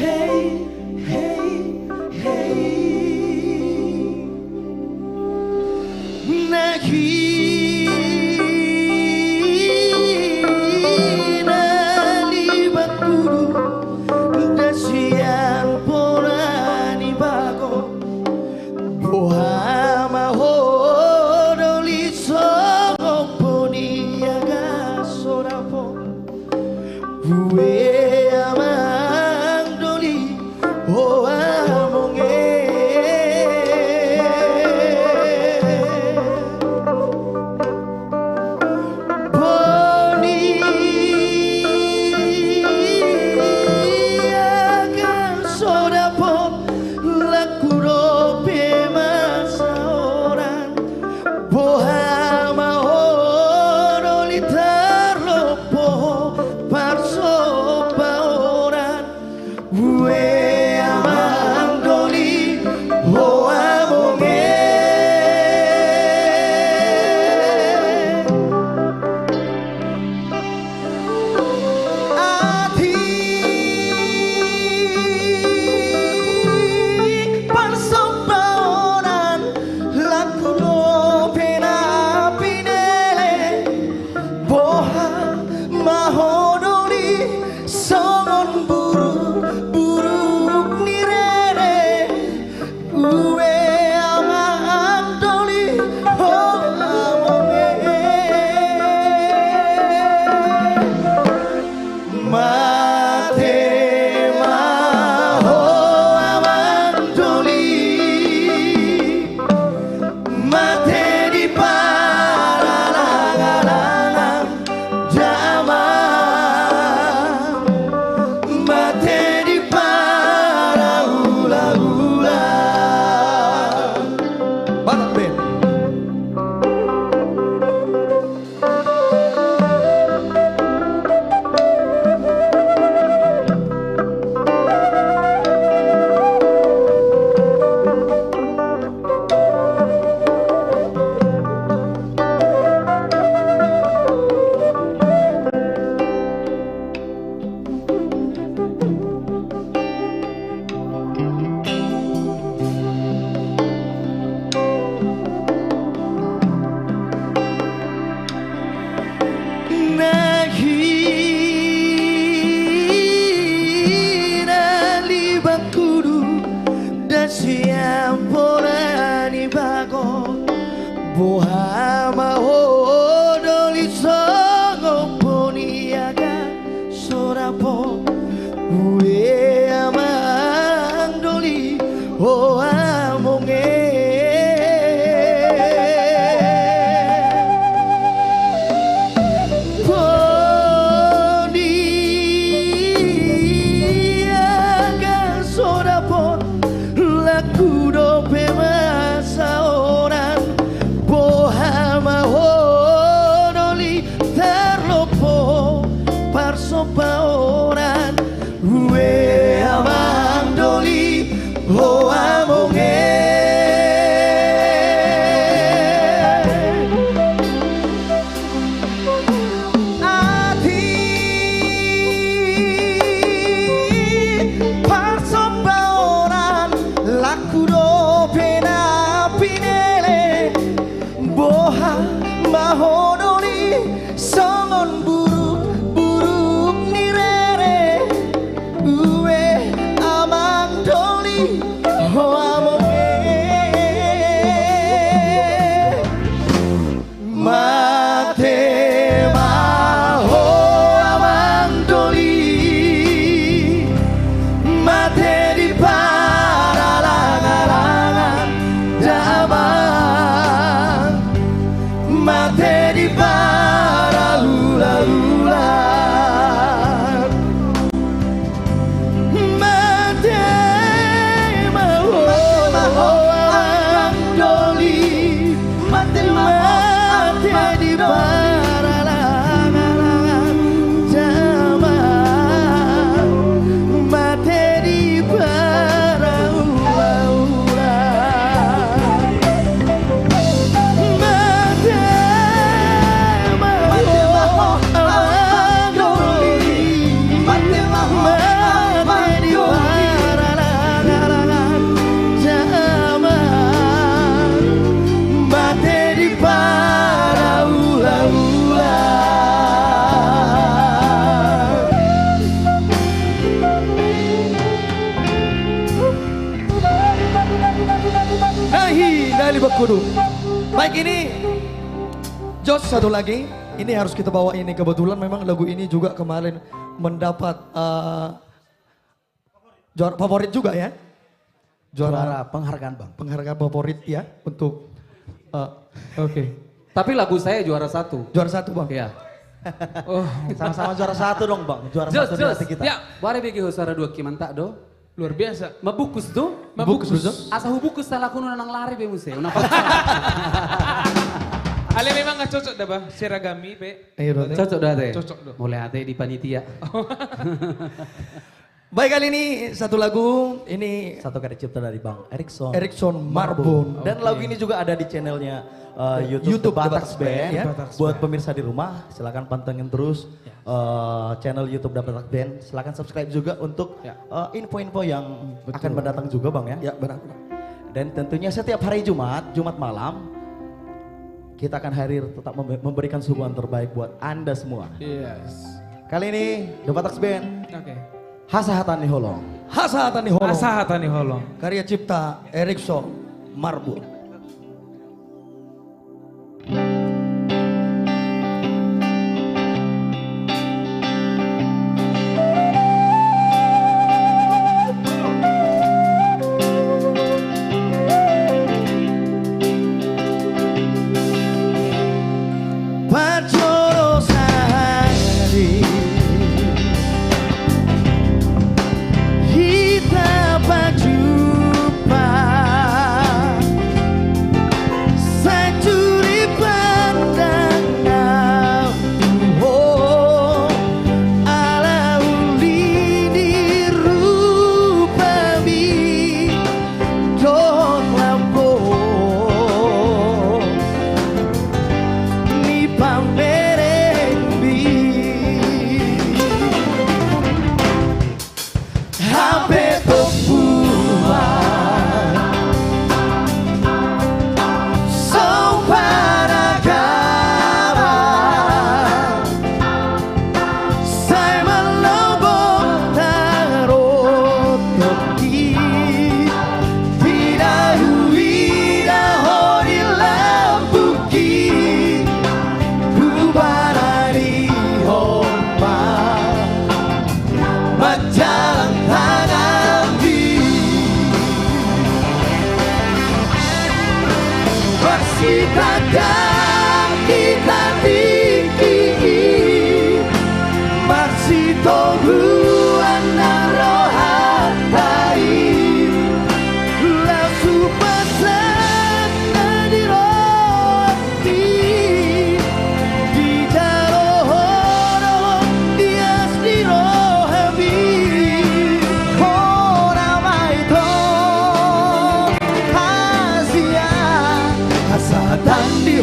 hey, hey, hey. Nahina libat kudu dasian porani bago bohama hodoli soponi aga sorapo gue amang doli oh amonge Bohama hodoli songoponi aga sorapo ue amang doli o amonge poni aga sorapo laku dope masa orang bohama hodoli terlopo parso paoran ue amang doli o amonge ati parso paoran laku dope na pinele boha mahodoli songon buruk nirere ue amang doli ho amonge mate maho amang doli mate di paralangan damang mate di paralula-lula mate maho amang doli mate di paralangan damang mate di Bekudu. Baik, ini Jos satu lagi. Ini harus kita bawa ini. Kebetulan memang lagu ini juga kemarin mendapat juara favorit juga ya. Juara penghargaan bang. Penghargaan favorit ya untuk Oke. Tapi lagu saya juara 1. Juara 1 bang. Iya. Oh, sama-sama juara 1 dong bang. Juara 1 di hati kita. Ya, bare begi suara 2 kimantak do. Luar biasa. Mabukus do. Mabukus do. Asa hubukus salah kuno nang lari be muse. Ale memang nggak cocok dah bah, seragami pe. Cocok dah teh. Cocok do. Mulai ate di panitia. Baik, kali ini satu lagu, ini satu karya cipta dari Bang Erikson Marbun. Dan lagu ini juga ada di channelnya YouTube The Batax Band. ya. Buat pemirsa di rumah, silakan pantengin terus channel YouTube The Batax Band. Silakan subscribe juga untuk info-info yang akan mendatang juga Bang ya. Ya benar. Dan tentunya setiap hari Jumat malam, kita akan hadir tetap memberikan suguhan terbaik buat Anda semua. Yes. Kali ini The Batax Band. Oke. Hasahatani Holong. Hasahatani Holong. Hasahatani Holong. Karya cipta Erikson Marbun. Di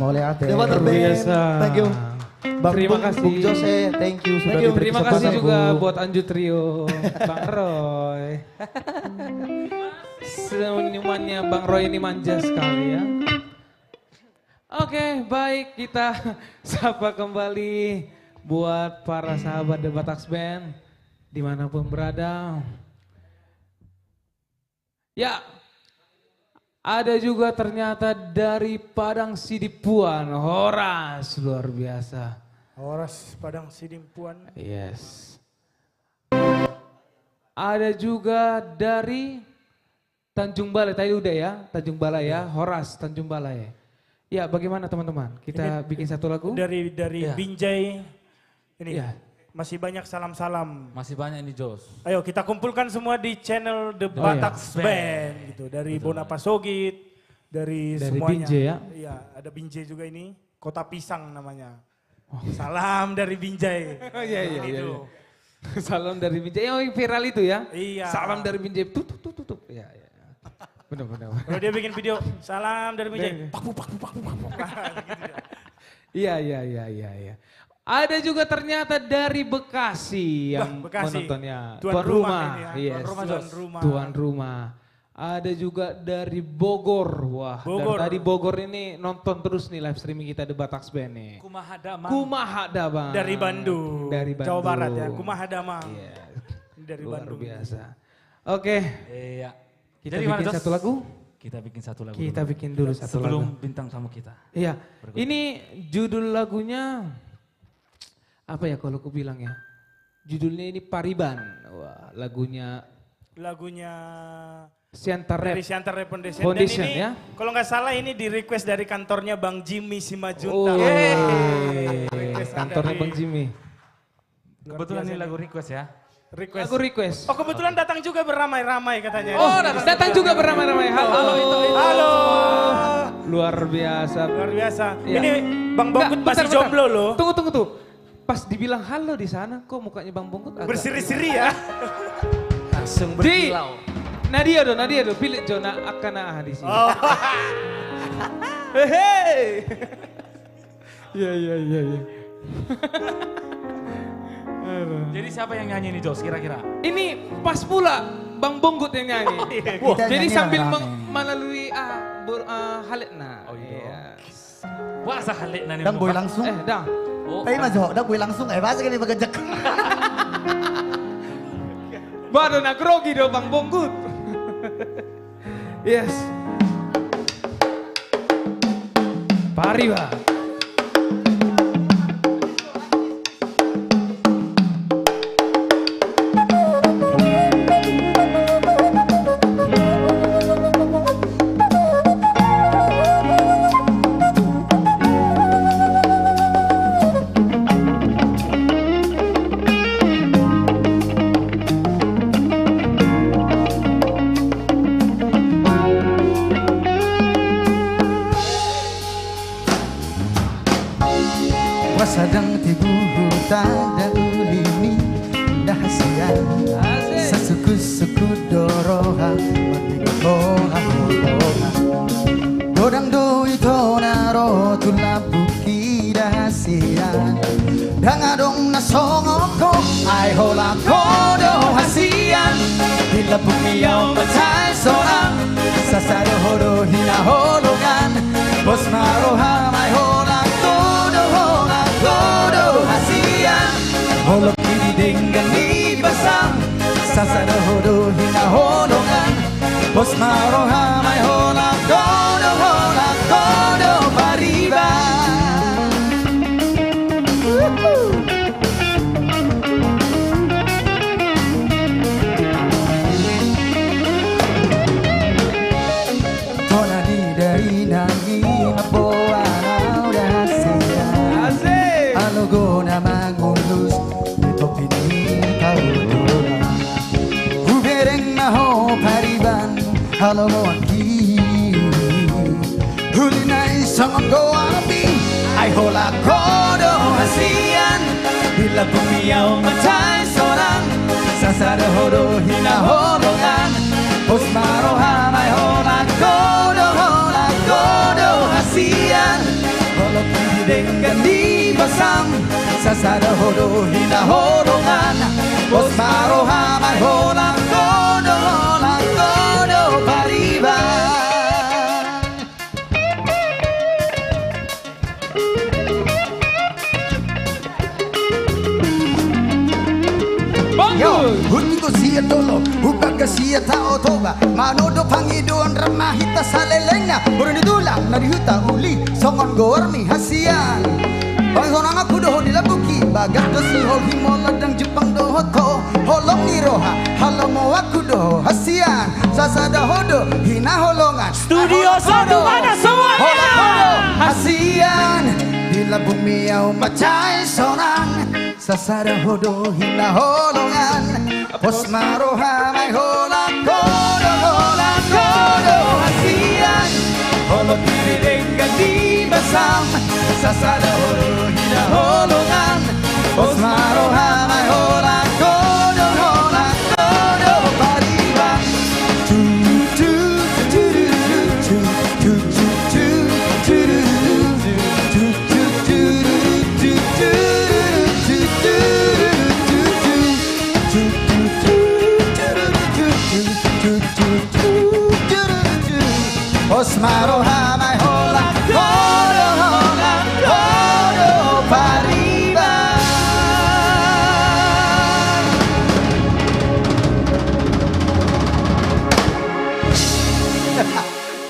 Moleate. Debater Luar Band. biasa. Thank you. Terima kasih. Bung Jose, thank you sudah diberi Terima kasih kesempatan, juga Bung. buat Anju Trio, Bang Roy. Senyumannya Bang Roy ini manja sekali ya. Oke, baik, kita sapa kembali buat para sahabat The Batax Band dimanapun berada. Ya, ada juga ternyata dari Padang Sidimpuan, Horas, luar biasa. Horas Padang Sidimpuan. Yes. Ada juga dari Tanjung Balai, tadi udah ya, Tanjung Balai ya, Horas Tanjung Balai. Ya, bagaimana teman-teman? Kita bikin satu lagu? Dari Binjai. Ini ya. masih banyak salam-salam. Masih banyak ini Jos. Ayo kita kumpulkan semua di channel The Batax Band gitu. Dari Bonapa Sogit, dari semuanya. Binjai ya? Iya, ada Binjai juga ini. Kota Pisang namanya. Salam dari Binjai. Iya. Salam dari Binjai, yang viral itu ya? Iya. Salam dari Binjai, tutup. Iya. Benar. Kalau dia bikin video, salam dari Binjai. Iya. Ada juga ternyata dari Bekasi yang menontonnya. Tuan rumah. Yes. Tuan rumah. Ada juga dari Bogor. Wah, dari tadi Bogor ini nonton terus nih live streaming kita The Batax Band nih. Kumaha Damang. Dari Bandung. Jawa Barat ya. Kumaha Damang. Iya. Dari Luar Bandung. biasa. Oke. Iya. Kita bikin satu lagu? Kita bikin satu lagu. Kita bikin dulu satu lagu. Sebelum bintang tamu kita. Iya. Ini judul lagunya apa ya kalau aku bilang ya? Judulnya ini Pariban. Wah, lagunya Siantar Rap. Dari Siantar Rap Foundation. Foundation Dan ini, ya. kalau nggak salah ini di request dari kantornya Bang Jimmy Oh, Simajunta. kantornya Bang Jimmy. Kebetulan ini lagu request ya. Lagu request. Oh kebetulan datang juga beramai-ramai katanya. Oh, datang juga beramai-ramai. Halo. Halo. Luar biasa. Luar biasa. Ya. Ini Bang Bongkut masih jomblo loh. Tunggu. Pas dibilang halo di sana, kok mukanya Bang Bongkut agak... Berseri-seri ya. Langsung berkilau. Nadia do, pilih Jona akan di sini. Oh. Hei. Iya. Jadi siapa yang nyanyi ini Jos kira-kira? Ini pas pula Bang Bongkut yang nyanyi. Jadi sambil melalui Haletna. Oh iya. Bahasa Haletna nih. Dang boy langsung. Dang. Tapi mas dang boy langsung bahasa kali bagajak. Baru nak grogi do Bang Bongkut. Yes. Pariba. Sadang tibu hutan da ulimi dahasian sasuku-suku doroha matikoha holoha dodang do ito naro tulabuki dahasian dangadong nasongoko ay hola kodo hasian bila bumiyaw matay sorang sasado hodo hinaholongan bos maroha may hola Todo hasian Holok dinidinggan di basang Sasada hodo hinaholongan Bos maroha may holak Todo pariba Tona di dari nangi maboa na udah Alogona mangulus Ito pinitaudola Ubereng maho pariban Halo mo aki Huli na isang goabi Ay hola kodo hasian Bila bumiyaw matay sorang Sasada hodo hinaholongan Pos maroha may hola kodo hasian hodo hina holongan Bos maroha mai holang kodo pariban Yo, hunko siya tolo, hubaga siya tao toba Manodo pangidoan ramahita sa lelenya Murni dulang narihuta uli, songon gormi hasian Pangsonang aku doho dilabuki, bagas dosi hol himoladang Jepang doho ko Holong niroha, halomo aku doho hasian Sasada hodo, hina holongan Studio satu mana semuanya? Holong hodo, hasian Bila bumi au macai sonang Sasada hodo hina holongan Pos maroha mai holang kodo hasian Holo kiri dengan di basam Sasada hodo hina holongan Pos maroha mai holang kodo pariban Pos maroha mai holang kodo pariban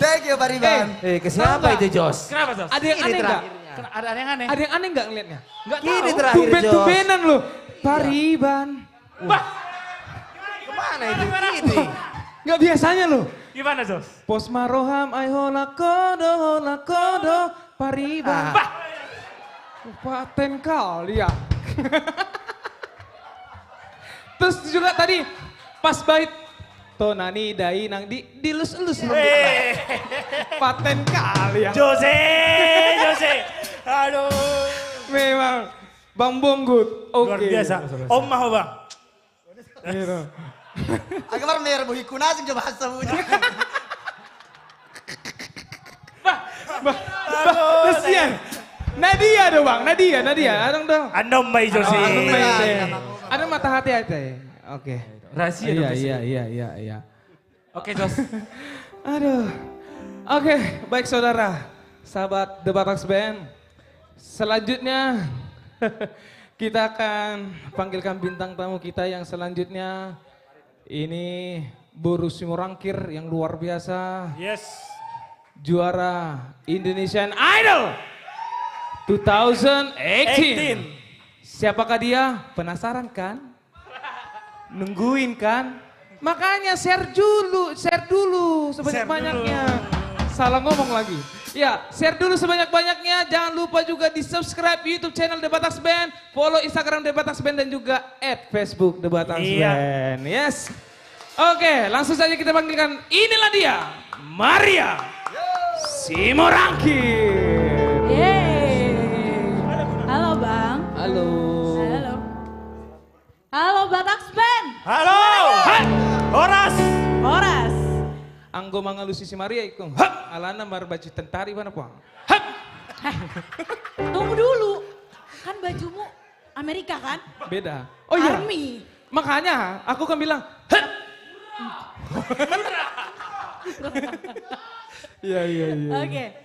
Thank you pariban ke siapa itu Jos? Kenapa Jos? Ada yang aneh nggak? Ada yang aneh? Ada yang aneh nggak ngeliatnya? Nggak Gini tahu. terakhir, Jos. Tumben-tumbenan loh. Pariban. Wah, Kemana itu? Gini. Nggak biasanya loh. gimana Jos? Pos maroham ai hola kodo pariban. Ah. Paten kali ya. Terus juga tadi pas bait Tonani dai nang dilus-elus loh. Paten kali ya. Jose. Aduh. Memang Bang Bonggut. Oke. Luar biasa. Om mau Bang. Agamar mer buhi kunasing coba hasabunya Kesian. Nadia dong Bang, Nadia. Adong dong. Andom Mbak Jose. Ada mata hati. Oke. Rahasia dong. Iya. Oke Jos. Aduh. Oke, baik saudara. Sahabat The Batax Band. Selanjutnya kita akan panggilkan bintang tamu kita yang selanjutnya. Ini Boru Simorangkir yang luar biasa. Yes. Juara Indonesian Idol 2018. Siapakah dia? Penasaran kan? Nungguin kan? Makanya share dulu sebanyak-banyaknya. Salah ngomong lagi. Ya, share dulu sebanyak-banyaknya. Jangan lupa juga di subscribe YouTube channel The Batax Band, follow Instagram The Batax Band dan juga @Facebook The Batax Band. Yes. Oke, langsung saja kita panggilkan. Inilah dia, Maria Simorangkir. Yeay. Halo Bang. Halo. Halo Batax Band. Halo. Horas. Anggo mangalusi si Maria ikung. Alana marbaci tentari mana Bang? Tunggu dulu. Kan bajumu Amerika kan? Beda. Oh iya. Army. Makanya aku kan bilang. Iya. Oke.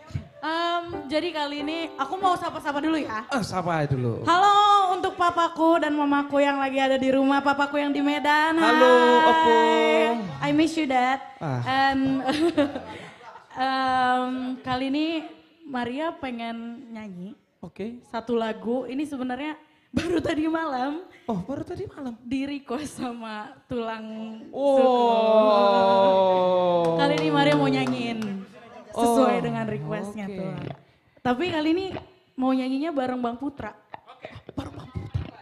Jadi kali ini aku mau sapa-sapa dulu ya. Sapa aja dulu. Halo untuk papaku dan mamaku yang lagi ada di rumah, papaku yang di Medan. Halo, Hai. Opung. I miss you Dad. And kali ini Maria pengen nyanyi. Oke. Satu lagu, ini sebenarnya baru tadi malam. Oh, baru tadi malam. Di request sama Tulang. Oh. Kali ini Maria mau nyanyiin sesuai dengan requestnya tuh. Tapi kali ini mau nyanyinya bareng Bang Putra. Bareng Bang Putra.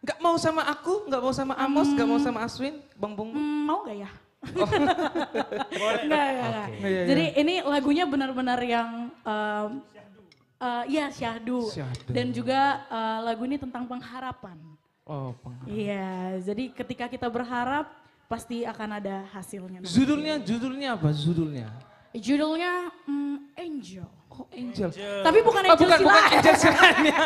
Gak mau sama aku, gak mau sama Amos, gak mau sama Aswin, Bang Bung. Mau gak ya? Enggak. Jadi ini lagunya benar-benar yang syahdu. Dan juga lagu ini tentang pengharapan. Oh, pengharapan. Iya, jadi ketika kita berharap pasti akan ada hasilnya. Judulnya apa? Judulnya Angel. Oh, Angel. Tapi bukan Angel bukan Angel Silanya.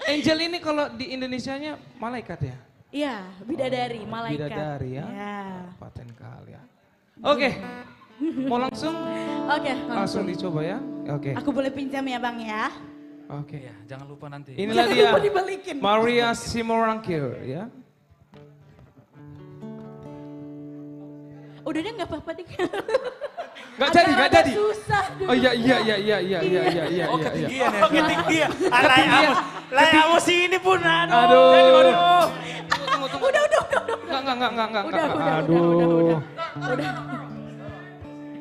Angel ini kalau di Indonesianya malaikat ya? Iya, bidadari, malaikat. Bidadari ya? Ya. Paten kali ya. Oke, mau langsung? Oke, Langsung dicoba ya? Oke. Aku boleh pinjam ya Bang ya? Oke. Ya, jangan lupa nanti. Inilah dia, Lupa dibalikin. Maria Simorangkir ya. Udah deh nggak apa-apa deh. Gak jadi, gak jadi. Susah. Oh iya. Oh ketinggian ya. Oh, ketinggian. Ketinggian. Layamu sini pun Aduh. Tunggu. Udah. Enggak. Udah.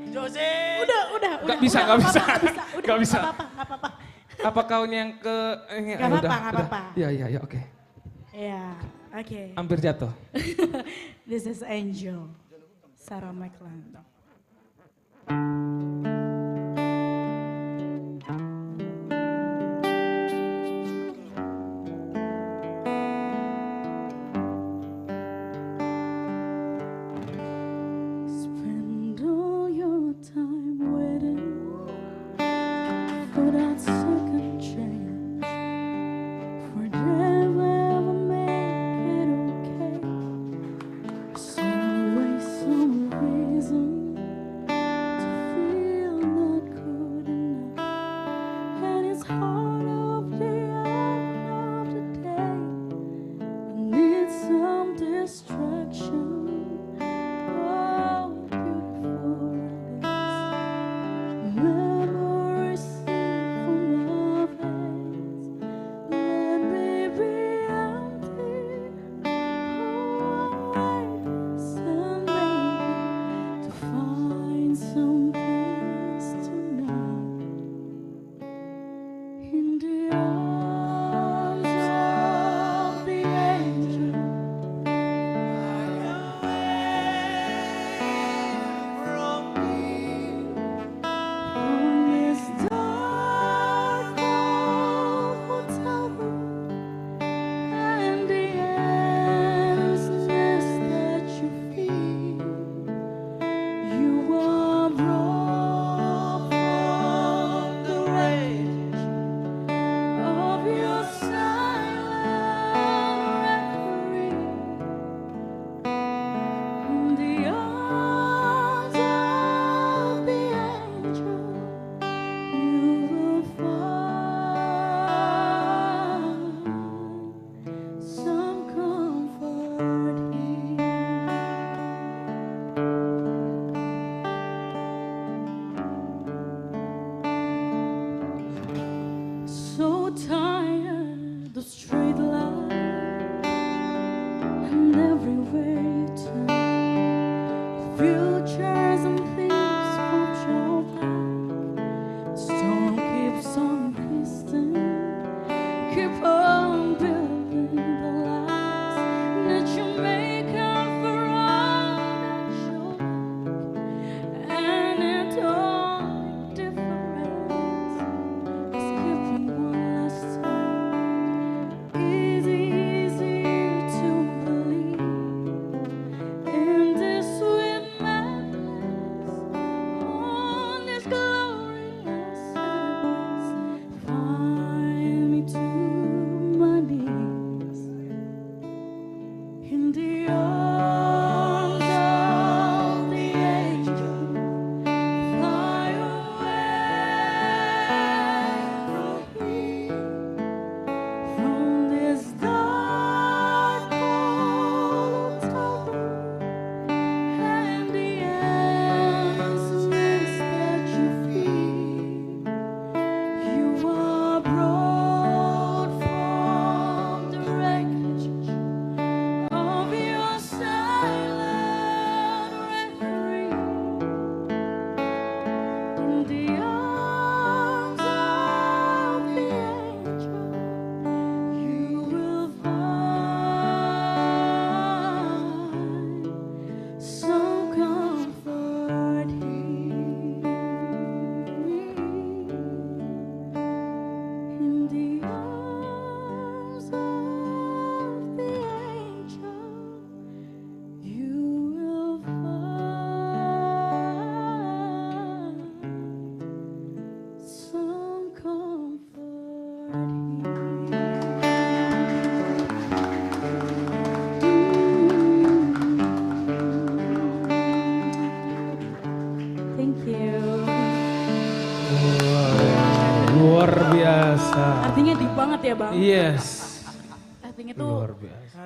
Jose. Udah. Gak bisa. Udah, Gak bisa. Gak apa-apa. Apa kaunya yang ke... Gak apa-apa. Iya, oke. Iya, oke. Hampir jatuh. This is Angel, Sarah McLean. Spend all your time waiting for that second chance, for them ever make it okay. There's always some reason to feel not good enough, and it's hard of the end of the day. I need some distraction. Oh, beautiful memories from love hands. Let me be empty. Always and maybe to find some peace tonight in the arms of the angel. From this dark cold hotel room, and the endlessness that you feel, you are brought from the rage of your silent reverie. In the arms of the angel, you will find some comfort here. So tired of straight lines and everywhere you turn, futures and things from your life. Storm keeps on twisting, keep on building the lies that you make up for all that you like, and it all different. Skipping one last time, easy to believe in this sweet madness. Thank you. Luar biasa. Artinya deep banget ya Bang? Yes. Artinya tuh Luar biasa.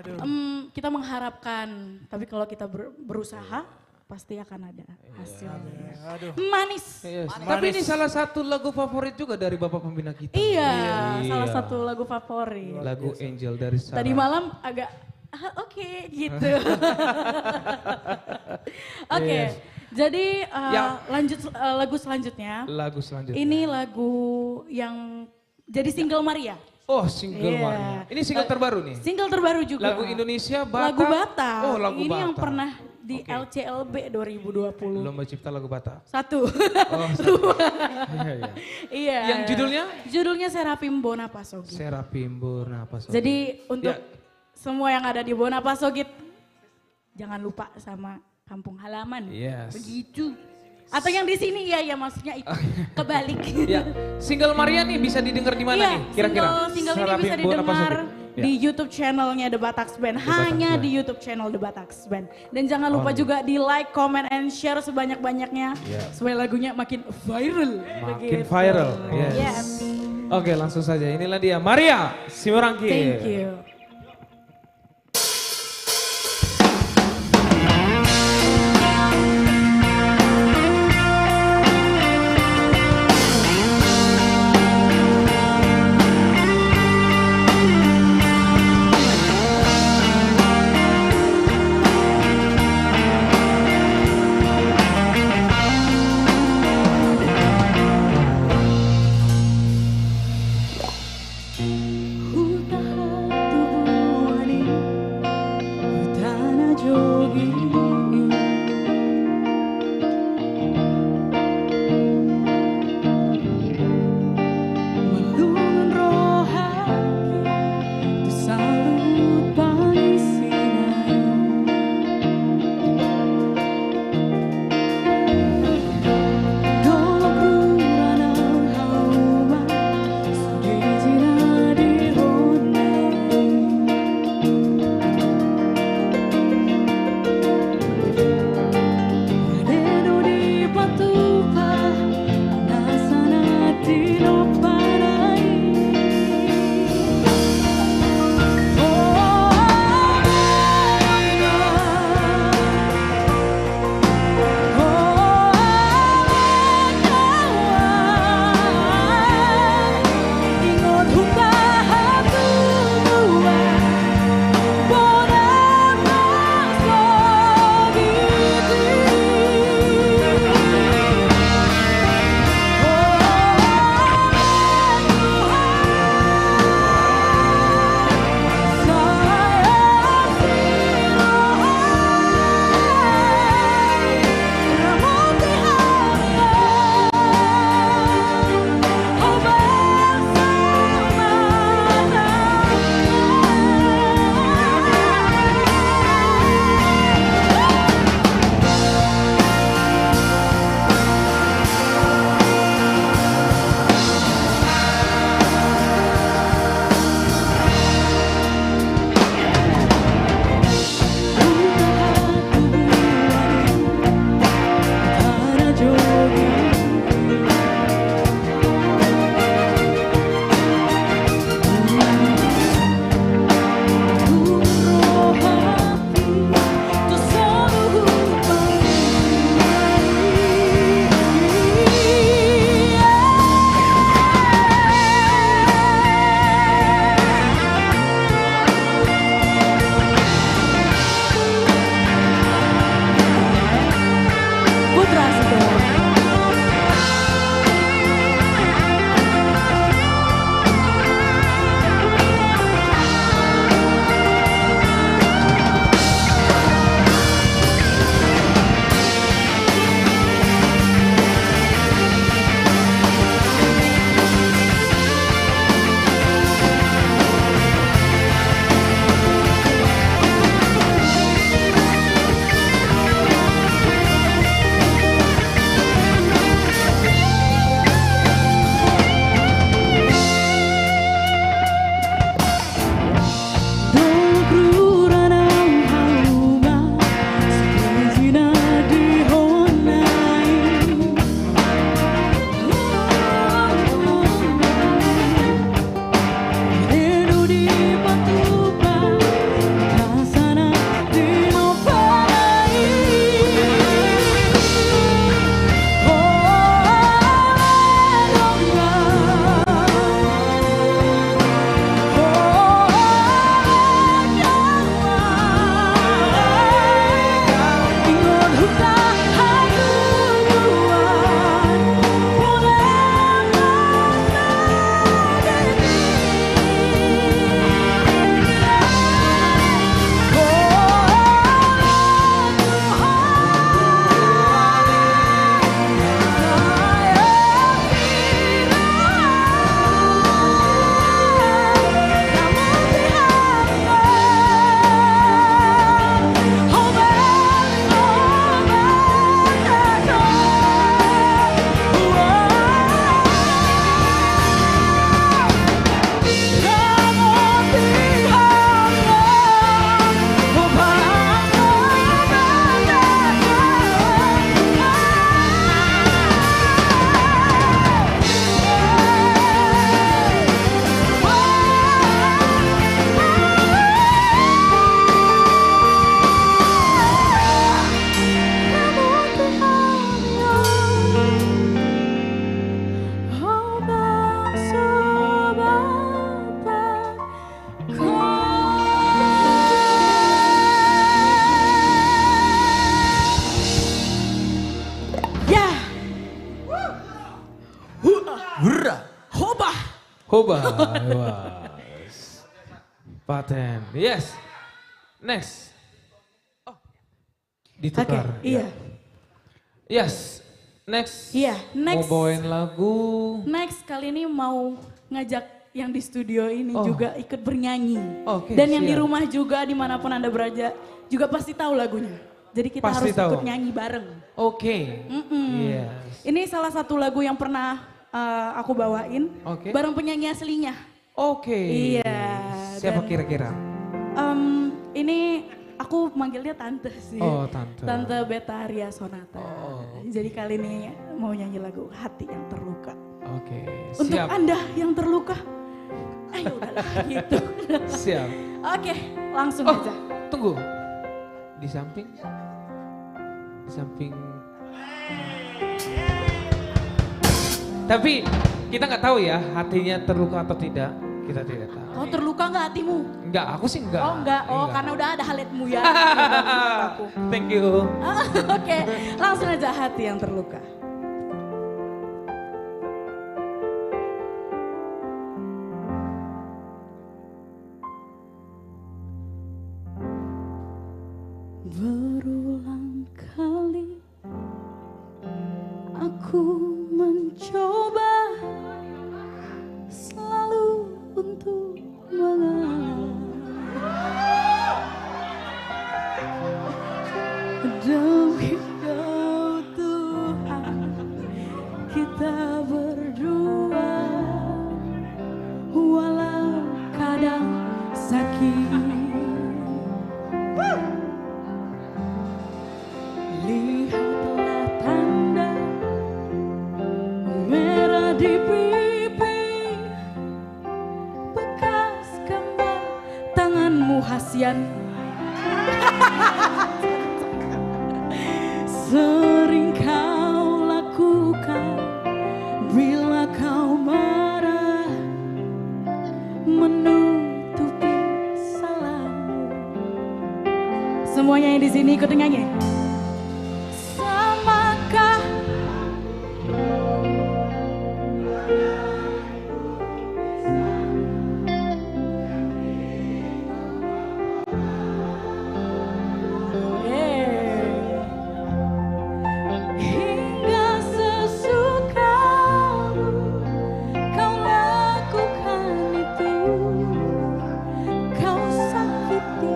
kita mengharapkan, tapi kalau kita berusaha pasti akan ada hasilnya. Manis. Yes. Tapi ini salah satu lagu favorit juga dari Bapak Pembina kita. Iya, salah satu lagu favorit. Lagu Angel dari Sarah. Tadi malam agak oke gitu. Oke, Yes. jadi lanjut lagu selanjutnya. Lagu selanjutnya. Ini lagu yang jadi single Maria. Oh, single Maria. Ini single terbaru nih? Single terbaru juga. Lagu Indonesia, Batak. Lagu Batak. Oh, lagu ini Batak. yang pernah di LCLB 2020. Lomba Cipta Lagu Batak. Satu. Oh, satu. Iya, iya. Iya. Yang judulnya? Judulnya Serapim Bonapasogit. Serapim Bonapasogit. Jadi untuk semua yang ada di Bonapasogit, jangan lupa sama kampung halaman. Yes. Begitu. Atau yang di sini ya maksudnya itu kebalik. Ya, single Maria nih bisa didengar di mana Iya, nih kira-kira? Single ini bisa didengar di YouTube channelnya The Bataks Band. Hanya di YouTube channel The Bataks Band. Dan jangan lupa juga di like, comment, and share sebanyak-banyaknya. Supaya lagunya makin viral. Makin viral. Yes. Oke, langsung saja. Inilah dia Maria Simorangkir. Thank you. Ku tak Hurra. Hoba. Hoba. Yes. Paten. Yes. Next. Oh. Ditukar. Oke, iya. Yes. Next. Iya, next. Mau bawain lagu. Next kali ini mau ngajak yang di studio ini Oh. juga ikut bernyanyi. Oke, Dan yang di siap. rumah juga dimanapun Anda berada juga pasti tahu lagunya. Jadi kita Pasti harus tahu. ikut nyanyi bareng. Oke. Yes. Ini salah satu lagu yang pernah aku bawain Oke. bareng penyanyi aslinya. Oke. Iya. Siapa dan, kira-kira? Ini aku manggilnya Tante sih. Oh, Tante. Tante Betaria Sonata. Jadi kali ini mau nyanyi lagu Hati yang Terluka. Oke. Untuk Siap. Anda yang terluka, ayo udahlah gitu. Siap. Oke, langsung Oh, aja. Tunggu. Di samping. Tapi kita nggak tahu ya hatinya terluka atau tidak. Kita tidak tahu. Kau terluka nggak hatimu? Enggak, aku sih enggak. Oh enggak, karena udah ada haletmu ya. Aku. Thank you. Oke, langsung aja Hati yang Terluka. Berulang kali aku mencoba selalu untuk mengalah. Demi Kau Tuhan, kita berdua walau kadang sakit. Lihatlah tanda merah di pipi, bekas gambar tanganmu Hasian. Sering kau lakukan bila kau marah, menutupi salahmu. Semuanya yang di sini ikut nyanyi. Samakah hingga sesukamu kau lakukan itu, kau sakiti.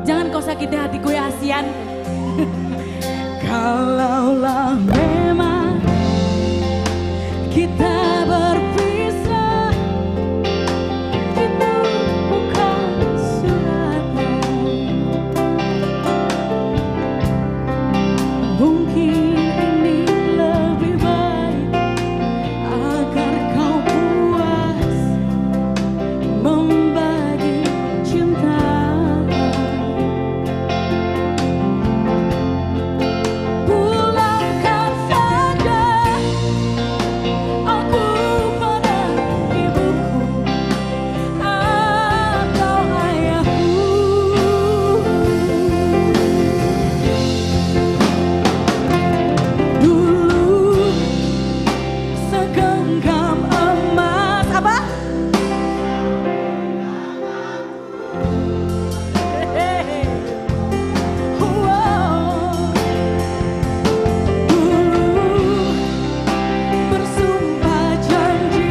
Jangan kau sakiti hatiku ya Hasian. Kalaulah memang kita berpisah, itu bukan suratnya. Mungkin ini lebih baik agar kau puas membagi cinta. Pulangkan saja aku pada ibuku atau ayahku. Dulu segenggam emas apa? Dulu bersumpah janji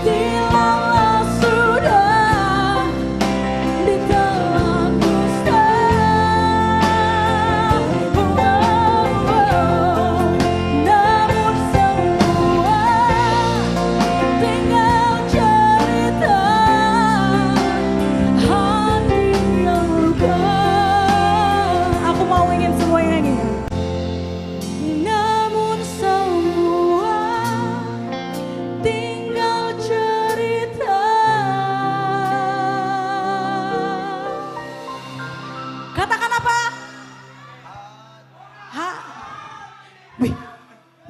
Tilalah sudah ditelan dusta. Namun semua tinggal cerita hati yang luka. Aku mau ingin semua nyanyi. Namun semua tinggal cerita. Katakan apa?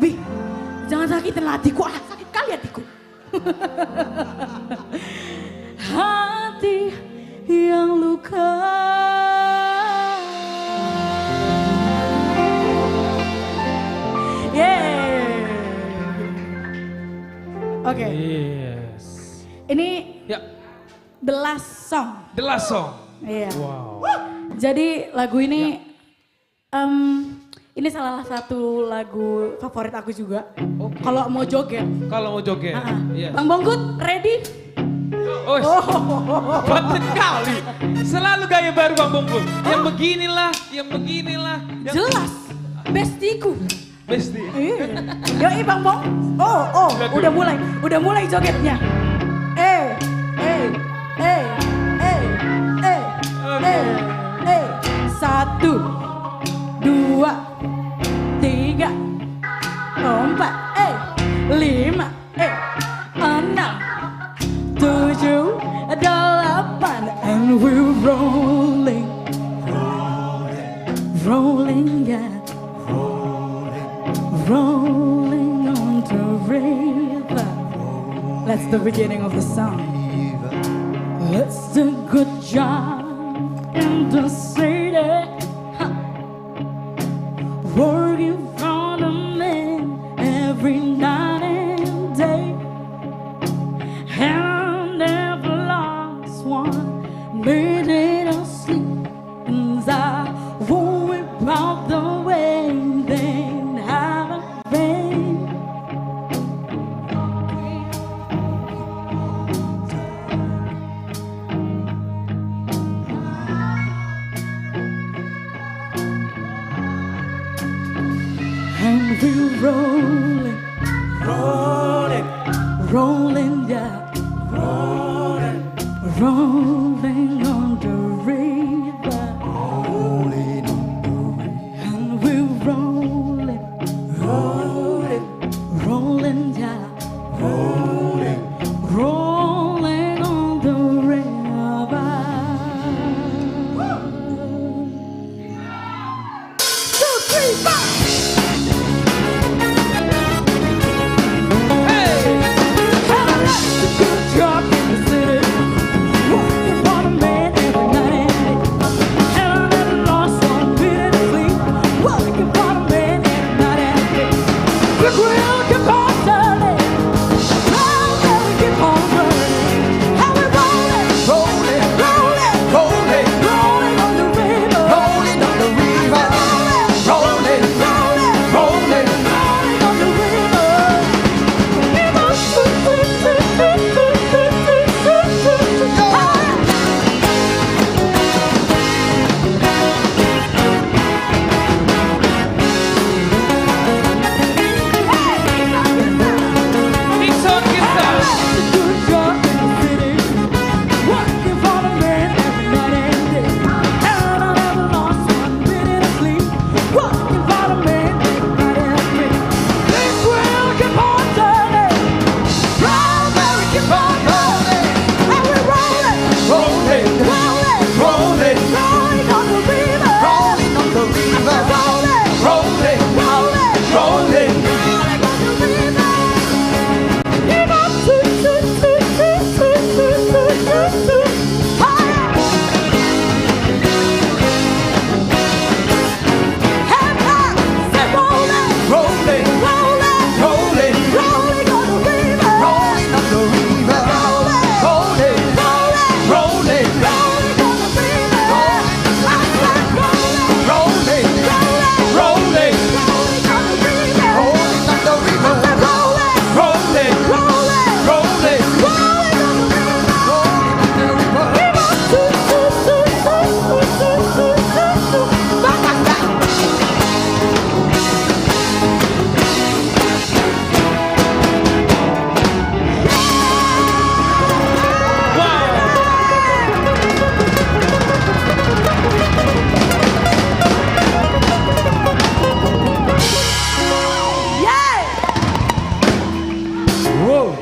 Bih, jangan sakitin hatiku. Sakit kali hatiku. Hati yang luka. Oke. Yes. Ini ya. The Last Song. The Last Song. Iya. Wow. Jadi lagu ini ini salah satu lagu favorit aku juga. Okay. Kalau mau joget. Kalau mau joget. Yes. Bang Bongkut, ready? Oh, betul kali. Selalu gaya baru Bang Bongkut. Yang beginilah, yang beginilah. Jelas. Bestiku. Besti. Yoi Bang Bong. Udah mulai jogetnya. Satu, dua, tiga, empat, lima, enam, tujuh, delapan, and we're rolling, rolling, yeah. Rolling on the river. That's the beginning of the song. Let's do a good job in the city. Working for the man every night and day. And never lost one minute of sleep. And I worry about the way they have been. And we're rolling, rolling, rolling, yeah, rolling, rolling on the river, rolling on the river, and we're rolling, rolling, rolling, yeah, rolling, rolling on the river. 2, 3, 4.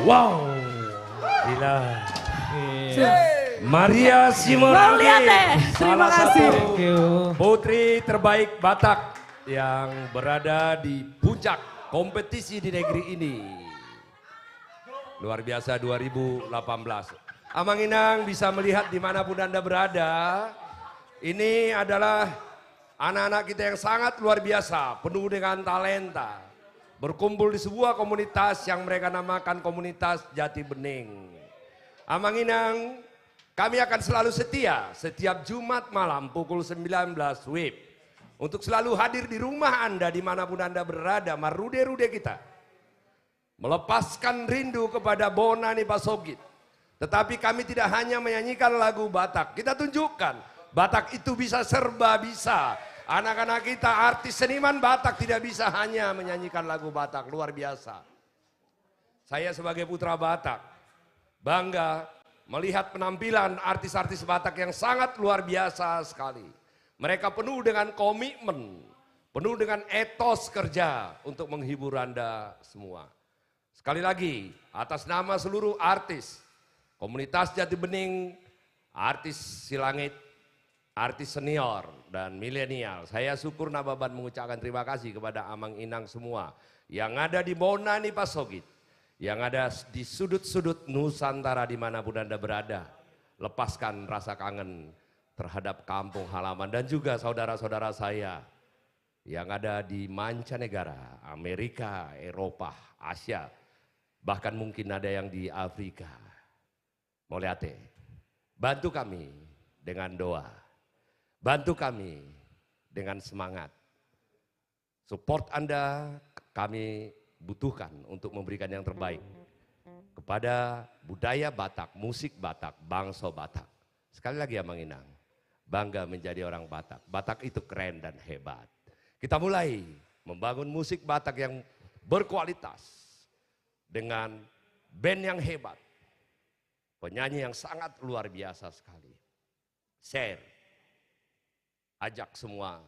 Wow, gila. Maria Simonaldi, Terima salah kasih. satu putri terbaik Batak yang berada di puncak kompetisi di negeri ini. Luar biasa 2018. Amang Inang bisa melihat dimanapun Anda berada. Ini adalah anak-anak kita yang sangat luar biasa, penuh dengan talenta. Berkumpul di sebuah komunitas yang mereka namakan komunitas Jati Bening. Amang Inang, kami akan selalu setia setiap Jumat malam pukul 19 WIB. Untuk selalu hadir di rumah Anda dimanapun Anda berada, marude-rude kita. Melepaskan rindu kepada Bonani Pasogit. Tetapi kami tidak hanya menyanyikan lagu Batak. Kita tunjukkan Batak itu bisa serba bisa. Anak-anak kita artis seniman Batak tidak bisa hanya menyanyikan lagu Batak. Luar biasa. Saya sebagai putra Batak bangga melihat penampilan artis-artis Batak yang sangat luar biasa sekali. Mereka penuh dengan komitmen, penuh dengan etos kerja untuk menghibur Anda semua. Sekali lagi, atas nama seluruh artis, komunitas Jati Bening, artis Silangit, artis senior dan milenial, saya syukur Nababan mengucapkan terima kasih kepada Amang Inang semua yang ada di Bonani Pasogit, yang ada di sudut-sudut Nusantara dimanapun Anda berada. Lepaskan rasa kangen terhadap kampung halaman dan juga saudara-saudara saya yang ada di mancanegara, Amerika, Eropa, Asia, bahkan mungkin ada yang di Afrika. Moliate, bantu kami dengan doa, bantu kami dengan semangat. Support Anda kami butuhkan untuk memberikan yang terbaik kepada budaya Batak, musik Batak, bangsa Batak. Sekali lagi Amang Inang, bangga menjadi orang Batak. Batak itu keren dan hebat. Kita mulai membangun musik Batak yang berkualitas dengan band yang hebat, penyanyi yang sangat luar biasa sekali. Share, ajak semua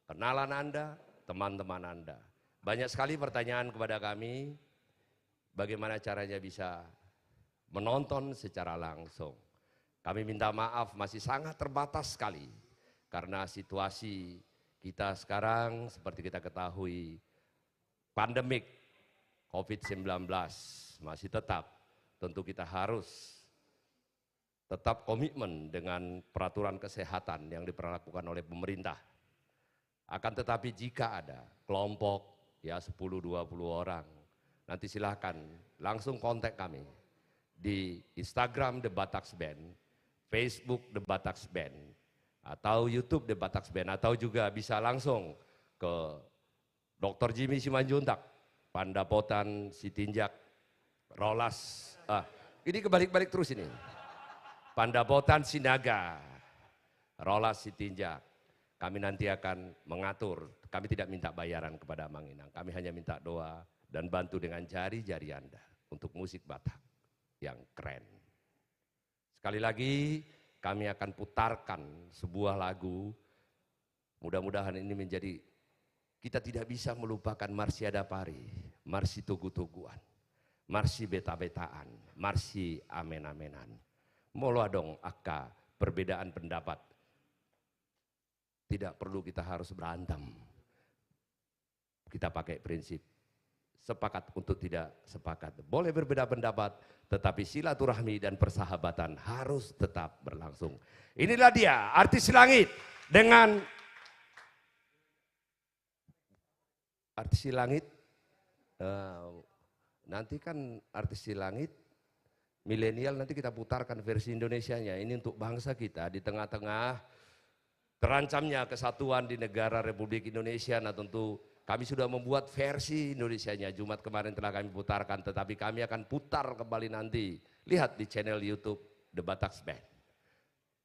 kenalan Anda, teman-teman Anda. Banyak sekali pertanyaan kepada kami, bagaimana caranya bisa menonton secara langsung. Kami minta maaf masih sangat terbatas sekali, karena situasi kita sekarang seperti kita ketahui, pandemik COVID-19 masih tetap, tentu kita harus tetap komitmen dengan peraturan kesehatan yang diperlakukan oleh pemerintah. Akan tetapi jika ada kelompok ya 10-20 orang, nanti silahkan langsung kontak kami di Instagram The Bataks Band, Facebook The Bataks Band, atau YouTube The Bataks Band, atau juga bisa langsung ke Dr. Jimmy Simanjuntak, Pandapotan Sitinjak, Rolas, ini kebalik-balik terus ini. Pandapotan Sinaga, Rolas Sitinjak. Kami nanti akan mengatur, kami tidak minta bayaran kepada Amang Inang, kami hanya minta doa dan bantu dengan jari-jari Anda untuk musik Batak yang keren. Sekali lagi kami akan putarkan sebuah lagu, mudah-mudahan ini menjadi, kita tidak bisa melupakan Marsi Adapari, Marsi Tugu-tuguan, Marsi Beta-betaan, Marsi Amen-amenan. Molo dong akka perbedaan pendapat. Tidak perlu kita harus berantem. Kita pakai prinsip sepakat untuk tidak sepakat. Boleh berbeda pendapat, tetapi silaturahmi dan persahabatan harus tetap berlangsung. Inilah dia artis Silangit dengan artis Silangit, nanti kan artis Silangit milenial nanti kita putarkan versi Indonesianya. Ini untuk bangsa kita di tengah-tengah terancamnya kesatuan di negara Republik Indonesia. Nah tentu kami sudah membuat versi Indonesianya. Jumat kemarin telah kami putarkan, tetapi kami akan putar kembali nanti. Lihat di channel YouTube The Bataks Band.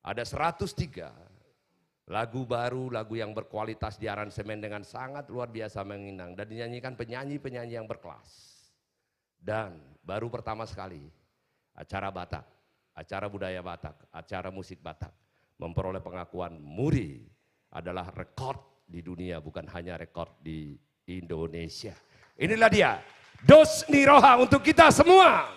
Ada 103 lagu baru, lagu yang berkualitas di aransemen dengan sangat luar biasa menginang dan dinyanyikan penyanyi-penyanyi yang berkelas. Dan baru pertama sekali acara Batak, acara budaya Batak, acara musik Batak memperoleh pengakuan MURI adalah rekor di dunia, bukan hanya rekor di Indonesia. Inilah dia, Dos Niroha untuk kita semua.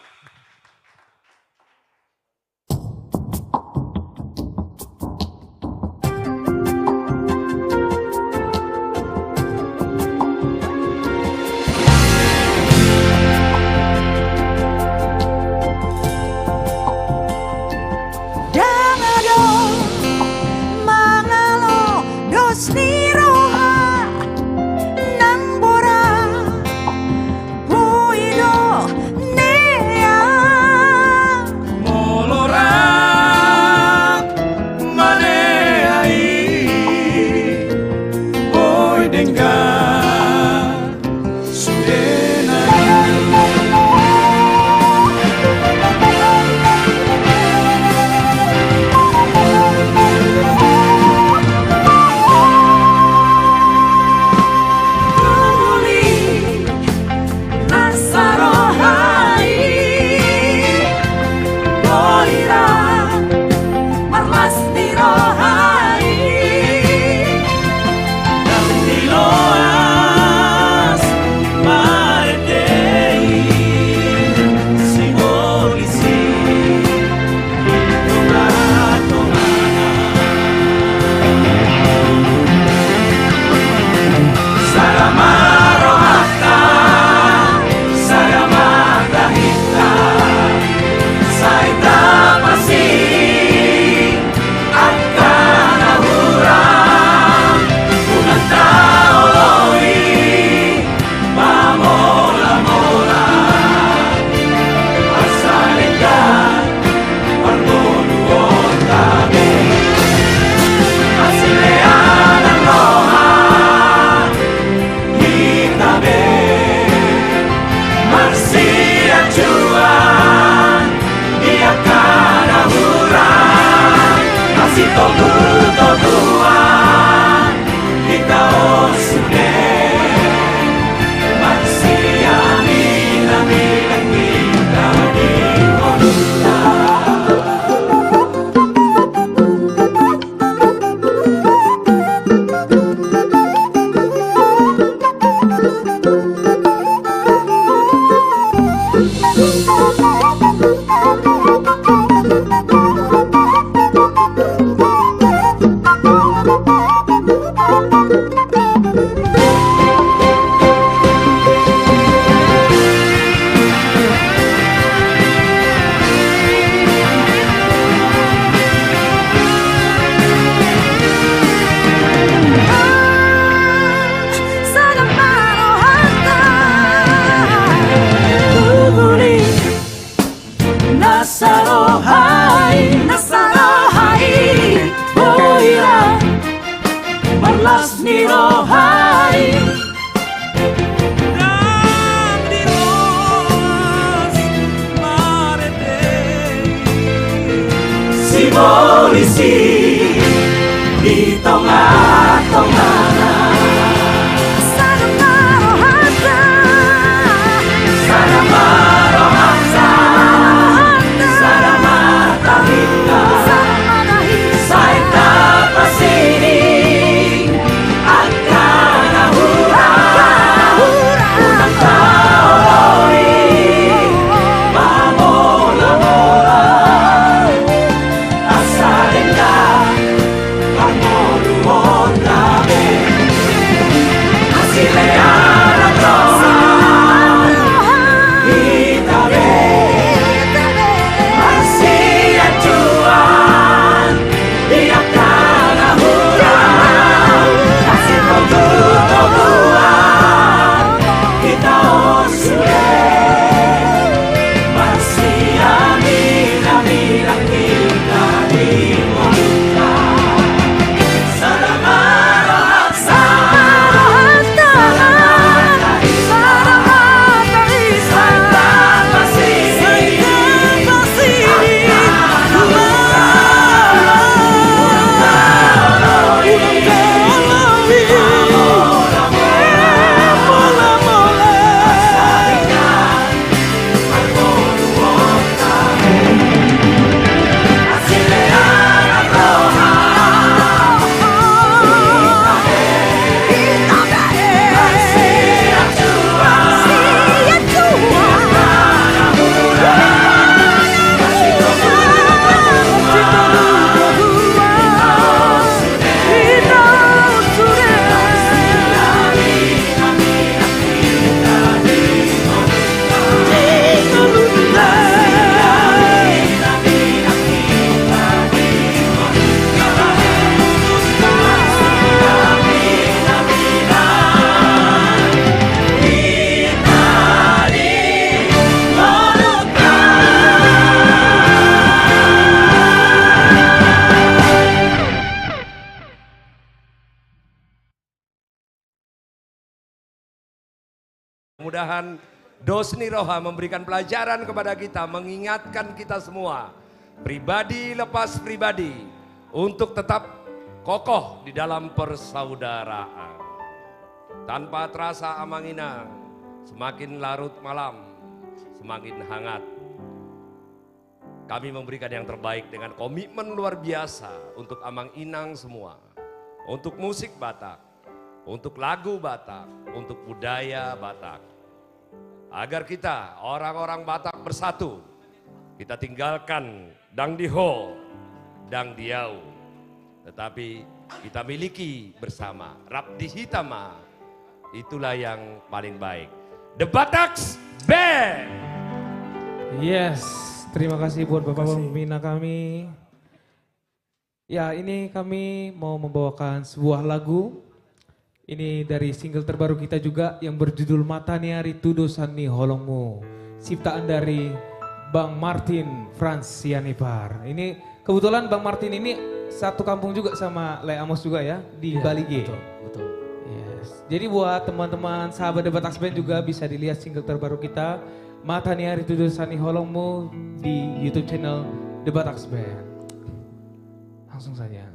kasih di tengah-tengah Mudah-mudahan Dosni Roha memberikan pelajaran kepada kita, mengingatkan kita semua, pribadi lepas pribadi, untuk tetap kokoh di dalam persaudaraan. Tanpa terasa Amang-Inang, semakin larut malam, semakin hangat. Kami memberikan yang terbaik dengan komitmen luar biasa untuk Amang-Inang semua, untuk musik Batak, untuk lagu Batak, untuk budaya Batak. Agar kita orang-orang Batak bersatu, kita tinggalkan dang diho, dang diau, tetapi kita miliki bersama Rapdi Hitama, itulah yang paling baik. The Bataks Band. Yes, terima kasih buat Bapak pembina kami. Ya, ini kami mau membawakan sebuah lagu. Ini dari single terbaru kita juga yang berjudul Matanya Ritudo Sani Holongmu. Ciptaan dari Bang Martin Franz Sianipar. Ini kebetulan Bang Martin ini satu kampung juga sama Le Amos juga ya di Bali G. Betul. Yes. Jadi buat teman-teman sahabat The Bataks Band juga bisa dilihat single terbaru kita Matanya Ritudo Sani Holongmu di YouTube channel The Bataks Band. Langsung saja.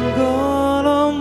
Manggolom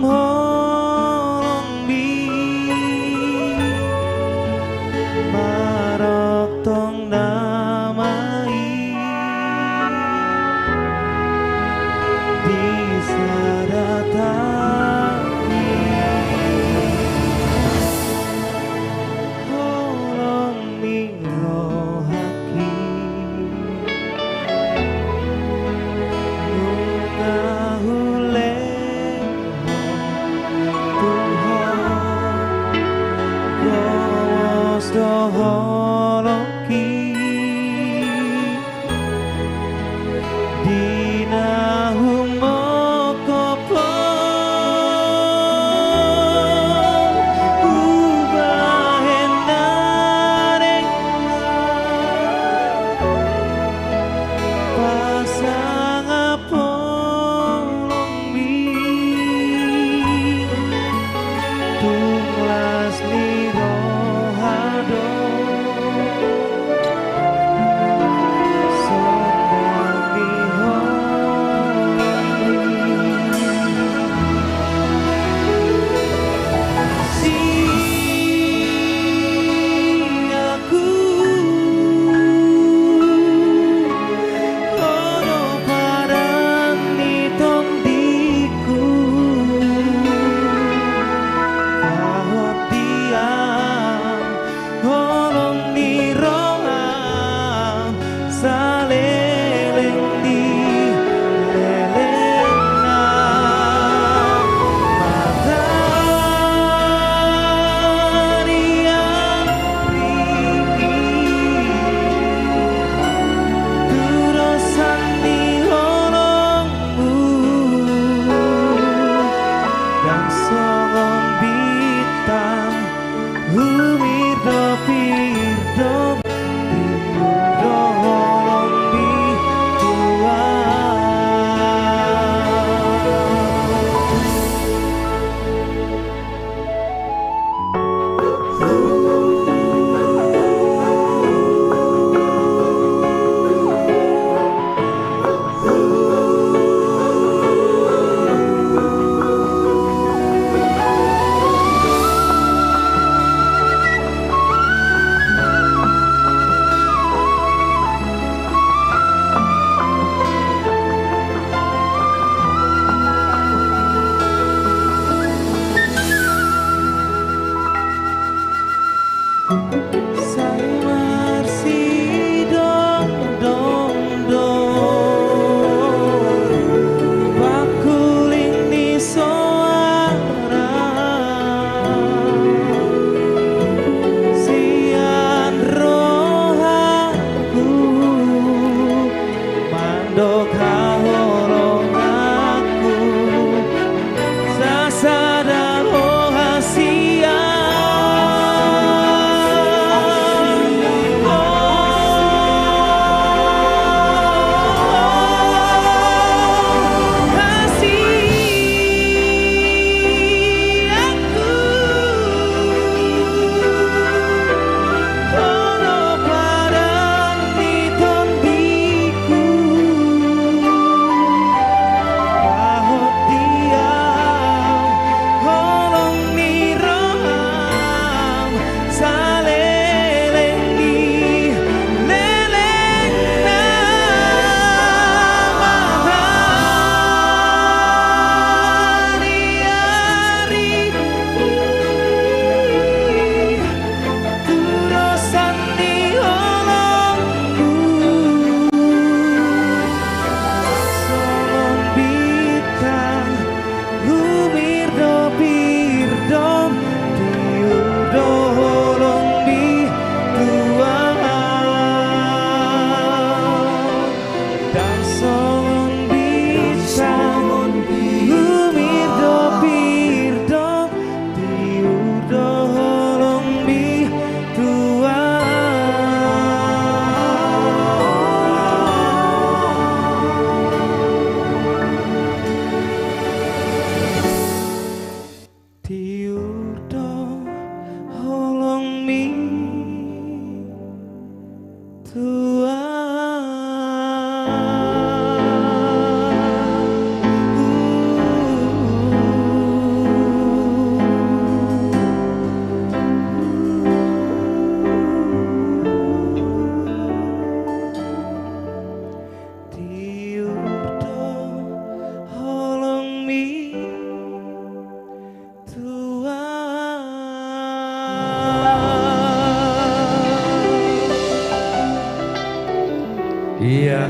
Iya,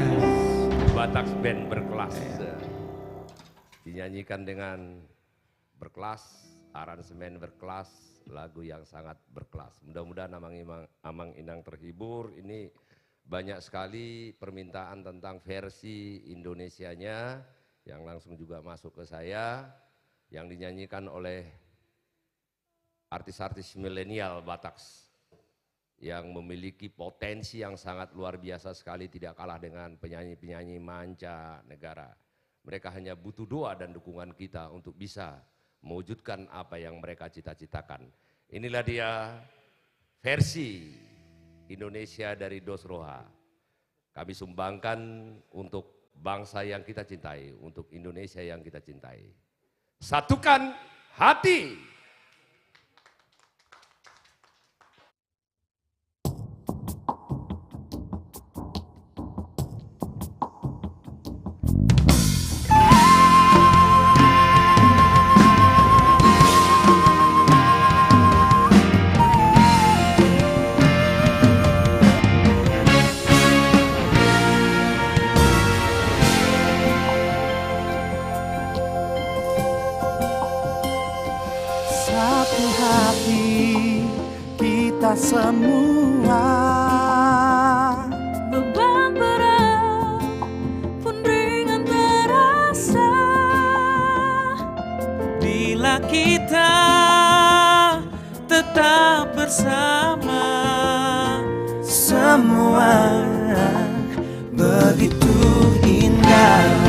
Batak Band berkelas. Dinyanyikan dengan berkelas, aransemen berkelas, lagu yang sangat berkelas. Mudah-mudahan Amang Inang terhibur. Ini banyak sekali permintaan tentang versi Indonesianya yang langsung juga masuk ke saya, yang dinyanyikan oleh artis-artis milenial Bataks yang memiliki potensi yang sangat luar biasa sekali, tidak kalah dengan penyanyi-penyanyi manca negara. Mereka hanya butuh doa dan dukungan kita untuk bisa mewujudkan apa yang mereka cita-citakan. Inilah dia versi Indonesia dari Dos Roha. Kami sumbangkan untuk bangsa yang kita cintai, untuk Indonesia yang kita cintai. Satukan hati. Satu hati kita semua, beban berat pun ringan terasa bila kita tetap bersama. Semua begitu indah.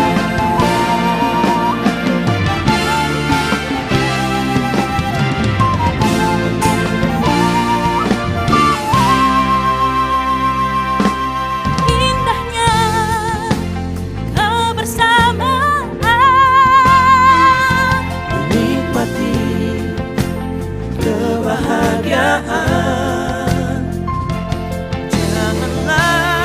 Kebahagiaan, janganlah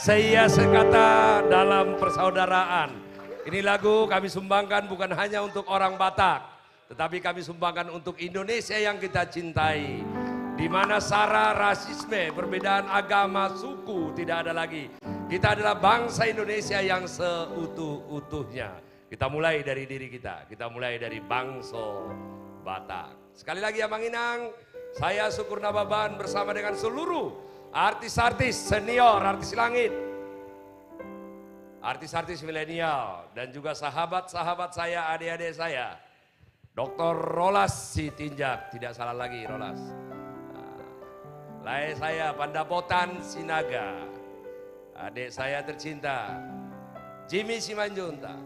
seia sekata dalam persaudaraan. Ini lagu kami sumbangkan bukan hanya untuk orang Batak, tetapi kami sumbangkan untuk Indonesia yang kita cintai. Di mana sara, rasisme, perbedaan agama, suku tidak ada lagi. Kita adalah bangsa Indonesia yang seutuh-utuhnya. Kita mulai dari diri kita mulai dari Bangso Batak. Sekali lagi Amang Inang, saya Syukur Nababan bersama dengan seluruh artis-artis senior, artis langit, artis-artis milenial, dan juga sahabat-sahabat saya, adik-adik saya. Dr. Rolas Sitinjak, tidak salah lagi Rolas. Lai saya Pandapotan Sinaga, adik saya tercinta Jimmy Simanjuntak.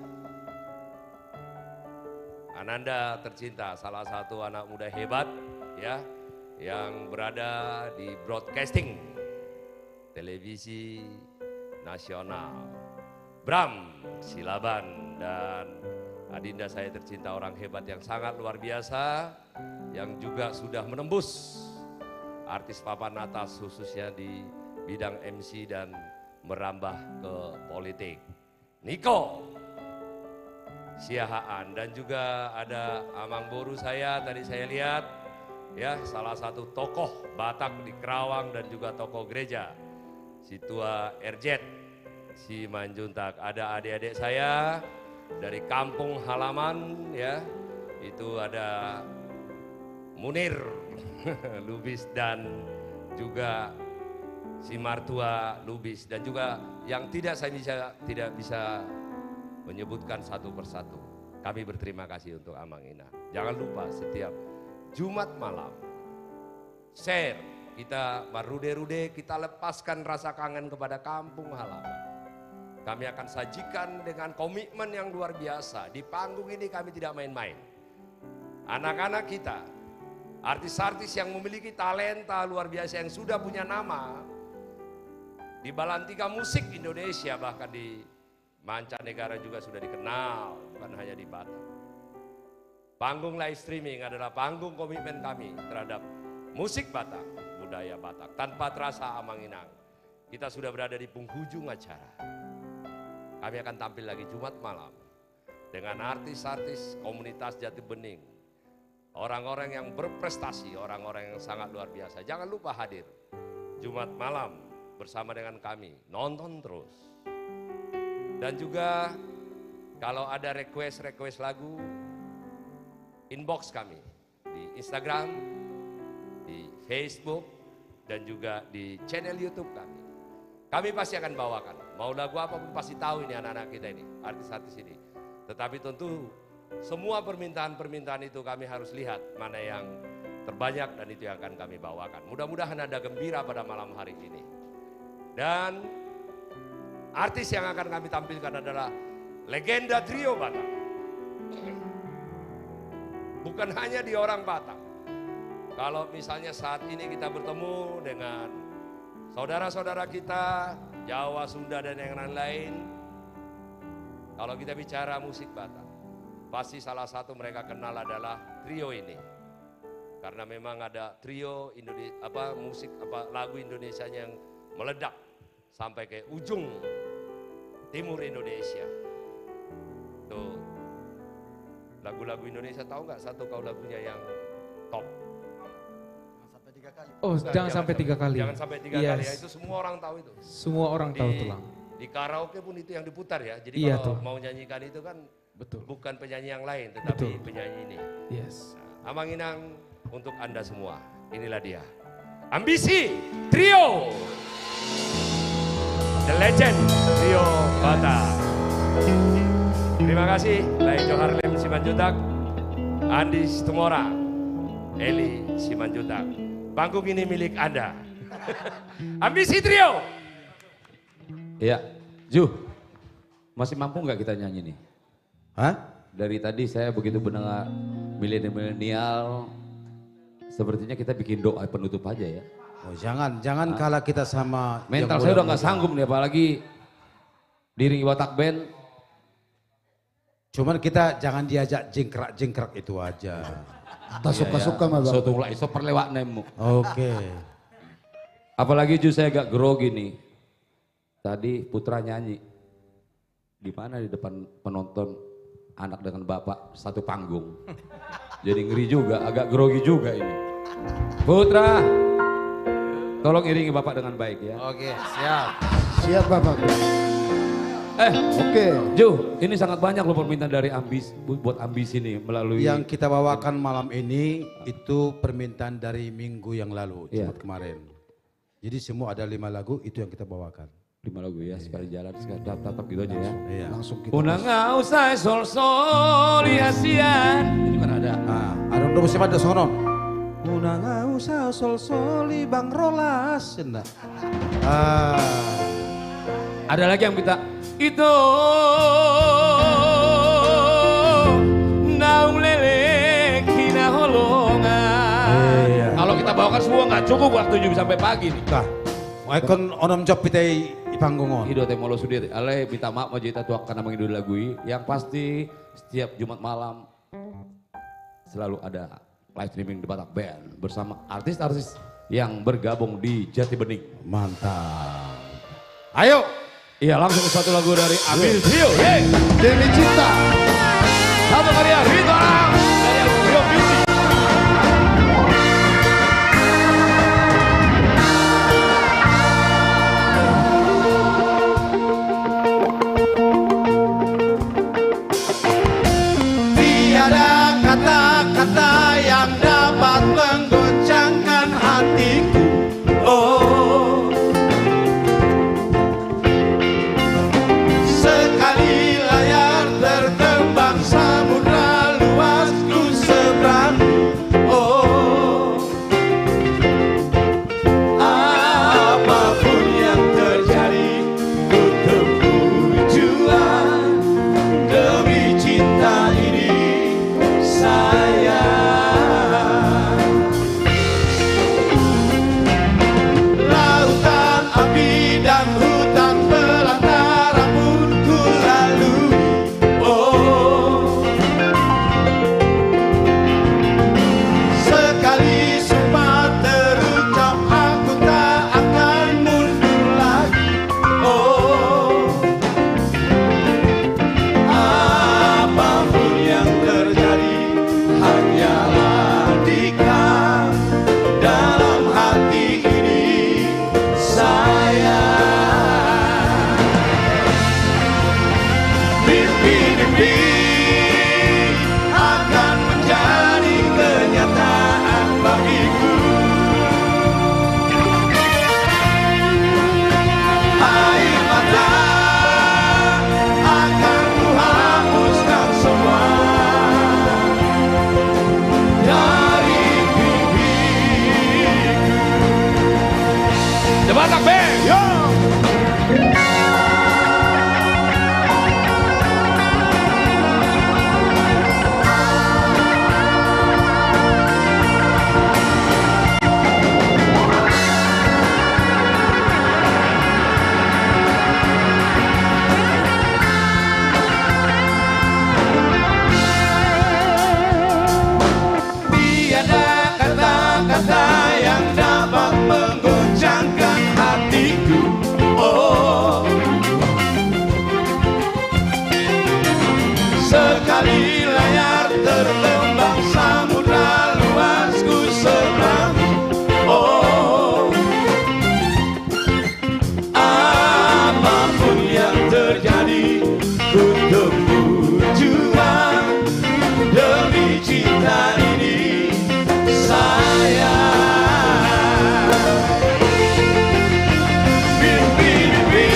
Ananda tercinta, salah satu anak muda hebat ya, yang berada di broadcasting televisi nasional. Bram Silaban dan adinda saya tercinta, orang hebat yang sangat luar biasa, yang juga sudah menembus artis papan atas khususnya di bidang MC dan merambah ke politik. Niko Siahaan, dan juga ada Amang Boru saya, tadi saya lihat ya, salah satu tokoh Batak di Kerawang dan juga tokoh gereja, si tua Erjet Simanjuntak. Ada adik-adik saya dari kampung halaman ya, itu ada Munir Lubis dan juga si Martua Lubis, dan juga yang tidak bisa menyebutkan satu persatu. Kami berterima kasih untuk Amang Inang. Jangan lupa setiap Jumat malam share, kita marude-rude, kita lepaskan rasa kangen kepada kampung halaman. Kami akan sajikan dengan komitmen yang luar biasa. Di panggung ini kami tidak main-main. Anak-anak kita, artis-artis yang memiliki talenta luar biasa, yang sudah punya nama di Balantika musik Indonesia, bahkan di mancanegara juga sudah dikenal, bukan hanya di Batak. Panggung live streaming adalah panggung komitmen kami terhadap musik Batak, budaya Batak. Tanpa terasa Amang Inang, kita sudah berada di penghujung acara. Kami akan tampil lagi Jumat malam dengan artis-artis komunitas Jati Bening, orang-orang yang berprestasi, orang-orang yang sangat luar biasa. Jangan lupa hadir Jumat malam bersama dengan kami, nonton terus. Dan juga kalau ada request lagu, inbox kami di Instagram, di Facebook, dan juga di channel YouTube kami. Kami pasti akan bawakan, mau lagu apapun pasti tahu ini anak-anak kita ini, artis-artis ini. Tetapi tentu semua permintaan-permintaan itu kami harus lihat mana yang terbanyak, dan itu yang akan kami bawakan. Mudah-mudahan ada gembira pada malam hari ini. Dan artis yang akan kami tampilkan adalah legenda trio Batak. Bukan hanya di orang Batak. Kalau misalnya saat ini kita bertemu dengan saudara-saudara kita, Jawa, Sunda, dan yang lain-lain. Kalau kita bicara musik Batak, pasti salah satu mereka kenal adalah trio ini. Karena memang ada trio lagu Indonesianya yang meledak sampai ke ujung timur Indonesia. Tuh, lagu-lagu Indonesia, tahu nggak satu kau lagunya yang top? Sampai 3 kali. Oh, jangan sampai 3 kali. Jangan sampai 3 kali ya, itu semua orang tahu itu. Semua orang tahu tulang. Di karaoke pun itu yang diputar ya. Jadi iya, kalau tuh. mau nyanyikan itu kan betul, bukan penyanyi yang lain, tetapi betul, penyanyi ini. Yes. Nah, Amang Inang untuk Anda semua. Inilah dia. Ambisi Trio. The Legend Trio Batak. Terima kasih Lai Johar Lem Simanjuntak, Andi Situmora, Eli Simanjuntak. Panggung ini milik Anda. Ambisi Trio. Iya, Ju, masih mampu nggak kita nyanyi nih? Hah? Dari tadi saya begitu mendengar milenial, sepertinya kita bikin doa penutup aja ya. Oh, jangan kalah kita sama mental saya udah nggak sanggup nih, apalagi diiringi Batak Band. Cuman kita jangan diajak jengkrak itu aja. Tak suka-suka mah bang. Suatu mulai perlewat nemu. Oke. Apalagi Ju saya agak grogi nih. Tadi Putra nyanyi. Di mana di depan penonton anak dengan bapak satu panggung. Jadi ngeri juga, agak grogi juga ini. Putra, tolong iringi bapak dengan baik ya. Oke, siap. Siap bapak. Oke. Ju, ini sangat banyak loh permintaan dari buat ambisi nih melalui. Yang kita bawakan malam ini itu permintaan dari minggu yang lalu, Jumat kemarin. Jadi semua ada 5 lagu itu yang kita bawakan. 5 lagu ya, sekali jalan, sekali tatap gitu aja ya. Iya. Langsung kita. Una ngau usah sol hiasian. Ini mana ada? Ada untuk musim ada sono. Una ngau usah sol bang rolas. Enggak. Ada lagi yang minta itu naung lele kina holongan. Kalau kita bawakan semua nggak cukup waktu 7 sampai pagi nih. Kah, ikon onom job pitai panggungon. Hidup temolo sudir. Ale minta maaf aja kita tuak karena mengidul lagu ini. Yang pasti setiap Jumat malam selalu ada live streaming The Batak Band bersama artis-artis yang bergabung di Jati Bening. Mantap. Ayo. Iya, langsung satu lagu dari Ambil Trio. Hey. Demi Cinta. Satu karya Rito Arang dari album Rio Beauty. Tiada kata-kata yang dapat menggoncangkan hatiku. Oh, sekali layar tertembang samudra luas ku seberang. Oh, apapun yang terjadi ku tempuh juang demi cinta ini. Lautan api dan hutan belantara pun ku lalui. Oh, sekali sumpah terucap aku tak akan mundur lagi. Oh, apapun yang terjadi hanyalah dikau dalam hati ini sayang. Mimpi-mimpi akan menjadi kenyataan bagiku. Air mata akan ku hapuskan semua dari pipiku. The Batak Band. Yo. Tiada kata-kata yang dapat menggoncangkan hatiku. Oh, sekali layar tertembang samudra luas ku seberang. Oh, apapun yang terjadi ku tempuh juang demi cinta ini sayang. Mimpi-mimpi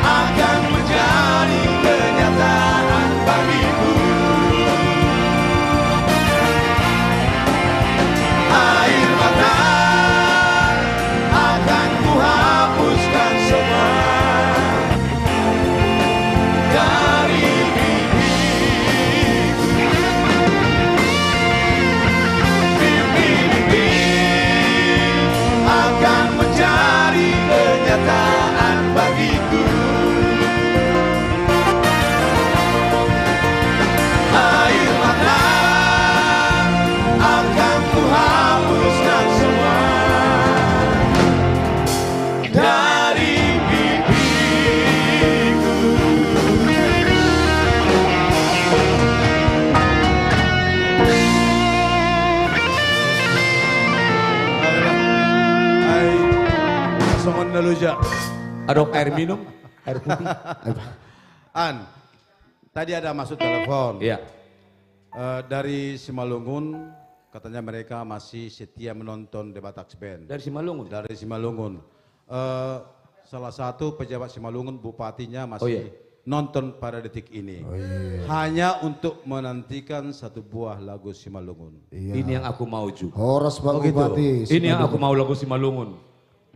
akan menjadi kenyataan bagiku. Ja. Adok air minum, air putih. An, tadi ada masuk telepon. Iya. Dari Simalungun, katanya mereka masih setia menonton debat Taksben. Dari Simalungun? Dari Simalungun. Salah satu pejabat Simalungun, bupatinya masih nonton pada detik ini. Hanya untuk menantikan satu buah lagu Simalungun. Ini yang aku mau, Ju. Horas Pak Bupati. Ini yang aku mau, lagu Simalungun.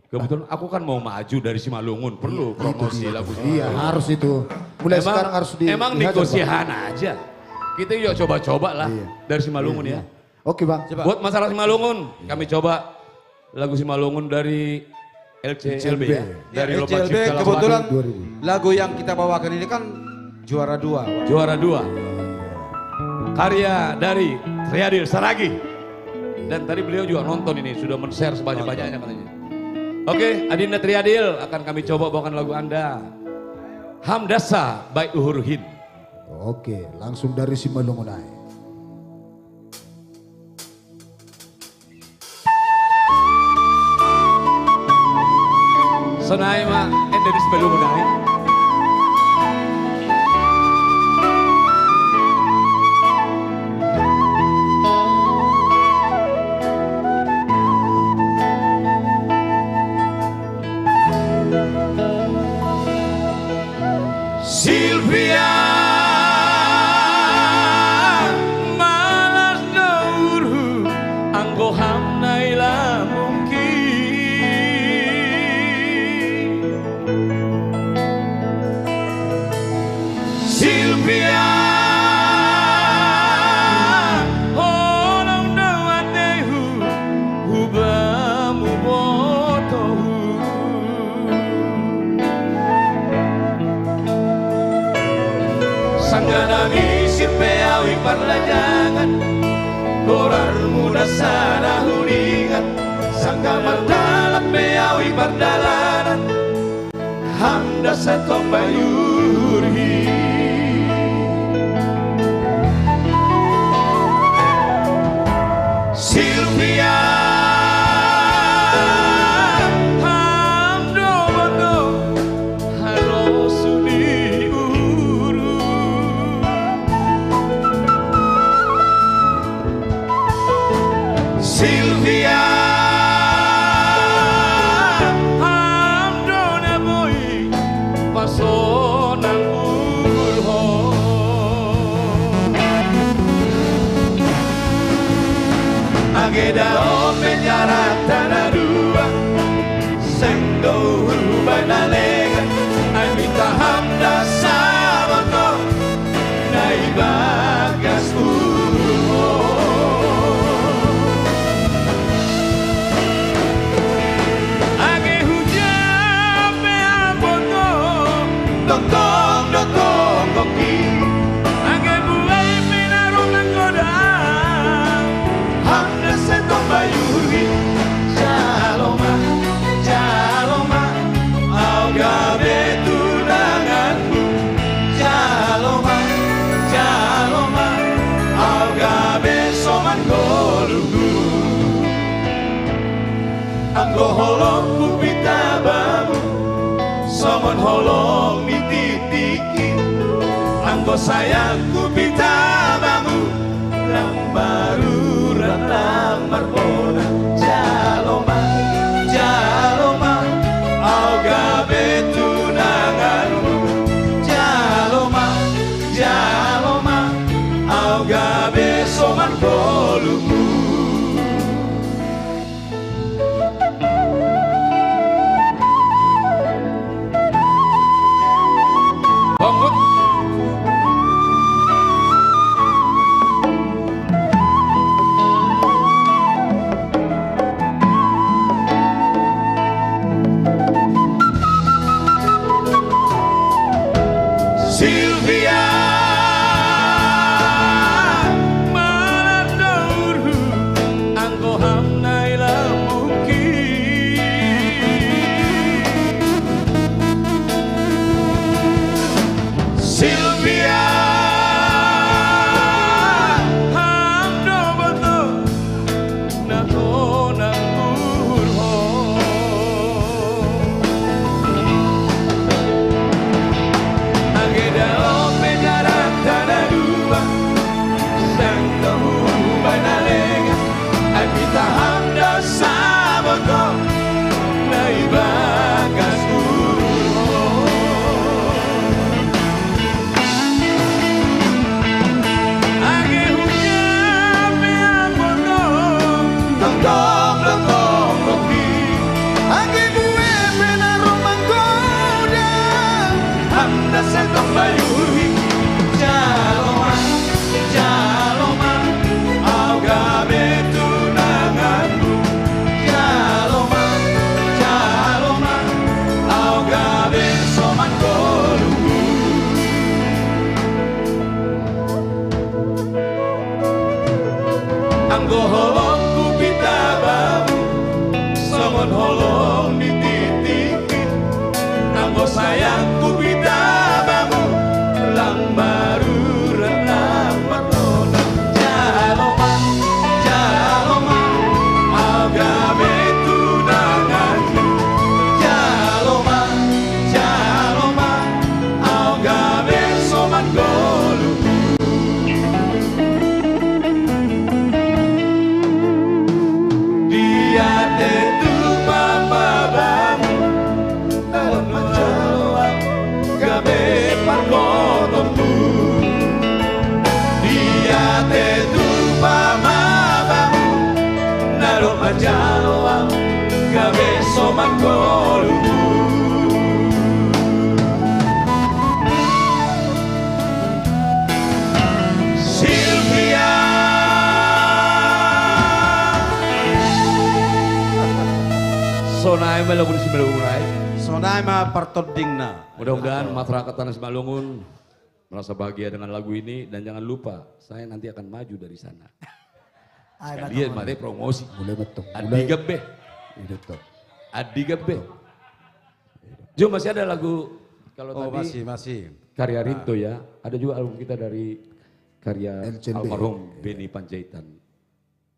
Kebetulan aku kan mau maju dari Simalungun, perlu promosi lagu Simalungun. Iya, harus itu. Mulai sekarang harus Emang negosian aja. Kita yuk coba-coba lah dari Simalungun ya. Oke Bang. Buat masalah Simalungun, kami coba lagu Simalungun dari LCLB ya. Dari Lomba LCLB Cipta kebetulan Lagu. lagu yang kita bawakan ini kan juara 2. Juara 2. Karya dari Triadil Saragi. Dan tadi beliau juga nonton ini, sudah men-share sebanyak-banyaknya katanya. Oke, Adinda Triadil akan kami coba bawakan lagu Anda. Hamdasa by Uhur Hin. Oke, langsung dari Simalungun aja. Sonai mah dari Simalungun aja. Silvia malas dauru anggo hamnaila mungkin Silvia holong dawatehu hubamu botohu Sanggana misir peawi parlajangan Korar muda sana huringan Sangga mardalam peawi pardalanan Hamda sato bayurhi Silvia Hamdo bondo halo sudi Silvia hamdona boy pasonang ulho ageda penjara tanah dua sendo banalengan anita hamda sabono nai bagas ulho Dotong koki Age buai pinarong nanggoda Hamda setong bayuri Jaloma, jaloma Au gabe tunanganmu Jaloma, jaloma Au gabe soman golugu Anggo holong kupita bamu Somon holong mititiki Anggo sayangku pitabamu Lambaru lamar bona Jaloma, jaloma Au gabe tunanganmu Jaloma, jaloma Au gabe soman kolumu Bangun. Silvia malandauru Anggo holong ku pitabamu, somon holong dititiki. Anggo sayang ku pitabamu, lang baru renang merona. Jaloma, jaloma, agabe tunanganku. Jaloma, jaloma, agabe soman golu. Dia tetu babamu, dalam menjauh gabe pargotomu. Dia tetu babamu, dalam menjauh gabe soman golu. Sylvia, Sonai melungun si melungunai. Sonai ma partodingna. Mudah-mudahan masyarakat Tanah Simalungun merasa bahagia dengan lagu ini dan jangan lupa saya nanti akan maju dari sana. Sekalian mari promosi. Mulai betul. Adi Gebe. Adi Gebe. Jo masih ada lagu kalau tadi masih. karya Rinto ya. Ada juga album kita dari karya LCB. almarhum Beni Panjaitan.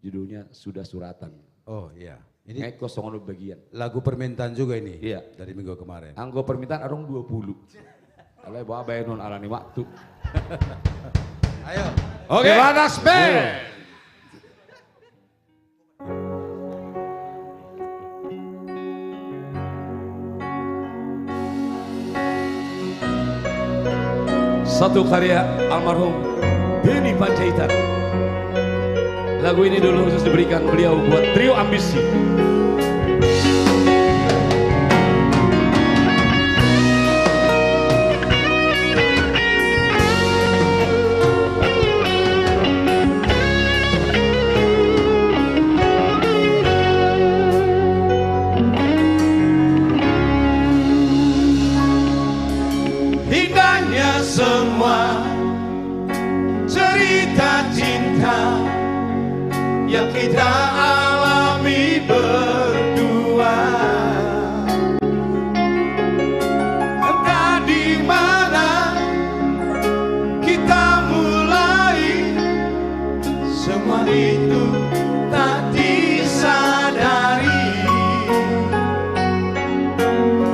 Judulnya Sudah Suratan. Oh iya. Ini Ngeko songono bagian. lagu permintaan juga ini. Iya. Dari minggu kemarin. Anggo permintaan arong 20. Alay bawa bayar non alani waktu. Ayo. Oke. Batas Band. Satu karya almarhum Beni Panjaitan. Lagu ini dulu khusus diberikan beliau buat trio ambisi. Indahnya semua cerita cinta yang kita alami berdua. Entah di mana kita mulai, semua itu tak disadari.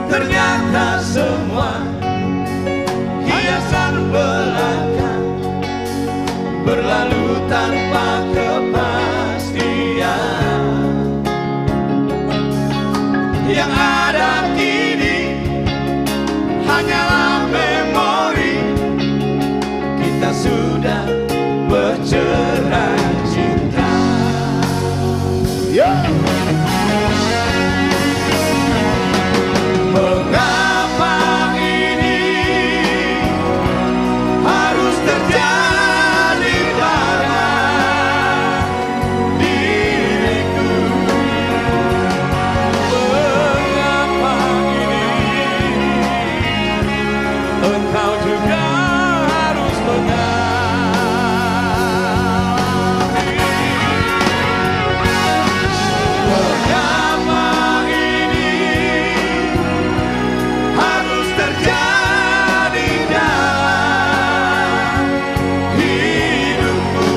Ternyata semua hiasan belaka berlalu tanpa kepastian. Yang ada kini hanyalah memori. Kita sudah bercerai cinta. Mengapa ini harus terjadi pada diriku? Mengapa ini engkau juga harus mengalami? Mengapa ini harus terjadi dalam hidupku?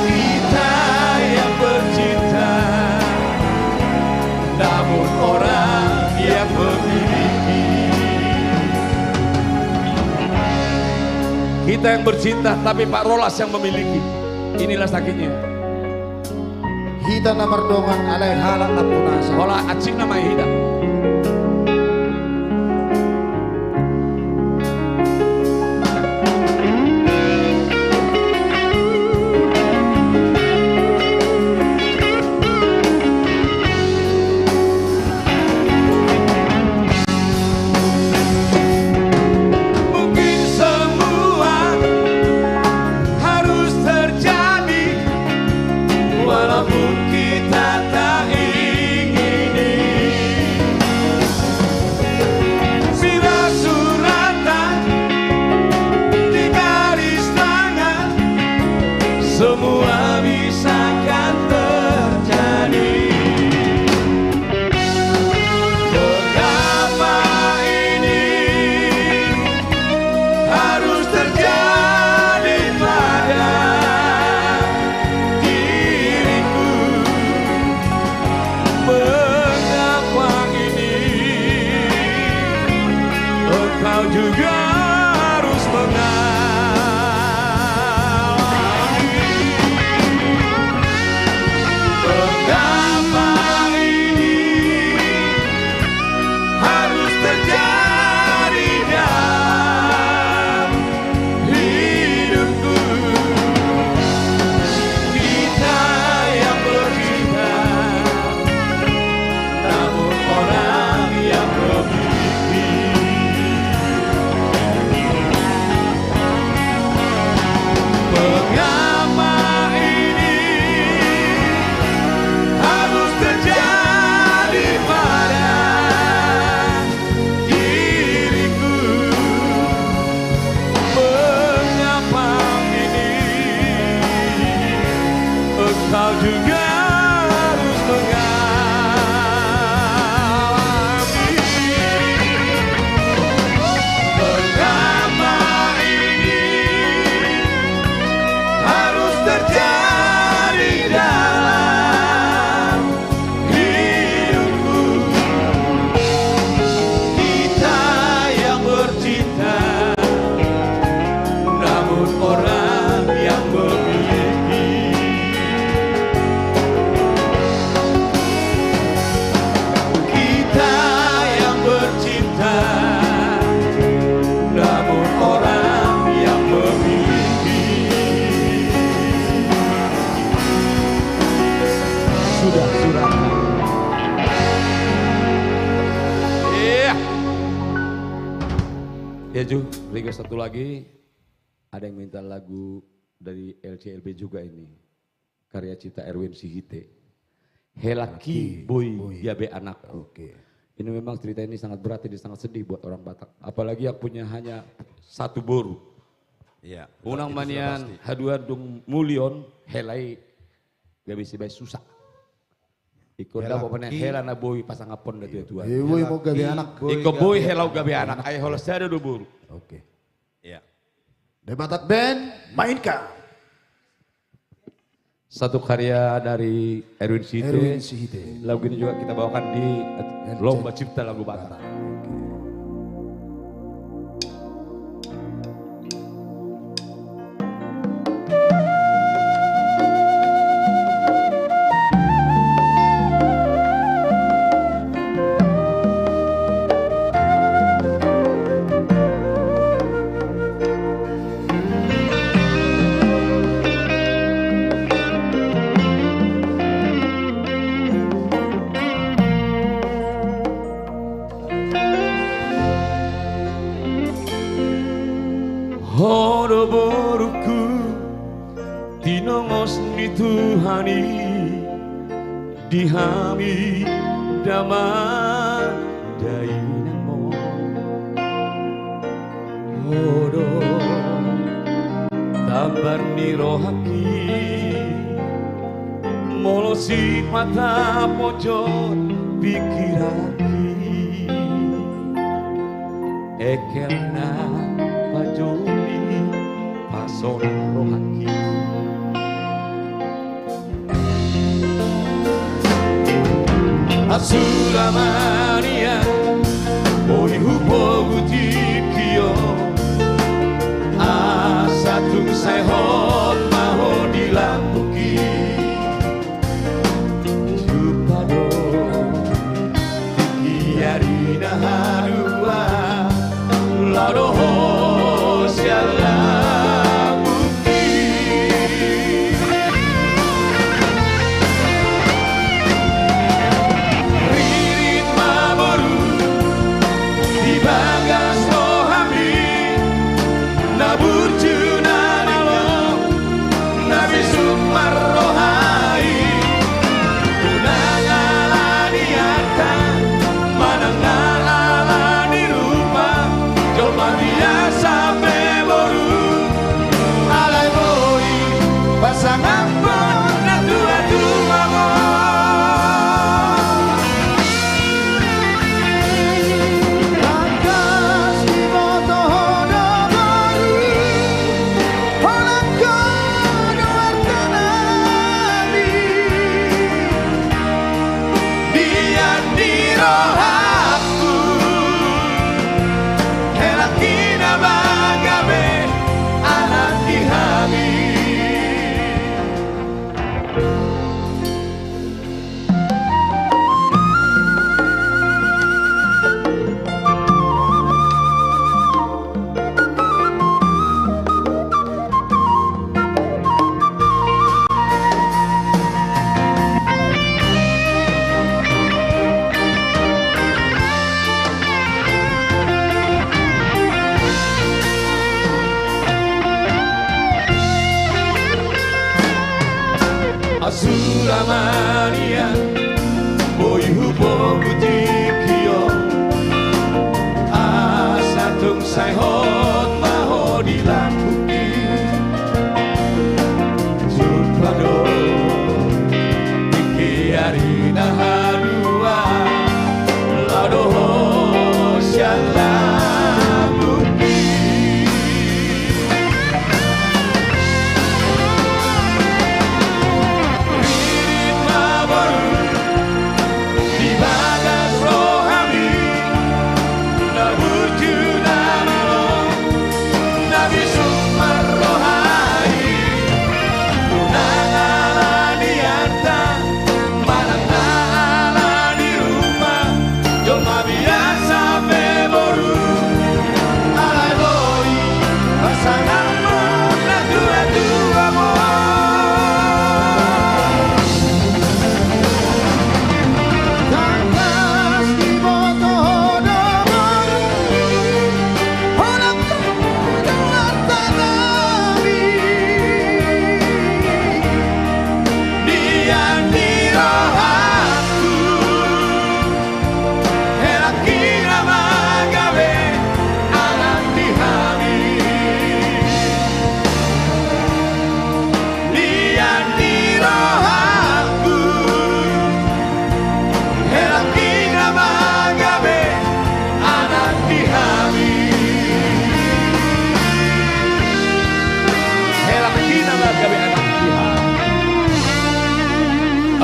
Kita yang bercinta, namun orang yang memiliki. Kita yang bercinta tapi Pak Rolas yang memiliki. Inilah sakitnya. Hita namar dongan alai halak lapunasa. Olah acik nama hida. Mungkin semua harus terjadi, walaupun kita tak ingini. juga harus mengalami. Pertama ini harus terjadi dalam hidupku. Kita yang bercinta, namun orang yang memiliki. Kita yang bercinta, namun orang yang memiliki. Sudah. Iya. Ya Ju, request satu lagi. Ada yang minta lagu dari LCLB juga ini. Karya cipta Erwin Sihite. Helaki Boy Yabe Anak. Oke. Ini memang cerita ini sangat berat, ini sangat sedih buat orang Batak. Apalagi yang punya hanya satu boru. Iya. Unang itu manian sudah pasti. haduan dung mulion helai gak bisa baik susah. Ikut dah pokoknya helana boy pasang apon dah tuan. Boy mau gabe anak. Ikut boy helau gabe anak. Ayo holos ada dua boru. Oke. Iya. The Batak Band mainkan. Satu karya dari Erwin Sihite. Lagu ini juga kita bawakan di Lomba Cipta Lagu Batak. Horo boruku tinongos ni Tuhani dihami damai dainamo. Horo tambar ni rohaki molosi mata pojok pikiraki ekelna pajoni pason rohaki. Asura mania oi hupogu tikio asatung sai hot maho dilambuki jupado tikiarina harua lado siala Suramania boy hupogu tikio asatung sai hot maho dilakuki jupado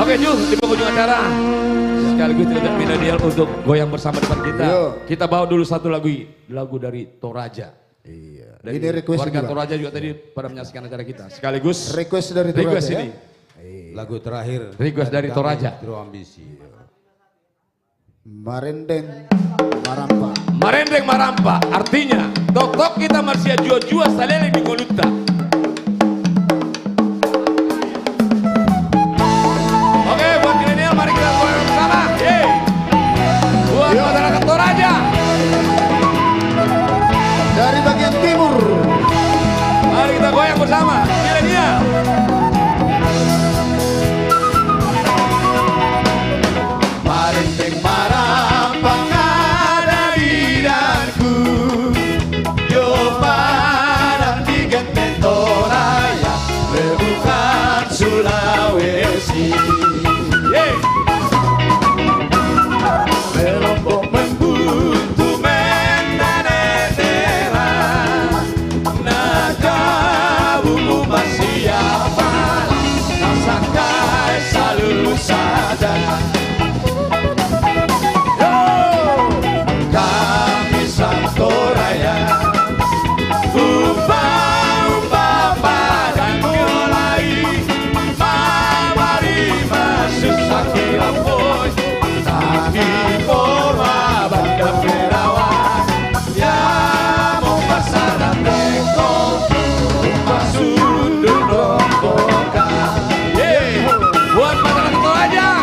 Oke Ju, di penghujung acara sekaligus tidak milenial untuk goyang bersama depan kita. Kita bawa dulu satu lagu dari Toraja. Iya. Dari Ini request warga juga. Toraja juga tadi pada menyaksikan acara kita. Sekaligus request dari Toraja request ya? ini. Lagu terakhir. Request dari kami, Toraja. Tro Ambisi. Marendeng Marampa. Marendeng Marampa artinya tok kita marsia jua-jua salele di Goluta. Oke, buat milenial mari kita goyang bersama. Yeay. Buat masyarakat Toraja. Dari bagian timur. Mari kita goyang bersama milenial. Marendeng Marampa ada di danku, yo padang di Genten Toraya, rebukan Sulawesi. Melompok membuntu menanetera, naga buku masih apa, nasakai selalu sadar. Kami Santoraya, umpa padang mulai, mamari masuk sakira boy, tapi forma bangga perawan, ya mau pasaran tengkong, masuk rombongan. Buat masyarakat Toraja.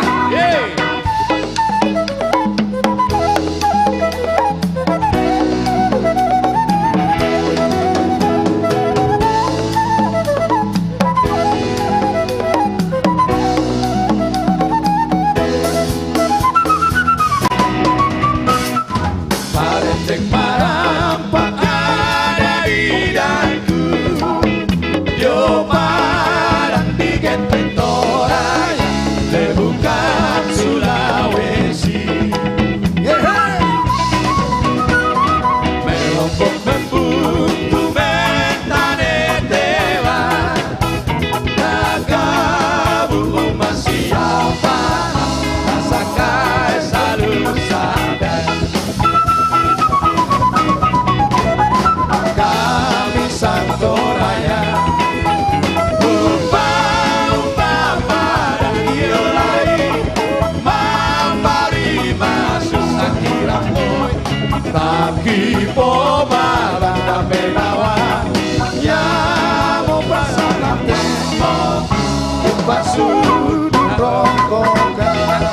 Marendeng Marampa ada di danku, yo padang di Genten Toraya, rebukan Sulawesi. Melompok membuntu mentane dewa, naga buku masih apa, rasakan selalu sadar. Kami Santoraya, umpa padang iolai, mampari masuk sakira boy, tapi poma banda menawa, ya mau pasangan tembok, umpa sudut rongkokan.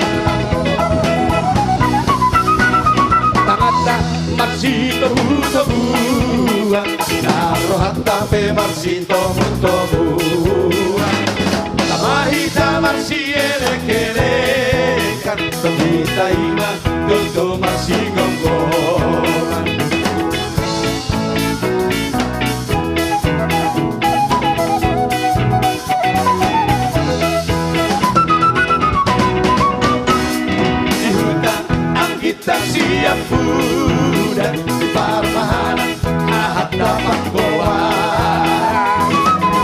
Tangan masih terbuka, narohat tapi masih tomu-tomuan. Tamahita masih elek-elekan, temita ina tentu masih gonggongan. Di hutan kita siap budak, di parmahanan ahat dapat goa.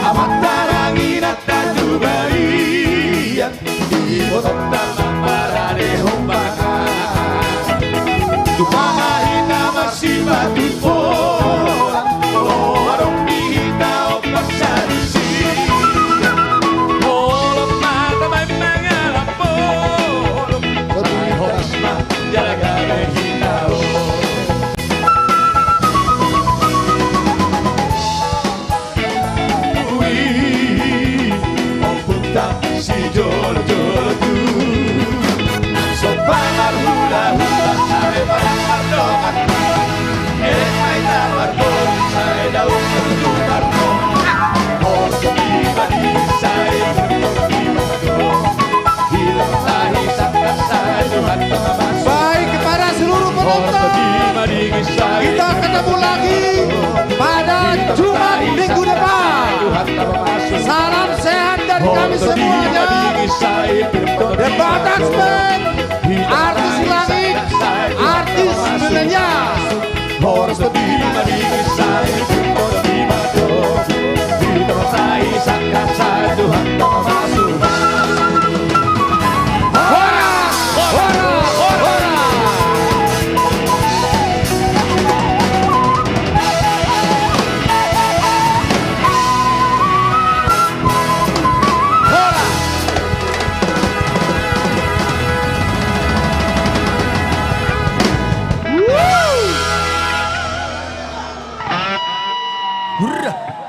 Amat tarangin at tubarian, di botok tanah parade hombakan. Tumahahin na masih batu pola, warung dihita o pasarisi. Polom mata may mangarap polom, ay horas na jalaga behitao. Si jolo-jolo tu sopangar hula-hula sare parang ardongan, may tamar pun sare daun tertukar mo, horos pribadi sare berkoordinado, hilang tahi sangka sare Tuhan pengawas. Baik kepada seluruh penonton, kita ketemu lagi pada Jumat minggu depan. Salam sehat dari kami semuanya. The Batak Band, artis langit, artis milenial. Horas terima di kisah terima doa, hidup saya sangka saya Tuhan tak masuk. Hurrah.